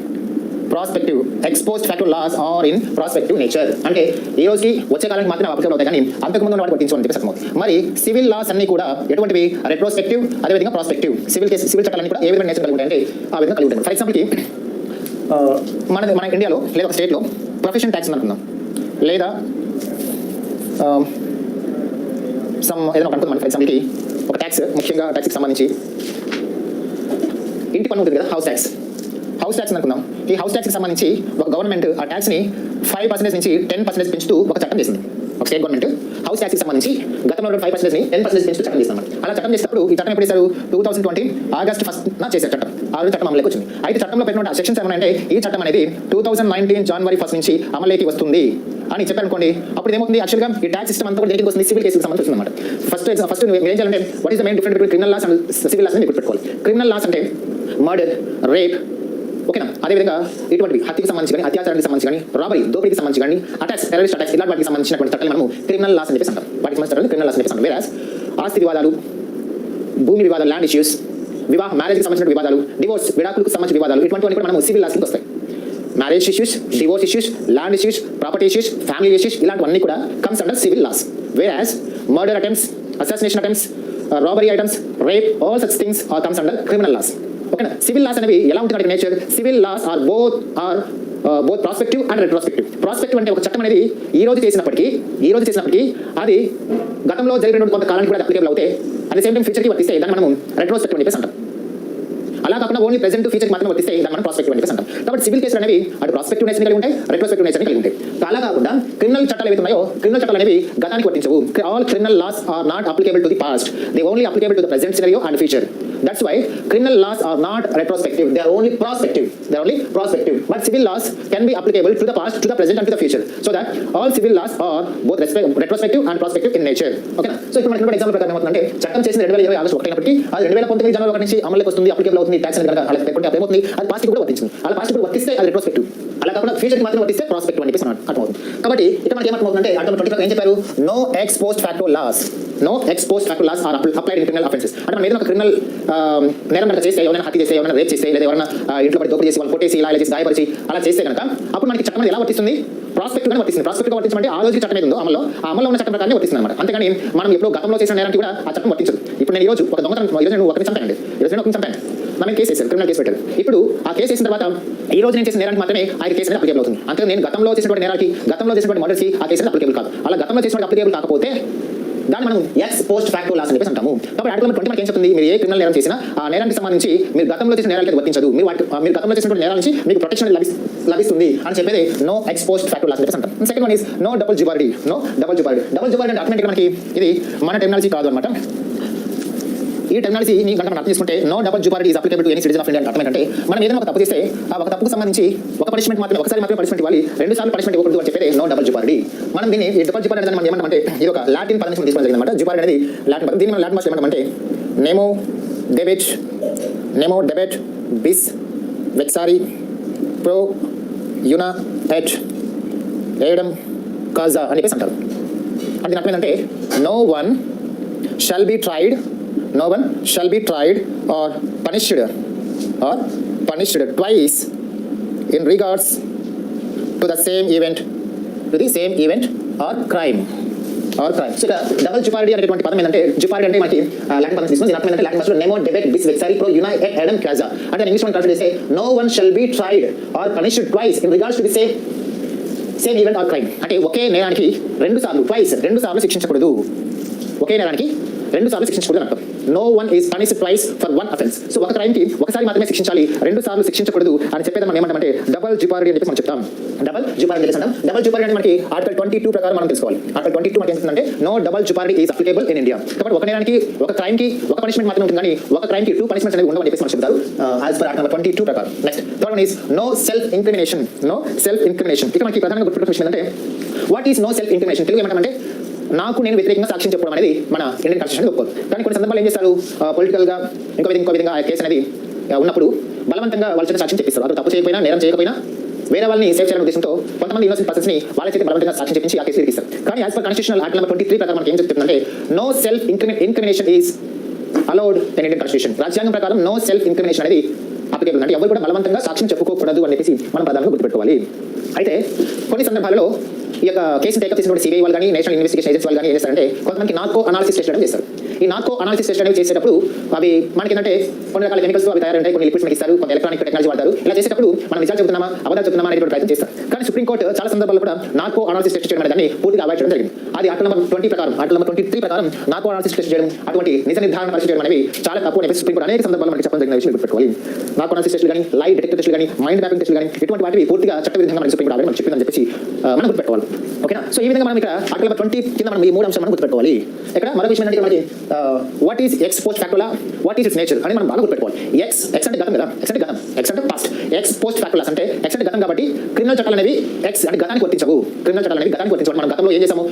Prospective ex post facto laws are in prospective nature. అంటే ఈ రోజుకి వచ్చే కాలానికి మాత్రమే అప్లికేబుల్ అవుతాయి కానీ అంతకు ముందు వాటికి వర్తించు అని చెప్పి అర్థమవుతుంది. మరి సివిల్ లాస్ అన్ని కూడా ఎటువంటివి, రెట్రోస్పెక్టివ్, అదేవిధంగా ప్రాస్పెక్టివ్. సివిల్ చట్టాలన్నీ కూడా ఏ విధంగా నేచర్ కలిగి ఉంటాయంటే ఆ విధంగా కలిగి ఉంటాయి. ఫర్ ఎగ్జాంపుల్కి మన ఇండియాలో లేదా ఒక స్టేట్లో ప్రొఫెషన్ ట్యాక్స్ అనుకుందాం, లేదా ఏదైనా ఒక అనుకుందాం. ఫర్ ఎగ్జాంపుల్కి ఒక ట్యాక్స్, ముఖ్యంగా ట్యాక్స్కి సంబంధించి ఇంటి పన్ను ఉంటుంది కదా, హౌస్ ట్యాక్స్ అనుకుందాం. ఈ హౌస్ ట్యాక్స్కి సంబంధించి ఒక గవర్నమెంట్ ఆ ట్యాక్స్ని 5% నుంచి 10% పెంచుతూ ఒక చట్టం చేసింది. ఒక స్టేట్ గవర్నమెంట్ హౌస్ ట్యాక్స్కి సంబంధించి గతంలో 5% ని 10% పెంచుతూ చట్టం చేస్తాం. అలా చట్టం చేసినప్పుడు ఈ చట్టం ఎప్పుడు చేశారు, 2020 ఆగస్ట్ 1 చేశారు చట్టం. ఆ రోజు చట్టం అమలులోకి వచ్చింది. అయితే చట్టంలో పెట్టిన సెక్షన్స్ ఏమంటే ఈ చట్టం అనేది 2019 జనవరి 1 నుంచి అమలులోకి వస్తుంది అని చెప్పారనుకోండి. అప్పుడు ఏమవుతుంది, యాక్చువల్గా ఈ ట్యాక్స్ సిస్టమ్ అంతా కూడా దేనికి వస్తుంది, సివిల్ కేసుకి సంబంధించి వస్తుంది అనమాట. ఫస్ట్ మీరు ఏం చేయాలంటే what is the main difference between criminal laws and civil laws అని మీరు పెట్టుకోవాలి. క్రిమినల్ లాస్ అంటే మర్డర్, రేప్, ఓకేనా, అదేవిధంగా ఇటువంటివి హత్యకి సంబంధించి కానీ, అత్యాచారానికి సంబంధించి కానీ, రాబరీ, దోపిడీకి సంబంధించి కానీ, అటాక్స్, టెర్రరిస్ట్ అటాక్స్, ఇలాంటి వాటికి సంబంధించినటువంటి చట్టాలు మనము క్రిమినల్ లాస్ అని చెప్పేసి అంటాం. వాటికి సంబంధించిన క్రిమినల్ లాస్ అని చెప్పేసి అంటాం. వేరాస్ ఆస్తి వివాదాలు, భూమి వివాదాలు, ల్యాండ్ ఇష్యూస్, మ్యారేజ్కి సంబంధించిన వివాదాలు, డివోర్స్, విడాకులకు సంబంధించిన వివాదాలు, ఇటువంటివన్నీ కూడా మనము సివిల్ లాస్కి వస్తాయి. Marriage issues, divorce issues, land issues, property issues, family issues, ఇలాంటివన్నీ కూడా comes under civil laws. Whereas murder attempts, assassination attempts, robbery items, rape, all such things comes under criminal laws. ఓకేనా. సివిల్ లాస్ అనేవి ఎలా ఉంటుంది nature, civil laws are both prospective and retrospective. Prospective అంటే ఒక చట్టం అనేది ఈ రోజు చేసినప్పటికీ అది గతంలో జరిగినటువంటి కొంత కాలానికి కూడా అప్లికేబుల్ అవుతే అట్ ది సేమ్ టైం ఫ్యూచర్కి వర్తిస్తే దాన్ని మనం రెట్రోస్పెక్టివ్ అని చెప్పేసి అంటాం. అలా కాకుండా ఓన్లీ ప్రెజెంట్ ఫ్యూచర్కి మాత్రం వర్తిస్తే దాన్ని మనం ప్రాస్పెక్టివ్ అని చెప్పేసి అంటాం. కాబట్టి సివిల్ కేసులు అనేవి అటు ప్రాస్పెక్టివ్ నేచర్ కలిగి ఉంటాయి, రెట్రోస్పెక్టివ్ నేచర్ కలిగి ఉంటాయి. అలా కాకుండా క్రిమినల్ చట్టాలు ఏవైతే ఉన్నాయో క్రిమినల్ చట్టాలు అనేవి గతానికి వర్తించవు. All criminal laws are not applicable to the past, they only applicable to the present scenario and future. That's why criminal laws are not retrospective. They are only prospective. But civil laws can be applicable to the past, to the present and to the future. So that all civil laws are both retrospective and prospective in nature. Okay na? So ఇప్పుడు మనకి example ప్రకారం ఏమవుతుందంటే చట్టం చేసిన 2020 August 1 అయినప్పటికీ అది 2019 జనవరి 1 నుంచి అమలులోకి వస్తుంది, అప్లికేబుల్ అవుతుంది, ట్యాక్స్ అనేది కనుక అలా పెట్టుకుంటే అప్పుడు ఏమవుతుంది, అది పాస్ట్ కూడా వర్తించింది. అలా పాస్ట్ కూడా వర్తిస్తే అది రెట్రోస్పెక్టివ్, అలా కాకుండా ఫ్యూచర్ కి మాత్రం వర్తిస్తే ప్రాస్పెక్టివ్ అని చెప్పేసి అర్థమవుతుంది. కాబట్టి ఇక్కడ మనకి ఏమవుతుందంటే ఆర్టికల్ 25 ఏం చెప్పారు, no ex post facto laws are applied in criminal offences. అంటే మనం ఏదైనా ఒక క్రిమినల్ నేరం కనుక చేస్తే, ఎవరైనా హత్య చేస్తే, ఎవరైనా రేప్ చేస్తే, లేదా ఎవరైనా ఇంట్లో పడి దోపిడీ చేసి వాళ్ళు కొట్టేసి ఇలా చేసి గాయపరిచి అలా చేస్తే కనుక అప్పుడు మనకి చట్టం ఎలా వర్తిస్తుంది, ప్రాస్పెక్టివ్ గా వర్తిస్తుంది. ప్రాస్పెక్టివ్ గా వర్తించమంటే ఆ రోజు చట్టం ఏదో ఉందో అమల్లో ఉన్న చట్టం ప్రకారం వర్తిస్తుంది అనమాట. అంతేగాని మనం ఎప్పుడో గతంలో చేసిన నేరానికి కూడా ఆ చట్టం వర్తించదు. ఇప్పుడు నేను ఈ రోజు ఒక దొంగతనం, ఈ రోజు నేను ఒకరిని చంపానండి, నా మీద కేసు వేశారు, క్రిమినల్ కేసు పెట్టారు. ఇప్పుడు ఆ కేసు వేసిన తర్వాత ఈ రోజు నేను చేసిన నేరానికి మాత్రమే ఆ కేసు అనేది అప్లికేబుల్ అవుతుంది. అంతే నేను గతంలో చేసినటువంటి నేరానికి, గతంలో చేసినటువంటి మర్డర్కి ఆ కేసు అప్లికేబుల్ కాదు. అలా గతంలో చేసినటువంటి అప్లికేబుల్ కాకపోతే దాన్ని మనం ఎక్స్ పోస్ట్ ఫ్యాక్టో లాస్ అని చెప్పేసి అంటాము. కాబట్టి ఆర్టికల్ 20 మనకి ఏం చెప్తుంది, మీరు ఏ క్రిమినల్ నేరం చేసినా ఆ నేరానికి సంబంధించి మీరు గతంలో చేసిన నేరాలకి వర్తించదు, మీరు గతంలో చేసినటువంటి నేరాల నుంచి మీకు ప్రొటెక్షన్ లభిస్తుంది అని చెప్పేది no ex post facto laws అని చెప్పేసి అంటాం. Second one is no double jeopardy. Double jeopardy అంటే ఆటోమేటిక్గా మనకి ఇది మన టెర్మినాలజీ కాదు అనమాట. ఈ టెర్మినాలజీని కనుక మనం అర్థం చేసుకుంటే no double jeopardy is applicable to any citizen of India అంటే మనం ఏదైనా ఒక తప్పు చేస్తే ఆ ఒక తప్పుకు సంబంధించి ఒక పనిష్మెంట్ మాత్రమే, ఒకసారి మాత్రమే పనిష్మెంట్ ఇవ్వాలి, 2 సార్లు పనిష్మెంట్ ఇవ్వకూడదు అని చెప్పేది నో డబుల్ జుబారిటీ. మనం దీన్ని ఈ డబుల్ జుబారిటీ అనేది మనం ఏమంటామంటే ఇది ఒక లాటిన్ పదం నుంచి తీసుకోవడం జరిగిందన్నమాట. జుబారిటీ అనేది లాటిన్ పదం. దీన్ని మనం లాటిన్ భాషలో ఏమంటామంటే నెమో డెబెట్ బిస్ వెక్సారి ప్రో యునా ఎట్ ఏడమ్ కాజా అని చెప్పేసి అంటారు. అంటే దీని అర్థం ఏంటంటే no one shall be tried or punished twice in regards to the same event or crime. So ఇక్కడ డబుల్ జుపారిటీ అనేటువంటి పదం ఏంటంటే, జుపారిటీ అంటే మనకి లాటిన్ పదం తీసుకుని దీని అర్థం ఏంటంటే లాటిన్ భాషలో నెమో డెబెట్ బిస్ వెక్సారి ప్రో యునా ఎట్ ఏడమ్ కాజా అంటే ఇంగ్లీష్ లో ట్రాన్స్లేట్ చేస్తే no one shall be tried or punished twice in regards to the same event or crime. అంటే ఒకే నేరానికి 2 సార్లు శిక్షించకూడదు. ఒకే నేరానికి 2 సార్లు శిక్షించకూడదు అని అర్థం. No one is punished twice for one offence. So ఒక క్రైమ్ కి ఒకసారి మాత్రమే శిక్షించాలి, 2 సార్లు శిక్షించకూడదు అని చెప్పేది మనం ఏమంటామంటే డబుల్ జుపారిటీ అని చెప్పి మనం చెప్తాం. డబుల్ జుపారిటీ అంటాం. డబుల్ జుపారిటీ అంటే మనకి ఆర్టికల్ 22 ప్రకారం మనం తెలుసుకోవాలి. ఆర్టికల్ 22 మనకి ఏంటంటే no double jeopardy is applicable in India. కాబట్టి ఒక నేరానికి, ఒక క్రైమ్ కి ఒక పనిష్మెంట్ మాత్రమే ఉంటుంది, కానీ ఒక క్రైమ్ కి 2 పనిష్మెంట్స్ అనేవి ఉండవని చెప్పేసి మనం చెప్తారు యాజ్ పర్ ఆర్టికల్ 22 ప్రకారం. Next third one is no self incrimination. ఇక్కడ మనకి ప్రధానంగా గుర్తుపెట్టుకునే విషయం ఏంటంటే what is no self incrimination. Telugu ఏమంటామంటే నాకు నేను వ్యతిరేకంగా సాక్ష్యం చెప్పడం అనేది మన ఇండియన్ కాన్స్టిట్యూషన్ ఒప్పుకోదు. కానీ కొన్ని సందర్భాలు ఏం చేస్తారు, పొలిటికల్గా ఇంకో విధంగా ఆ కేసు అనేది ఉన్నప్పుడు బలవంతంగా వాళ్ళ చేత సాక్ష్యం చెప్పిస్తారు. అది తప్పు చేయకపోయినా, నేరం చేయకపోయినా వేరే వాళ్ళని సేవ్ చేయాలనే ఉద్దేశంతో కొంతమంది ఇన్నోసెంట్ పర్సన్స్ ని వాళ్ళ చేత బలవంతంగా సాక్ష్యం చెప్పించి ఆ కేసు ఇరికిస్తారు. కానీ as per constitutional article number 23 ప్రకారం మనకి ఏం చెప్తుందంటే no self incrimination is allowed in Indian constitution. రాజ్యాంగం ప్రకారం నో సెల్ఫ్ ఇంక్రిమినేషన్ అనేది అప్లికేబుల్. అంటే ఎవరు కూడా బలవంతంగా సాక్ష్యం చెప్పుకోకూడదు అని చెప్పేసి మనం ప్రధానంగా గుర్తుపెట్టుకోవాలి. అయితే కొన్ని సందర్భాలలో ఈ యొక్క కేసును టేకప్ చేసినప్పుడు సిబిఐ వాళ్ళు కానీ, నేషనల్ ఇన్వెస్టిగేషన్ ఏజెన్సీ వాళ్ళు కానీ ఏం చేస్తారంటే కొంతమంది నార్కో అనాలిసిస్ టెస్ట్ చేస్తారు. ఈ నార్కో అనాలిసిస్ టెస్ట్ అనేవి చేసేటప్పుడు అవి మనకి ఏంటంటే కొన్ని రకాల కెమికల్స్ అవి తయారుంటాయి, కొన్ని లిక్విడ్స్ ఇస్తారు, కొంత ఎలక్ట్రానిక్ టెక్నాలజీ వాడతారు. ఇలా చేసేటప్పుడు మనం నిజాలు చెబుతున్నామా అబద్ధాలు చెబుతున్నామా అనేటువంటి ప్రయత్నం చేస్తారు. కానీ సుప్రీంకోర్టు చాలా సందర్భాల్లో కూడా నార్కో అనాలిసిస్ టెస్ట్ చేయడం అనేది పూర్తిగా అవాయిడ్ చేయడం జరిగింది. అది ఆర్టికల్ నెంబర్ 20 ప్రకారం, ఆర్టికల్ నెంబర్ 23 ప్రకారం నార్కో అనాలిసిస్ టెస్ట్ చేయడం, అటువంటి నిజ నిర్ధారణ పరీక్ష చేయడం అనేవి చాలా తప్పు అని సుప్రీంకోర్టు అనేక సందర్భాల్లో మనకి చెప్పడం జరిగిన విషయం గుర్తుపెట్టుకోవాలి. నార్కో అనాలిసిస్ టెస్టులు కానీ, లై డిటెక్టర్ టెస్టులు కానీ, మైండ్ మ్యాపింగ్ టెస్టులు కానీ ఇటువంటి వాటివి పూర్తిగా చట్టవిరుద్ధంగా మనకి సుప్రీంకోర్టు ఆల్రెడీ మనం చెప్పిందని చెప్పేసి మనం గుర్తుపెట్టుకోవాలి. ఓకేనా? సో ఈ విధంగా మనం ఇక్కడ ఆర్టికల్ నెంబర్ 20 కింద మనం ఈ 3 అంశాలను మనం గుర్తుపెట్టుకోవాలి. ఇక్కడ మరొక విషయం ఏంటంటే మనకి what is X post facto law, what is it's nature అని మనం బాగా గుర్తుపెట్టుకోవాలి. ఎక్స్ అంటే గతం కదా, ఎక్స్ అంటే past. Ex post facto laws అంటే ఎక్స్ అంటే గతం కాబట్టి క్రిమినల్ చట్టాలు అనేవి ఎక్స్ అంటే గతానికి వర్తించవు. క్రిమినల్ చట్టాలు అనేవి గతానికి వర్తించవు. మనం గతంలో ఏం చేసామో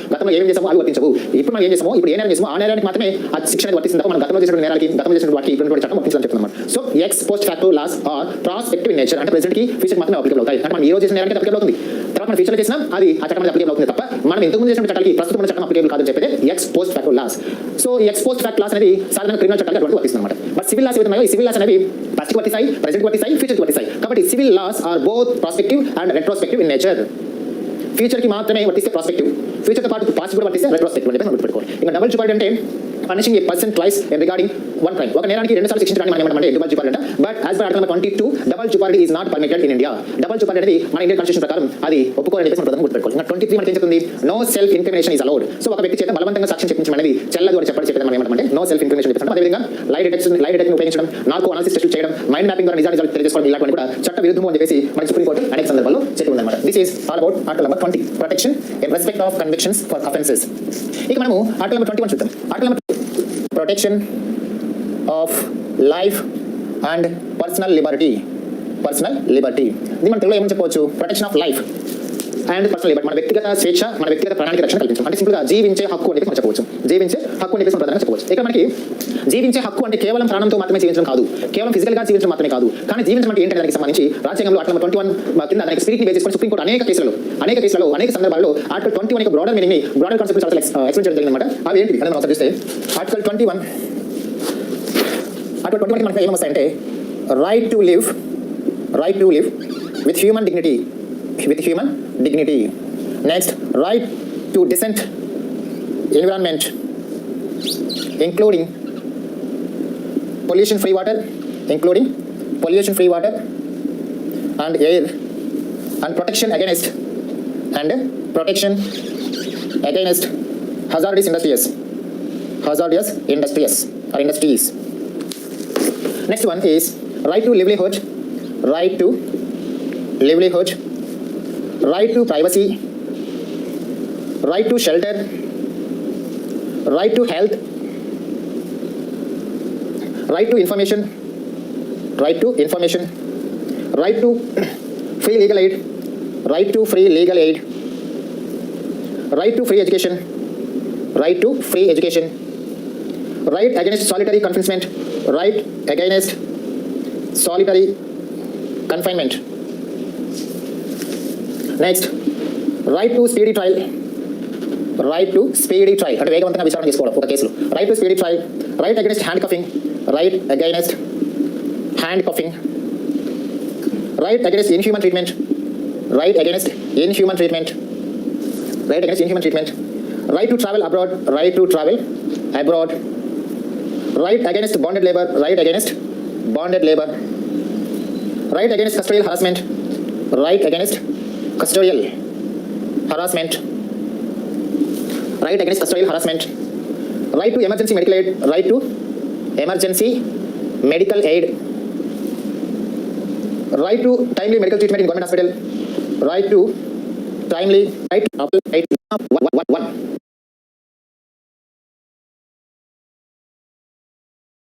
అవి వర్తించవు. ఇప్పుడు మనం ఏం చేసామో, ఇప్పుడు ఏ నేరం చేసామో ఆ నేరానికి మాత్రమే ఆ శిక్షణ అనేది వర్తిస్తుంది తప్ప మనం గతంలో చేసిన నేరాలకి, గతంలో చేసిన వాటికి ఇప్పుడు చట్టం వర్తించాలని చెప్తున్నాం. So ex post facto laws are prospective in nature. అంటే ప్రెజెంట్ కి ఫ్యూచర్ మాత్రమే అప్లికేబుల్ అవుతాయి. అంటే మనం ఈ రోజు చేసిన నేరానికి అప్లికేబుల్ అవుతుంది, తర్వాత మనం ఫ్యూచర్ చేసినా అది ఆ చట్టం అప్లికేబుల్ అవుతుంది తప్ప మనం ఇంతకుముందు చేసిన చట్టాలకి ప్రస్తుతం ఉన్న చట్టం అప్లికేబుల్ కాదని చెప్పేది ex post facto laws. So ఈ ఎక్స్ పోస్ట్ ఫ్యాక్టో లాస్ అనేది సాధారణ క్రిమినల్ చట్టాలకు అటువంటి వర్తిస్తుంది అనమాట. బట్ సివిల్ లాస్ ఏదైతే ఈ సివిల్ లాస్ అనేవి పాస్ట్కి వర్తిస్తాయి, ప్రెజెంట్కి వర్తిస్తాయి, ఫ్యూచర్కి వర్తిస్తాయి. కాబట్టి civil laws are both prospective and retrospective in nature. ఫ్యూచర్కి మాత్రమే వర్తిస్తే ప్రాస్పెక్టివ్, ఫ్యూచర్తో పాటు పాస్ట్ కూడా వర్తిస్తే రెట్రోస్పెక్టివ్ అని చెప్పి గుర్తుపెట్టుకోవాలి. ఇంకా డబుల్ జుపారిటీ అంటే punishing a person twice regarding one crime. ఒక నేరానికి 2 సార్లు శిక్షించడాన్ని మనం ఏమంటామంటే డబుల్ జుపారిటీ అంట. But as per article number 22 double jeopardy is not permitted in India. Double jeopardy అనేది మన ఇండియన్ కాన్స్టిట్యూషన్ ప్రకారం అది ఒప్పుకోవాలని చెప్పేసి మనం గుర్తుపెట్టుకోవాలి. ఇంకా 23 మనకి ఏం చెప్తుంది, no self incrimination is allowed. So ఒక వ్యక్తి చేత బలవంతంగా సాక్ష్యం చెప్పించడం అనేది చెల్లదు అని చెప్పేది మనం ఏమంటామంటే నో సెల్ఫ్ ఇంక్రిమినేషన్ చెప్పేసి. అదేవిధంగా లై డిటెక్షన్ ఉపయోగించడం, నార్కో అనాలిసిస్ టెస్ట్ చేయడం, మైండ్ మ్యాపింగ్ ద్వారా నిజాలు తెలియజేసుకోవడం ఇలాంటివి కూడా చట్ట విరుద్ధము అని చెప్పేసి మన సుప్రీంకోర్టు అనేక సందర్భాల్లో చెప్పింది అనమాట. This is all about article number 20 protection in respect of convictions for offences. ఇక మనము ఆర్టికల్ నెంబర్ 21 చూద్దాం. Article number protection of life and personal Liberty. దీని మన తెలుగులో ఏమని చెప్పవచ్చు? Protection of life and personal Liberty. మన వ్యక్తిగత స్వేచ్ఛ, మన వ్యక్తిగత ప్రాణానికి రక్షణ కల్పించడం. అంటే సింపుల్గా జీవించే హక్కు అని మనం చెప్పవచ్చు. జీవించే హక్కు అని ప్రధానంగా చెప్పవచ్చు. ఇక్కడ మనకి జీవించే హక్కు అంటే కేవలం ప్రాణంతో మాత్రమే జీవించడం కాదు, కేవలం ఫిజికల్గా జీవించడం మాత్రమే కాదు. కానీ జీవించడం అంటే ఏంటంటే దానికి సంబంధించి రాజ్యాంగంలో ఆర్టికల్ 21 కింద దానికి స్పిరిట్ని బేస్ చేసుకొని సుప్రీంకోర్టు అనేక కేసులలో అనేక సందర్భాల్లో ఆర్టికల్ 21 యొక్క బ్రాడర్ మీనింగ్ని, బ్రాడర్ కాన్సెప్ట్ చాలా ఎక్స్ప్లెయిన్ చేయడం జరిగిందన్నమాట. అవి ఏంటి అని మనం ఒకసారి చూస్తే ఆర్టికల్ 21 మనకి ఏమొస్తాయంటే right to live with human dignity. Next, right to decent environment, including pollution free water and air, and protection against hazardous industries. Next one is right to livelihood, right to privacy, right to shelter, right to health, right to information, right to free legal aid, right to free education, right against solitary confinement, Next, right to speedy trial. అంటే వేగవంతంగా విచారణ చేసుకోవడం ఒక కేసులో. Right to speedy trial, right against hand cuffing, right against inhuman treatment, right to travel abroad, right against bonded labour, right against custodial harassment, right against custodial harassment, right to emergency medical aid, right to timely medical treatment in government hospital, right to